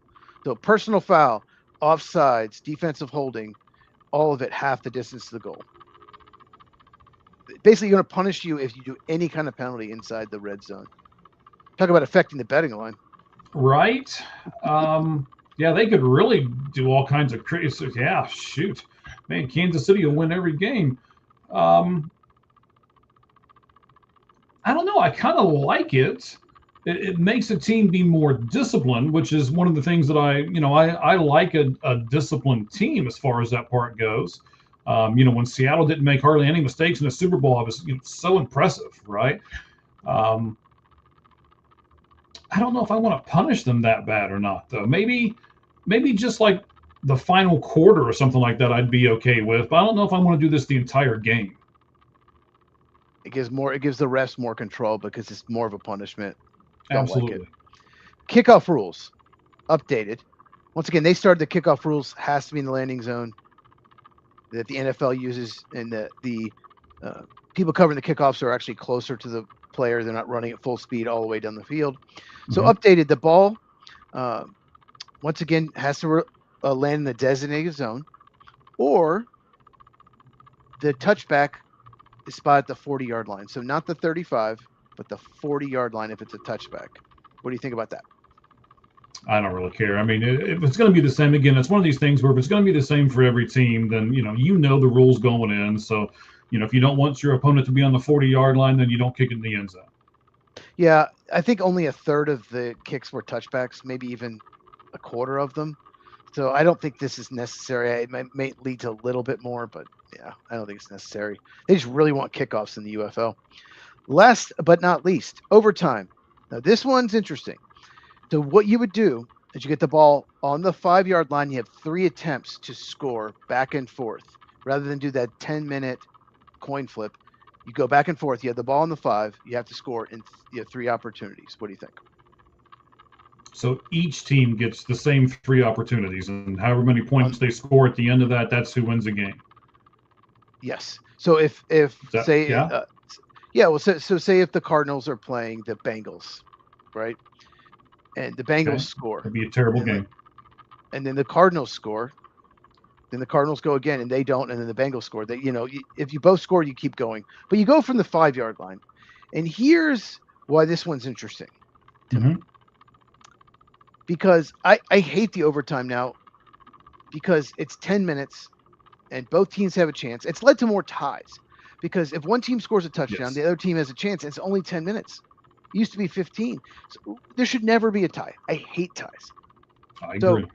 So personal foul, offsides, defensive holding, all of it half the distance to the goal. Basically, going to punish you if you do any kind of penalty inside the red zone. Talk about affecting the betting line. Right. Yeah, they could really do all kinds of crazy. Yeah, shoot. Man, Kansas City will win every game. I don't know. I kind of like it. It makes a team be more disciplined, which is one of the things that I like a disciplined team as far as that part goes. When Seattle didn't make hardly any mistakes in the Super Bowl, it was so impressive, right? I don't know if I want to punish them that bad or not, though. Maybe just like the final quarter or something like that, I'd be okay with. But I don't know if I want to do this the entire game. It gives the refs more control because it's more of a punishment. Don't Absolutely. like it. Kickoff rules updated. Once again, they started the kickoff rules has to be in the landing zone that the NFL uses, and the people covering the kickoffs are actually closer to the player. They're not running at full speed all the way down the field. So updated, the ball once again has to land in the designated zone, or the touchback is spotted at the 40-yard line. So not the 35, but the 40-yard line if it's a touchback. What do you think about that? I don't really care. I mean, if it's going to be the same, again, it's one of these things where if it's going to be the same for every team, then, the rules going in. So, if you don't want your opponent to be on the 40-yard line, then you don't kick it in the end zone. Yeah, I think only a third of the kicks were touchbacks, maybe even a quarter of them. So I don't think this is necessary. It may lead to a little bit more, but yeah, I don't think it's necessary. They just really want kickoffs in the UFL. Last but not least, overtime. Now, this one's interesting. So what you would do is you get the ball on the 5-yard line. You have 3 attempts to score back and forth. Rather than do that 10-minute coin flip, you go back and forth. You have the ball on the 5. You have to score in 3 opportunities. What do you think? So each team gets the same 3 opportunities, and however many points they score at the end of that, that's who wins the game. Yes. So if say if the Cardinals are playing the Bengals, right? And the Bengals score. It'd be a terrible game. And then the Cardinals score. Then the Cardinals go again, and they don't. And then the Bengals score. That if you both score, you keep going. But you go from the 5-yard line. And here's why this one's interesting to me. Because I hate the overtime now, because it's 10 minutes, and both teams have a chance. It's led to more ties, because if one team scores a touchdown, the other team has a chance. It's only 10 minutes. It used to be 15. So there should never be a tie. I hate ties. I agree.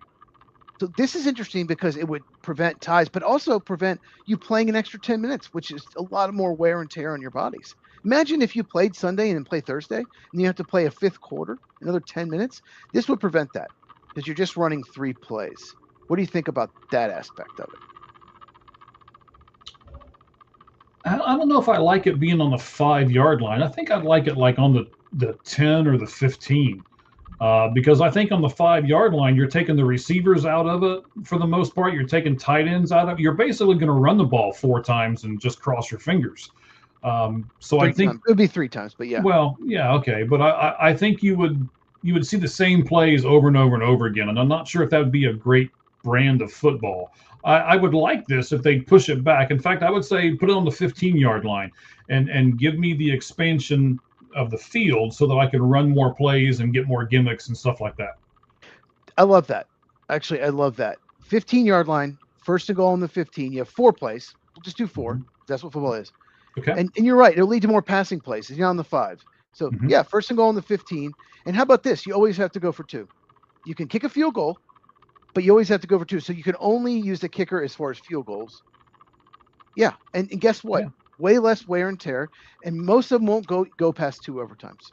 So this is interesting because it would prevent ties, but also prevent you playing an extra 10 minutes, which is a lot more wear and tear on your bodies. Imagine if you played Sunday and then play Thursday, and you have to play a 5th quarter, another 10 minutes. This would prevent that because you're just running 3 plays. What do you think about that aspect of it? I don't know if I like it being on the 5-yard line. I think I'd like it like on the 10 or the 15. Because I think on the 5-yard line, you're taking the receivers out of it for the most part. You're taking tight ends out of it. You're basically going to run the ball 4 times and just cross your fingers. So I think it would be 3 times, but yeah. Well, yeah, okay, but I think you would see the same plays over and over and over again, and I'm not sure if that would be a great brand of football. I would like this if they push it back. In fact, I would say put it on the 15-yard line and give me the expansion of the field so that I can run more plays and get more gimmicks and stuff like that. I love that. Actually, I love that. 15-yard line, first and goal on the 15. You have 4 plays. We'll just do 4. Mhm. That's what football is. Okay. And you're right. It'll lead to more passing plays. You're on the 5. So Mhm. yeah, first and goal on the 15. And how about this? You always have to go for 2. You can kick a field goal, but you always have to go for 2. So you can only use the kicker as far as field goals. Yeah. And guess what? Yeah. Way less wear and tear. And most of them won't go past 2 overtimes.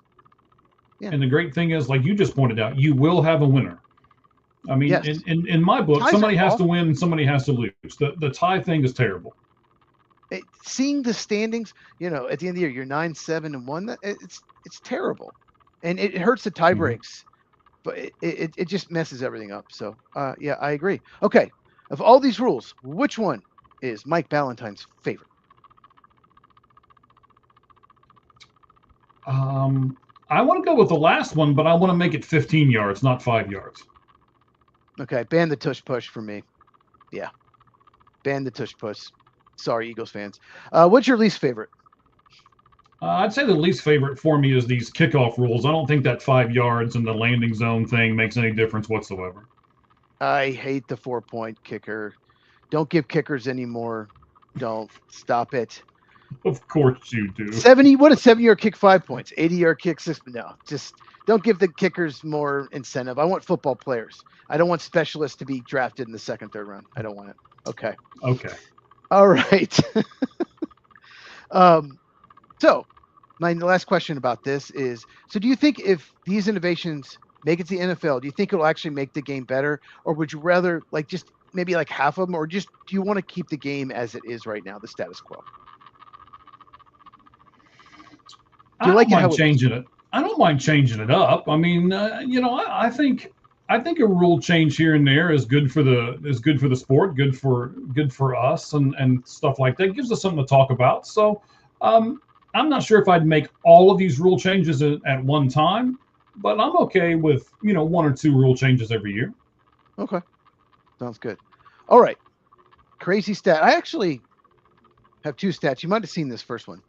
Yeah. And the great thing is, like you just pointed out, you will have a winner. I mean, Yes. in my book, Ties somebody are has off. to win and somebody has to lose. The tie thing is terrible. Seeing the standings, at the end of the year, you're 9-7-1. It's terrible, and it hurts the tie breaks, but it just messes everything up. So yeah, I agree. Okay, of all these rules, which one is Mike Ballantyne's favorite? I want to go with the last one, but I want to make it 15 yards, not 5 yards. Okay, ban the tush push for me. Yeah, ban the tush push. Sorry, Eagles fans. What's your least favorite? I'd say the least favorite for me is these kickoff rules. I don't think that 5 yards and the landing zone thing makes any difference whatsoever. I hate the 4-point kicker. Don't give kickers anymore. Don't. Stop it. Of course you do. 70. What a 7-yard kick, 5 points. 80-yard kick, 6. No, just don't give the kickers more incentive. I want football players. I don't want specialists to be drafted in the 2nd, 3rd round. I don't want it. Okay. Okay. All right. So my last question about this is: so do you think if these innovations make it to the NFL, do you think it'll actually make the game better, or would you rather just maybe half of them, or just do you want to keep the game as it is right now, the status quo? I don't mind changing it. I don't mind changing it up. I mean, I think a rule change here and there is good for the sport, good for us and stuff like that. It gives us something to talk about. So, I'm not sure if I'd make all of these rule changes at one time, but I'm okay with 1 or 2 rule changes every year. Okay, sounds good. All right, crazy stat. I actually have 2 stats. You might have seen this first one.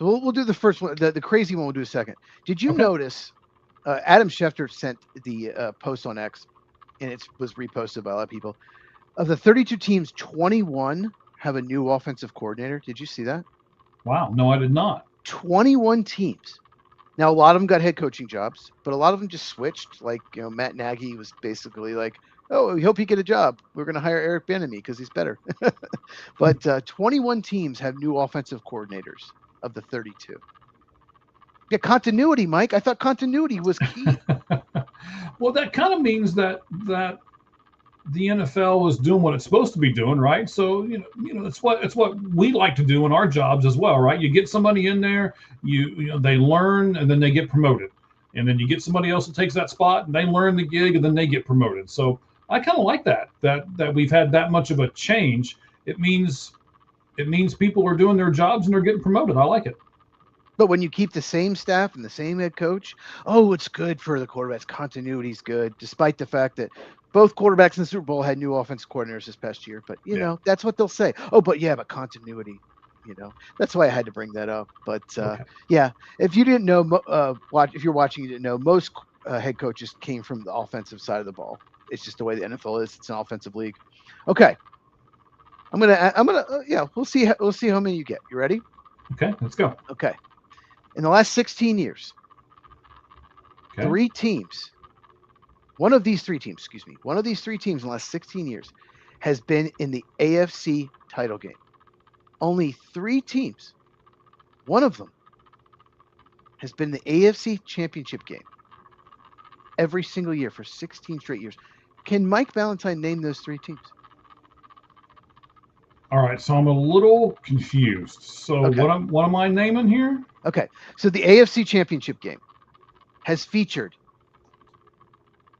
We'll do the first one. The crazy one we'll do a second. Did you notice Adam Schefter sent the post on X, and it was reposted by a lot of people. Of the 32 teams, 21 have a new offensive coordinator. Did you see that? Wow. No, I did not. 21 teams. Now, a lot of them got head coaching jobs, but a lot of them just switched. Matt Nagy was basically like, oh, we hope you get a job. We're going to hire Eric Bieniemy because he's better. But 21 teams have new offensive coordinators of the 32. Yeah, continuity, Mike. I thought continuity was key. Well, that kind of means that the NFL is doing what it's supposed to be doing, right? So it's what we like to do in our jobs as well, right? You get somebody in there, they learn, and then they get promoted, and then you get somebody else that takes that spot, and they learn the gig, and then they get promoted. So I kind of like that we've had that much of a change. It means people are doing their jobs and they're getting promoted. I like it. But when you keep the same staff and the same head coach, it's good for the quarterbacks. Continuity is good, despite the fact that both quarterbacks in the Super Bowl had new offensive coordinators this past year. But, that's what they'll say. Oh, but continuity, That's why I had to bring that up. But, Okay. Yeah, if you didn't know, if you're watching, you didn't know, most head coaches came from the offensive side of the ball. It's just the way the NFL is. It's an offensive league. Okay. I'm gonna, we'll see how many you get. You ready? Okay, let's go. Okay. In the last 16 years, okay. one of these three teams in the last 16 years has been in the AFC title game. Only 3 teams, one of them, has been in the AFC championship game every single year for 16 straight years. Can Mike Ballantyne name those 3 teams? All right, so I'm a little confused. So Okay. what am I naming here? Okay, so the AFC championship game has featured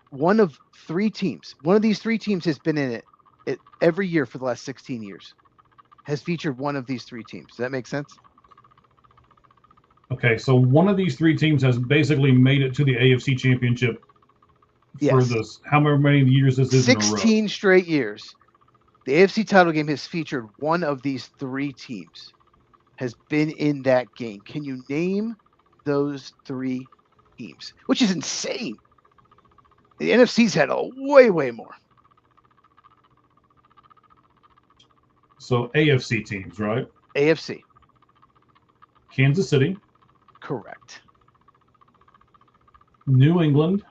one of 3 teams. One of these 3 teams has been in it every year for the last 16 years. Has featured one of these 3 teams. Does that make sense? Okay, so one of these 3 teams has basically made it to the AFC championship for this. How many years this is in a row? 16 straight years. The AFC title game has featured one of these 3 teams. Has been in that game. Can you name those 3 teams? Which is insane. The NFC's had a way more. So AFC teams, right? AFC. Kansas City. Correct. New England.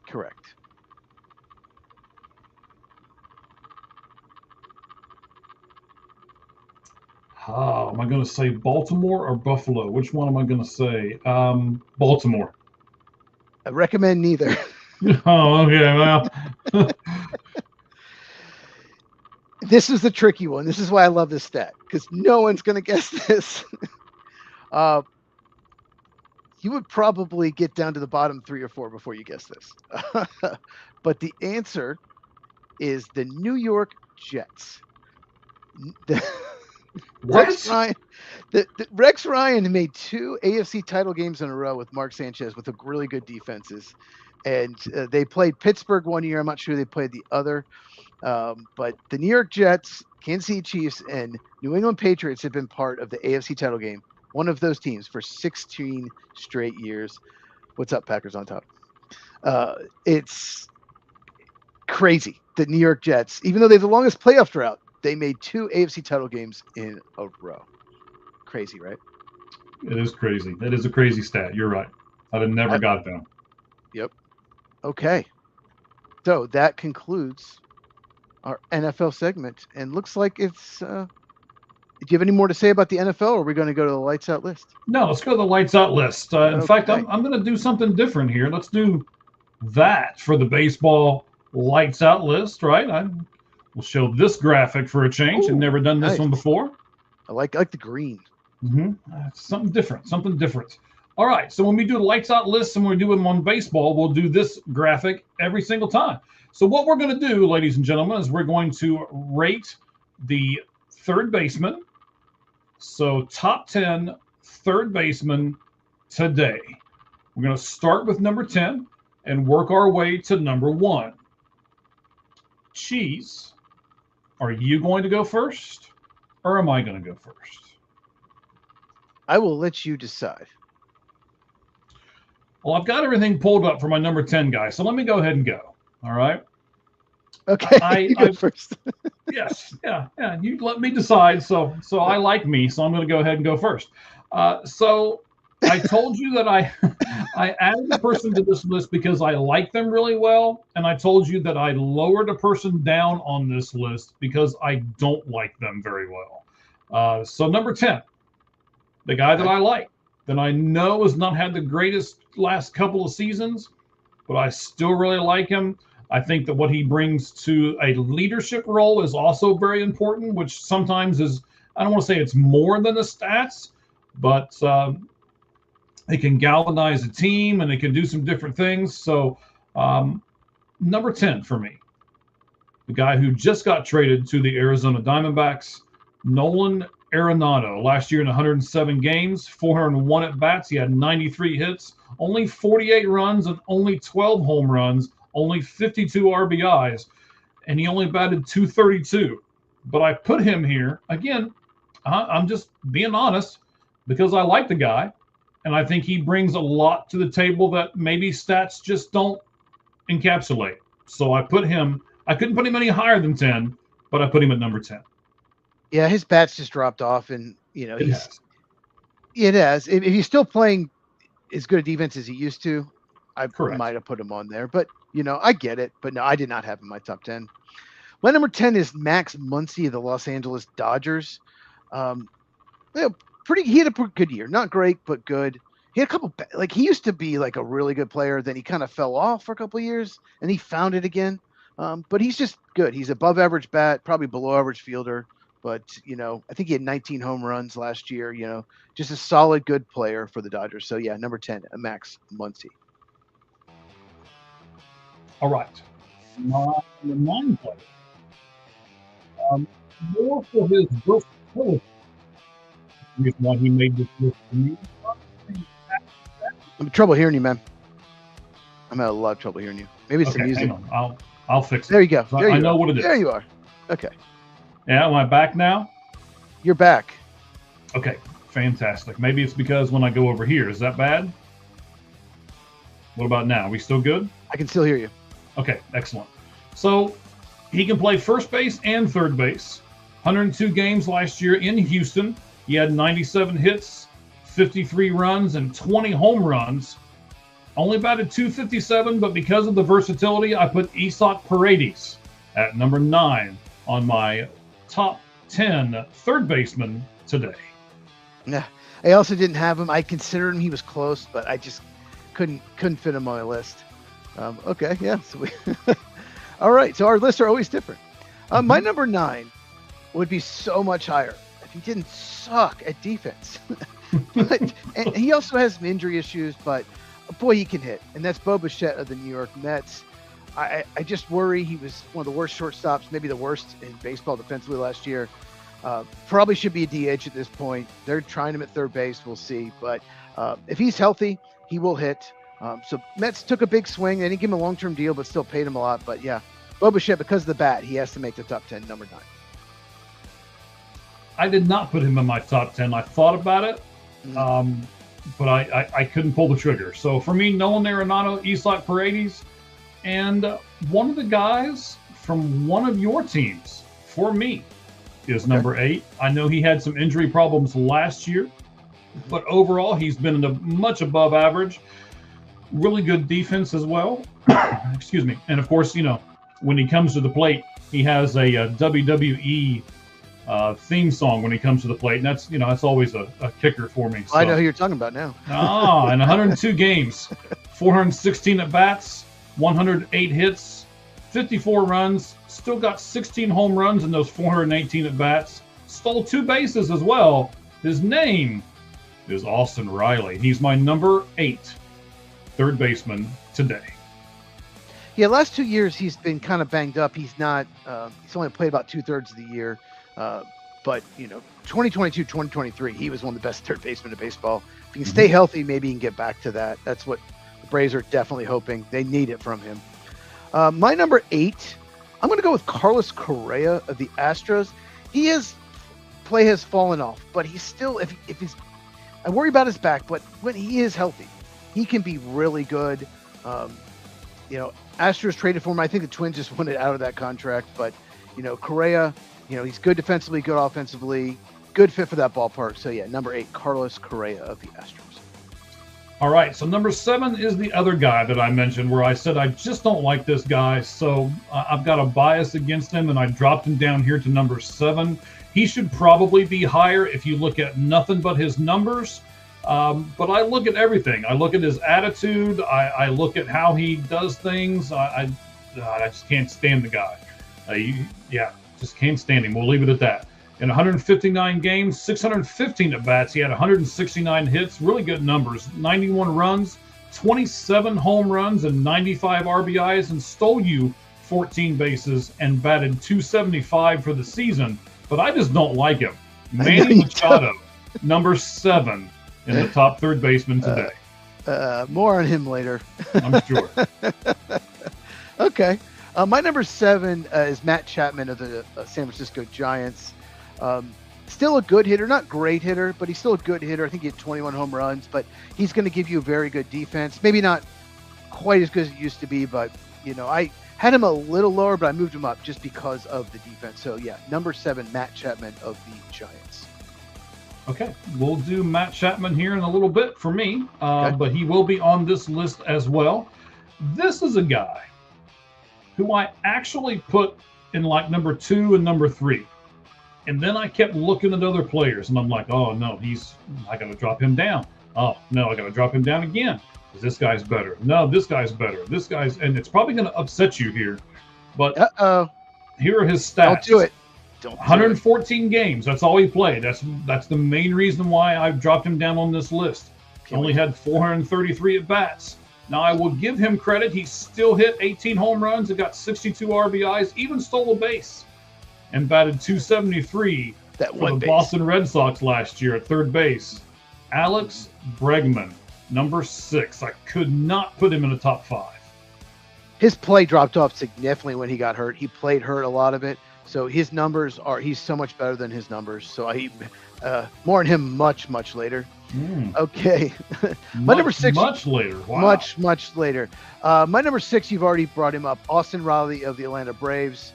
Correct. Oh, am I going to say Baltimore or Buffalo? Which one am I going to say? Baltimore. I recommend neither. Oh, okay. Well, this is the tricky one. This is why I love this stat, because no one's going to guess this. You would probably get down to the bottom 3 or 4 before you guess this. But the answer is the New York Jets. Rex Ryan made 2 AFC title games in a row with Mark Sanchez with really good defenses. And they played Pittsburgh one year. I'm not sure they played the other. But the New York Jets, Kansas City Chiefs, and New England Patriots have been part of the AFC title game, one of those teams, for 16 straight years. What's up, Packers on top? It's crazy. The New York Jets, even though they have the longest playoff drought, they made 2 AFC title games in a row. Crazy, right? it is crazy. It is a crazy stat. You're right. I'd have never got them. Yep. Okay. So that concludes our NFL segment. And looks like it's... do you have any more to say about the NFL, or are we going to go to the lights out list? No, let's go to the lights out list. In fact, I'm going to do something different here. Let's do that for the baseball lights out list, right? We'll show this graphic for a change. I've never done this one before. I like the green. Something different. All right. So when we do the lights out lists and we do them on baseball, we'll do this graphic every single time. So what we're going to do, ladies and gentlemen, is we're going to rate the third baseman. So top 10 third baseman today. We're going to start with number 10 and work our way to number 1. Cheese, are you going to go first, or am I going to go first? I will let you decide. Well, I've got everything pulled up for my number 10 guy, so let me go ahead and go. All right. Okay, you go first. Yes, yeah. You let me decide. So I like me, so I'm going to go ahead and go first. So I told you that I added a person to this list because I like them really well, and I told you that I lowered a person down on this list because I don't like them very well. So number 10, the guy that I like, that I know has not had the greatest last couple of seasons, but I still really like him. I think that what he brings to a leadership role is also very important, which sometimes is, I don't want to say it's more than the stats, but it can galvanize a team and it can do some different things. So number 10 for me, the guy who just got traded to the Arizona Diamondbacks, Nolan Arenado. Last year in 107 games, 401 at bats, he had 93 hits, only 48 runs and only 12 home runs, only 52 RBIs, and he only batted .232. But I put him here, again, I'm just being honest, because I like the guy, and I think he brings a lot to the table that maybe stats just don't encapsulate. So I put him, I couldn't put him any higher than 10, but I put him at number 10. Yeah, his bats just dropped off, and It has. If he's still playing as good a defense as he used to, I might have put him on there. But I get it. But no, I did not have him in my top 10. My number 10 is Max Muncy of the Los Angeles Dodgers. He had a pretty good year. Not great, but good. He had a couple, he used to be like a really good player. Then he kind of fell off for a couple of years, and he found it again. But he's just good. He's above average bat, probably below average fielder. But, I think he had 19 home runs last year, just a solid, good player for the Dodgers. So, yeah, number 10, Max Muncy. All right. My 9 player. More for his versatility. The reason why he made this list for me. I'm having trouble hearing you, man. I'm having a lot of trouble hearing you. Maybe it's the music. Hang on. I'll fix it. There you go. I know what it is. There you are. Okay. Yeah, am I back now? You're back. Okay, fantastic. Maybe it's because when I go over here, is that bad? What about now? Are we still good? I can still hear you. Okay, excellent. So he can play first base and third base. 102 games last year in Houston. He had 97 hits, 53 runs, and 20 home runs. Only batted .257, but because of the versatility, I put Isaac Paredes at number 9 on my top 10 third baseman today. Yeah, I also didn't have him. I considered him. He was close, but I just couldn't fit him on my list. Okay, yeah. So all right, so our lists are always different. My number 9 would be so much higher if he didn't suck at defense. And he also has some injury issues, but boy, he can hit. And that's Bo Bichette of the New York Mets. I just worry he was one of the worst shortstops, maybe the worst in baseball defensively last year. Probably should be a DH at this point. They're trying him at third base. We'll see. But if he's healthy, he will hit. So Mets took a big swing. They didn't give him a long-term deal, but still paid him a lot. But yeah, Bo Bichette, because of the bat, he has to make the top 10, number 9. I did not put him in my top 10. I thought about it, but I couldn't pull the trigger. So for me, Nolan Arenado, Isaac Paredes, and one of the guys from one of your teams for me is number 8. I know he had some injury problems last year, but overall he's been much above average. Really good defense as well. Excuse me. And of course, when he comes to the plate, he has a WWE theme song when he comes to the plate, and that's always a kicker for me. So. I know who you're talking about now. In 102 games, 416 at bats, 108 hits, 54 runs, still got 16 home runs in those 418 at bats, stole 2 bases as well. His name is Austin Riley. He's my number 8 third baseman today. Yeah, last 2 years he's been kind of banged up. He's not. He's only played about 2/3 of the year. But 2022, 2023, he was one of the best third basemen in baseball. If he can stay healthy, maybe he can get back to that. That's what the Braves are definitely hoping. They need it from him. My number 8, I'm going to go with Carlos Correa of the Astros. Play has fallen off, but he's still, if he's, I worry about his back, but when he is healthy, he can be really good. Astros traded for him. I think the Twins just wanted out of that contract, but Correa, he's good defensively, good offensively, good fit for that ballpark. So yeah, number 8, Carlos Correa of the Astros. All right, so number 7 is the other guy that I mentioned where I said I just don't like this guy, so I've got a bias against him, and I dropped him down here to number 7. He should probably be higher if you look at nothing but his numbers, but I look at everything. I look at his attitude. I look at how he does things. I just can't stand the guy. Just can't stand him. We'll leave it at that. In 159 games, 615 at-bats, he had 169 hits, really good numbers, 91 runs, 27 home runs, and 95 RBIs, and stole you 14 bases and batted .275 for the season. But I just don't like him. Manny Machado, number 7 in the top third baseman today. More on him later. I'm sure. Okay. My number 7 is Matt Chapman of the San Francisco Giants. Still a good hitter, not great hitter, but he's still a good hitter. I think he had 21 home runs, but he's going to give you a very good defense. Maybe not quite as good as it used to be, but I had him a little lower, but I moved him up just because of the defense. So yeah, number 7, Matt Chapman of the Giants. Okay, we'll do Matt Chapman here in a little bit for me, but he will be on this list as well. This is a guy who I actually put in like number 2 and number 3. And then I kept looking at other players, and I'm like, oh, no, I got to drop him down. Oh, no, I got to drop him down again. Because this guy's better. No, this guy's better. And it's probably going to upset you here. But here are his stats. Don't do it. 114 games. That's all he played. That's the main reason why I've dropped him down on this list. He only had 433 at-bats. Now, I will give him credit. He still hit 18 home runs and got 62 RBIs, even stole a base, and batted .273 for the Boston Red Sox last year at third base. Alex Bregman, number 6. I could not put him in the top 5. His play dropped off significantly when he got hurt. He played hurt a lot of it. So his numbers he's so much better than his numbers. So more on him much, much later. Okay. My number 6. Much later. Wow. Much later. My number 6, you've already brought him up. Austin Riley of the Atlanta Braves.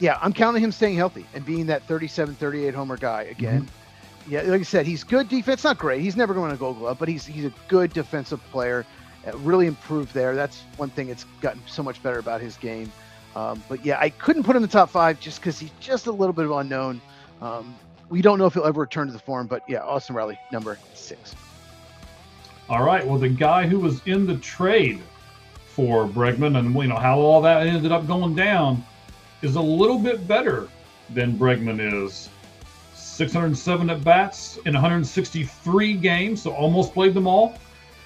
Yeah, I'm counting him staying healthy and being that 37, 38 homer guy again. Mm-hmm. Yeah, like I said, he's good defense. Not great. He's never going to Gold Glove, but he's a good defensive player. Really improved there. That's one thing that's gotten so much better about his game. But yeah, I couldn't put him in the top 5 just because he's just a little bit of unknown. We don't know if he'll ever return to the form, but yeah, Austin Riley, number 6. All right. Well, the guy who was in the trade for Bregman, and how all that ended up going down, is a little bit better than Bregman is. 607 at bats in 163 games, so almost played them all.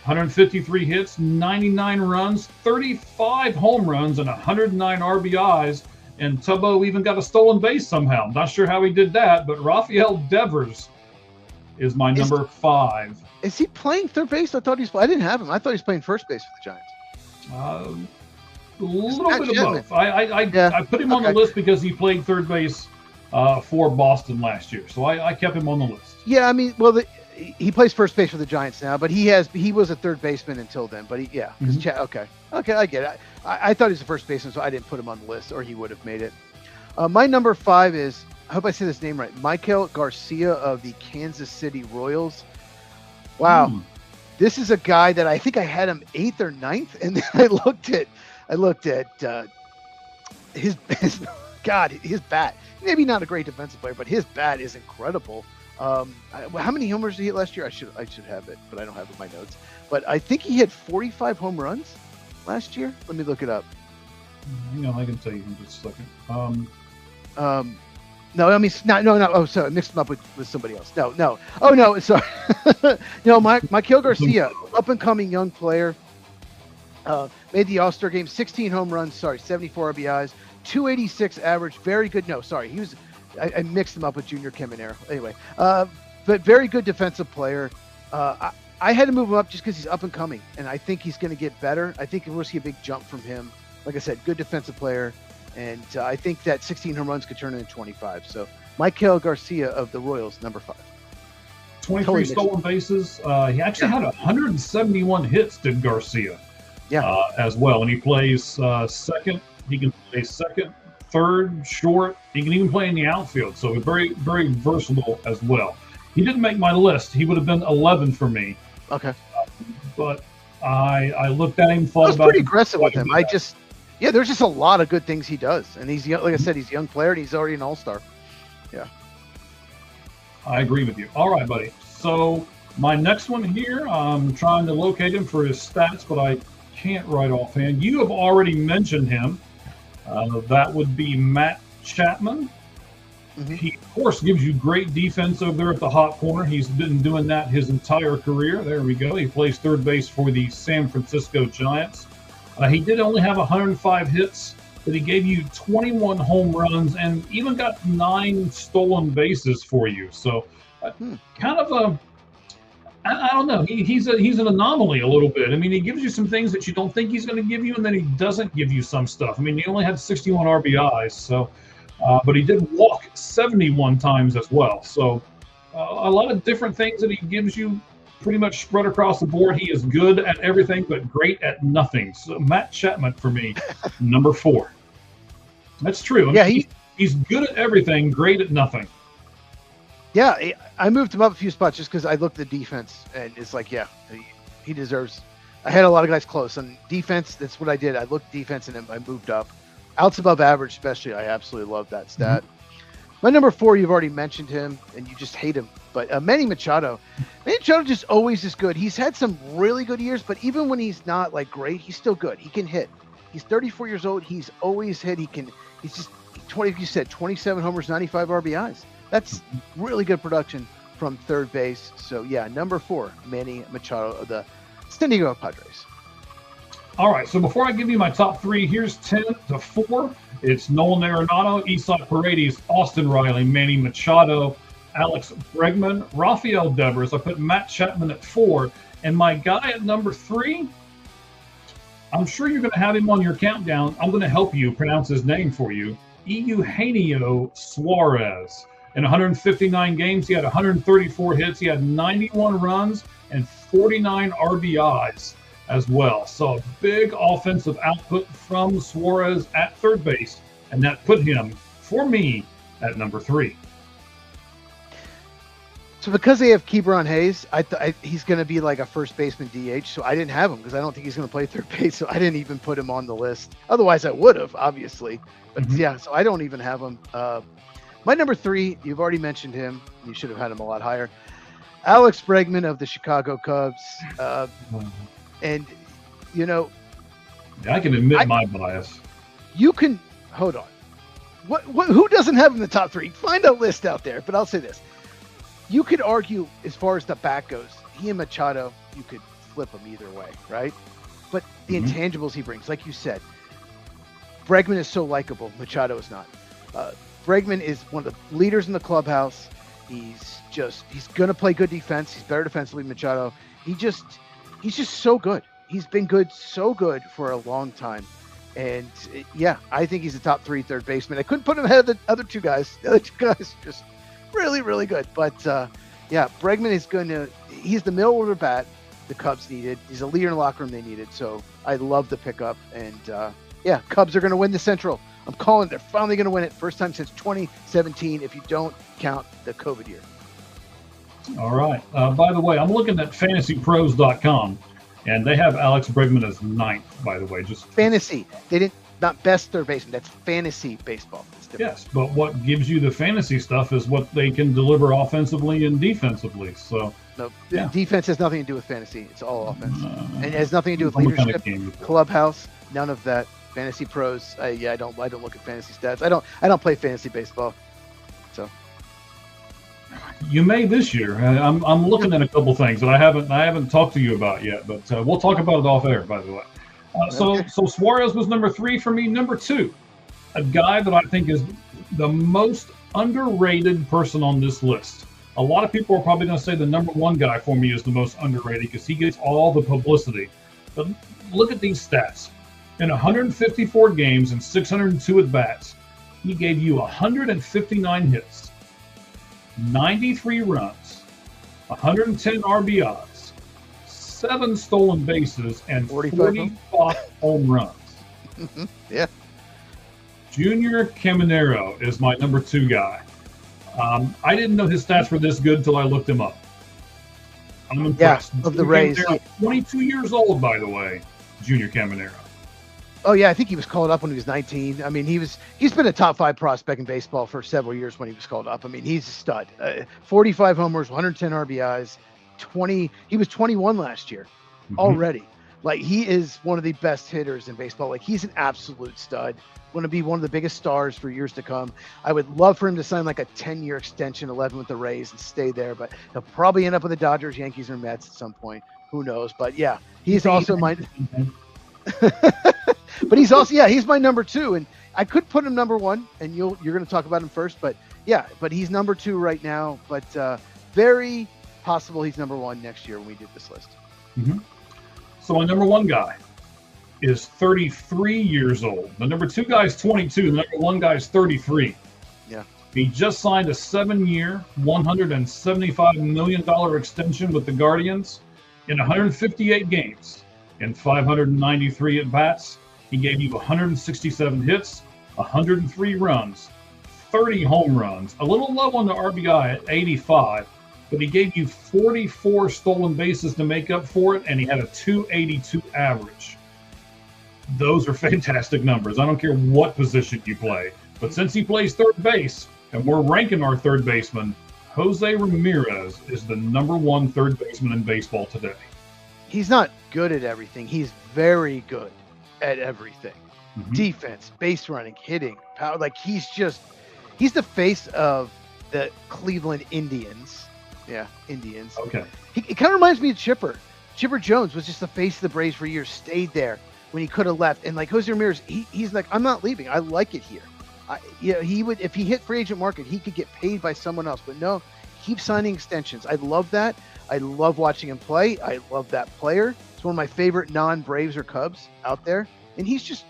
153 hits, 99 runs, 35 home runs, and 109 RBIs. And Tubbo even got a stolen base somehow. Not sure how he did that, but Rafael Devers is my number 5. Is he playing third base? I didn't have him. I thought he was playing first base for the Giants. A little bit of both. I put him on the list because he played third base for Boston last year, so I kept him on the list. Yeah, I mean, well, he plays first base for the Giants now, but he was a third baseman until then. But okay, I get it. I thought he was a first baseman, so I didn't put him on the list, or he would have made it. My number 5 is, I hope I say this name right, Maikel Garcia of the Kansas City Royals. Wow, this is a guy that I think I had him 8th or 9th, and then I looked at his bat. Maybe not a great defensive player, but his bat is incredible. How many homers did he hit last year? I should have it, but I don't have it in my notes. But I think he hit 45 home runs last year. Let me look it up. Hang on, I can tell you in just a second. No, I mean, no. Oh, sorry, I mixed him up with somebody else. No. Oh, no, sorry. No, Maikel Garcia, up-and-coming young player, made the All-Star game, 16 home runs, 74 RBIs, 286 average, very good. No, sorry, he was. I mixed him up with Junior Caminero. Anyway, but very good defensive player. I had to move him up just because he's up and coming, and I think he's going to get better. I think we'll see a big jump from him. Like I said, good defensive player, and I think that 16 home runs could turn into 25. So Maikel Garcia of the Royals, number 5. 23 stolen bases. He actually had 171 hits, did Garcia. Yeah. As well, and he plays second. He can play second, third, short. He can even play in the outfield. So very, very versatile as well. He didn't make my list. He would have been 11 for me. Okay. But I looked at him. I was pretty aggressive with him. There's just a lot of good things he does, and he's young, like I said, he's a young player, and he's already an all-star. Yeah. I agree with you. All right, buddy. So my next one here, I'm trying to locate him for his stats, but I can't right offhand. You have already mentioned him. That would be Matt Chapman. Mm-hmm. He, of course, gives you great defense over there at the hot corner. He's been doing that his entire career. There we go. He plays third base for the San Francisco Giants. He did only have 105 hits, but he gave you 21 home runs and even got 9 stolen bases for you. So kind of a, I don't know. He's an anomaly a little bit. I mean, he gives you some things that you don't think he's going to give you, and then he doesn't give you some stuff. I mean, he only had 61 RBIs, so but he did walk 71 times as well. So a lot of different things that he gives you pretty much spread across the board. He is good at everything, but great at nothing. So Matt Chapman for me, number 4. That's true. Yeah, he's good at everything, great at nothing. Yeah, I moved him up a few spots just because I looked at the defense, and it's like, yeah, he deserves. I had a lot of guys close on defense. That's what I did. I looked defense, and then I moved up. Outs above average, especially. I absolutely love that stat. Mm-hmm. My number 4, you've already mentioned him, and you just hate him. But Manny Machado. Manny Machado just always is good. He's had some really good years, but even when he's not like great, he's still good. He can hit. He's 34 years old. He's always hit. He's just 20. You said 27 homers, 95 RBIs. That's really good production from third base. So yeah, number 4, Manny Machado of the San Diego Padres. All right, so before I give you my top 3, here's 10 to 4. It's Nolan Arenado, Isaac Paredes, Austin Riley, Manny Machado, Alex Bregman, Rafael Devers. I put Matt Chapman at 4. And my guy at number 3, I'm sure you're going to have him on your countdown. I'm going to help you pronounce his name for you. Eugenio Suarez. In 159 games, he had 134 hits. He had 91 runs and 49 RBIs as well. So a big offensive output from Suarez at third base, and that put him for me at number 3. So because they have Ke'Bryan Hayes, he's going to be like a first baseman DH. So I didn't have him because I don't think he's going to play third base. So I didn't even put him on the list. Otherwise, I would have, obviously. But yeah, so I don't even have him. My number 3, you've already mentioned him. You should have had him a lot higher. Alex Bregman of the Chicago Cubs. And, you know. Yeah, I can admit my bias. You can, hold on. Who doesn't have him in the top 3? Find a list out there. But I'll say this. You could argue as far as the bat goes, he and Machado, you could flip them either way, right? But the intangibles he brings, like you said, Bregman is so likable. Machado is not. Bregman is one of the leaders in the clubhouse. He's going to play good defense. He's better defensively than Machado. He's just so good. He's been so good for a long time. And yeah, I think he's a top 3 third baseman. I couldn't put him ahead of the other 2 guys. The other 2 guys just really, really good. But yeah, Bregman is he's the middle order bat the Cubs needed. He's a leader in the locker room they needed. So I love the pickup. And yeah, Cubs are going to win the Central. I'm calling they're finally going to win it. First time since 2017, if you don't count the COVID year. All right. By the way, I'm looking at fantasypros.com, and they have Alex Bregman as 9th, by the way. Just fantasy. They didn't, not best third baseman. That's fantasy baseball. Yes, but what gives you the fantasy stuff is what they can deliver offensively and defensively. So no, yeah. Defense has nothing to do with fantasy. It's all offense, and it has nothing to do with leadership, clubhouse. None of that. Fantasy pros. I don't look at fantasy stats. I don't play fantasy baseball. So you may this year. I'm looking at a couple things that I haven't talked to you about yet, but we'll talk about it off air. By the way, so Suarez was number 3 for me. Number 2. A guy that I think is the most underrated person on this list. A lot of people are probably going to say the number 1 guy for me is the most underrated because he gets all the publicity. But look at these stats. In 154 games and 602 at-bats, he gave you 159 hits, 93 runs, 110 RBIs, 7 stolen bases, and 45 home runs. Yeah. Junior Caminero is my number 2 guy. I didn't know his stats were this good until I looked him up. I'm impressed. Yeah, of the Rays. 22 years old, by the way, Junior Caminero. Oh yeah, I think he was called up when he was 19. I mean, he's been a top 5 prospect in baseball for several years when he was called up. I mean, he's a stud. 45 homers, 110 RBIs, 20. He was 21 last year already. Like, he is one of the best hitters in baseball. Like, he's an absolute stud. Going to be one of the biggest stars for years to come. I would love for him to sign like a 10-year extension, 11 with the Rays, and stay there. But he'll probably end up with the Dodgers, Yankees, or Mets at some point. Who knows? But yeah, he's also my. But he's also he's my number 2, and I could put him number 1, and you're going to talk about him first. But yeah, but he's number 2 right now. But very possible he's number 1 next year when we do this list. So my number 1 guy is 33 years old. The number 2 guy is 22. The number 1 guy is 33. Yeah. He just signed a 7-year, $175 million extension with the Guardians in 158 games. In 593 at-bats, he gave you 167 hits, 103 runs, 30 home runs, a little low on the RBI at 85, but he gave you 44 stolen bases to make up for it, and he had a 282 average. Those are fantastic numbers. I don't care what position you play. But since he plays third base, and we're ranking our third baseman, Jose Ramirez is the number 1 third baseman in baseball today. He's not good at everything. He's very good at everything. Defense, base running, hitting, power. Like, he's the face of the Cleveland Indians. Yeah, Indians. Okay. He kind of reminds me of Chipper. Chipper Jones was just the face of the Braves for years, stayed there when he could have left. And like Jose Ramirez, he's like, I'm not leaving. I like it here. He would, if he hit free agent market, he could get paid by someone else. But no, keep signing extensions. I love that. I love watching him play. I love that player. It's one of my favorite non-Braves or Cubs out there. And he's just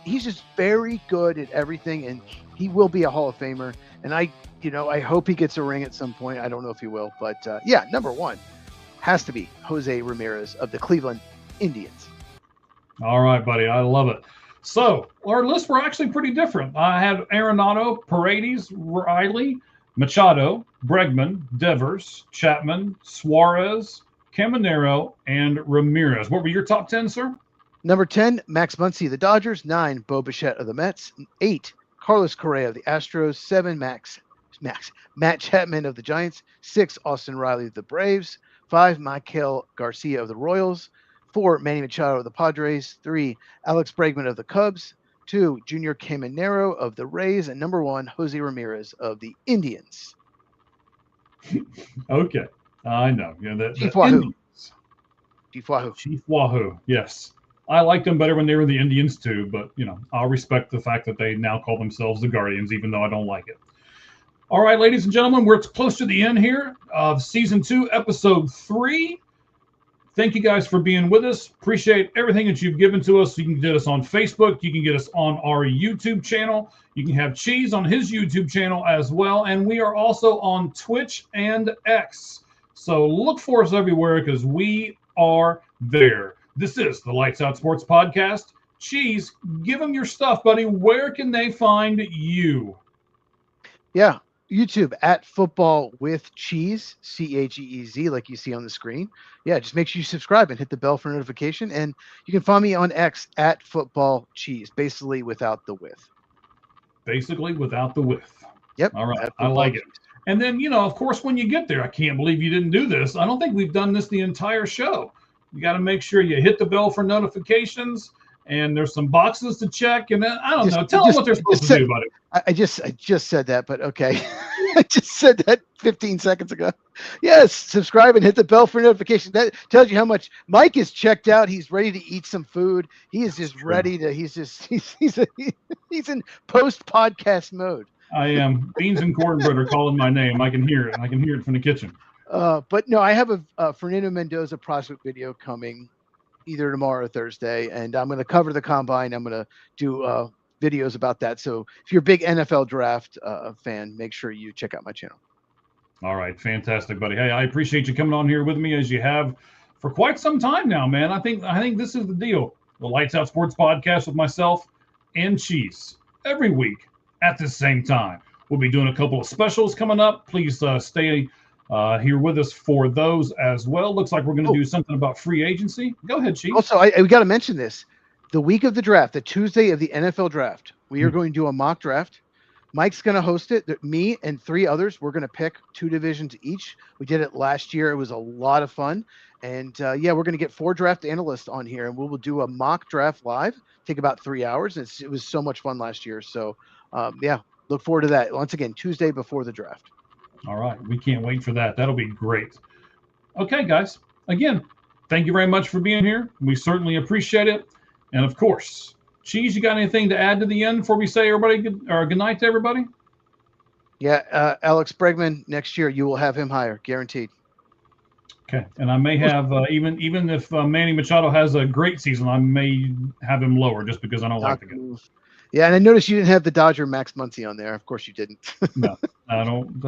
very good at everything, and he will be a Hall of Famer. And I hope he gets a ring at some point. I don't know if he will, but yeah, number 1 has to be Jose Ramirez of the Cleveland Indians. All right, buddy. I love it. So our lists were actually pretty different. I had Arenado, Paredes, Riley, Machado, Bregman, Devers, Chapman, Suarez, Caminero, and Ramirez. What were your top 10, sir? Number 10, Max Muncy of the Dodgers. 9, Bo Bichette of the Mets. 8, Carlos Correa of the Astros. 7, Matt Chapman of the Giants. 6, Austin Riley of the Braves. 5, Maikel Garcia of the Royals. 4, Manny Machado of the Padres. 3, Alex Bregman of the Cubs. 2, Junior Caminero of the Rays. And number 1, Jose Ramirez of the Indians. Okay. I know. You know Chief Wahoo. Indians. Chief Wahoo. Chief Wahoo. Yes. I liked them better when they were the Indians too, but you know, I'll respect the fact that they now call themselves the Guardians, even though I don't like it. All right, ladies and gentlemen, we're close to the end here of season 2, episode 3. Thank you guys for being with us. Appreciate everything that you've given to us. You can get us on Facebook. You can get us on our YouTube channel. You can have Cheese on his YouTube channel as well. And we are also on Twitch and X. So look for us everywhere because we are there. This is the Lights Out Sports Podcast. Cheese, give them your stuff, buddy. Where can they find you? Yeah, YouTube at Football with Cheese, CHEEZ, like you see on the screen. Yeah, just make sure you subscribe and hit the bell for notification. And you can find me on X at Football Cheese, basically without the with. Basically without the with. Yep. All right. I like it. And then, you know, of course, when you get there, I can't believe you didn't do this. I don't think we've done this the entire show. You got to make sure you hit the bell for notifications, and there's some boxes to check. And then, I don't know. Tell them what they're supposed to do, buddy. I just said that, but okay. I just said that 15 seconds ago. Yes, subscribe and hit the bell for notification. That tells you how much Mike is checked out. He's ready to eat some food. He is just ready to. He's in post podcast mode. I am. Beans and cornbread are calling my name. I can hear it. I can hear it from the kitchen. But no, I have a Fernando Mendoza prospect video coming either tomorrow or Thursday, and I'm going to cover the combine. I'm going to do videos about that. So if you're a big NFL draft fan, make sure you check out my channel. All right. Fantastic, buddy. Hey, I appreciate you coming on here with me as you have for quite some time now, man. I think this is the deal. The Lights Out Sports Podcast with myself and Cheese every week at the same time. We'll be doing a couple of specials coming up. Please stay here with us for those as well. Looks like we're going to do something about free agency. Go ahead, Chief. Also, we got to mention this. The week of the draft, the Tuesday of the NFL draft, we are going to do a mock draft. Mike's going to host it. Me and 3 others, we're going to pick 2 divisions each. We did it last year. It was a lot of fun. And yeah, we're going to get 4 draft analysts on here, and we will do a mock draft live. Take about 3 hours. It was so much fun last year. So yeah, look forward to that. Once again, Tuesday before the draft. All right. We can't wait for that. That'll be great. Okay, guys. Again, thank you very much for being here. We certainly appreciate it. And of course, Cheese, you got anything to add to the end before we say good night to everybody? Yeah, Alex Bregman, next year you will have him higher, guaranteed. Okay. And I may have, even if Manny Machado has a great season, I may have him lower just because I don't like the guy. Yeah, and I noticed you didn't have the Dodger Max Muncy on there. Of course you didn't. No, I don't.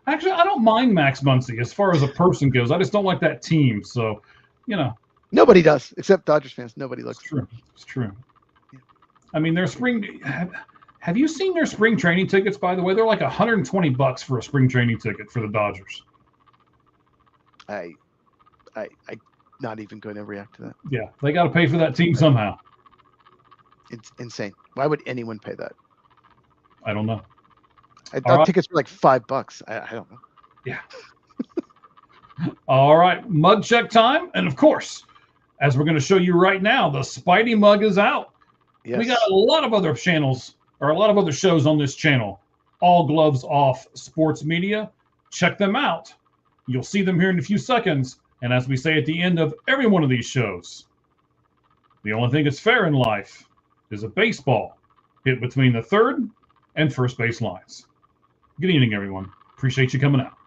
Actually, I don't mind Max Muncy as far as a person goes. I just don't like that team. So, you know. Nobody does, except Dodgers fans. Nobody looks. It's true. It's true. Yeah. I mean, their spring. Have you seen their spring training tickets? By the way, they're like $120 for a spring training ticket for the Dodgers. I not even going to react to that. Yeah, they got to pay for that team somehow. It's insane. Why would anyone pay that? I don't know. I thought tickets were like $5. I don't know. Yeah. All right, mug check time, and of course, as we're going to show you right now, the Spidey mug is out. Yes. We got a lot of other channels or a lot of other shows on this channel. All Gloves Off Sports Media. Check them out. You'll see them here in a few seconds. And as we say at the end of every one of these shows, the only thing that's fair in life is a baseball hit between the third and first base lines. Good evening, everyone. Appreciate you coming out.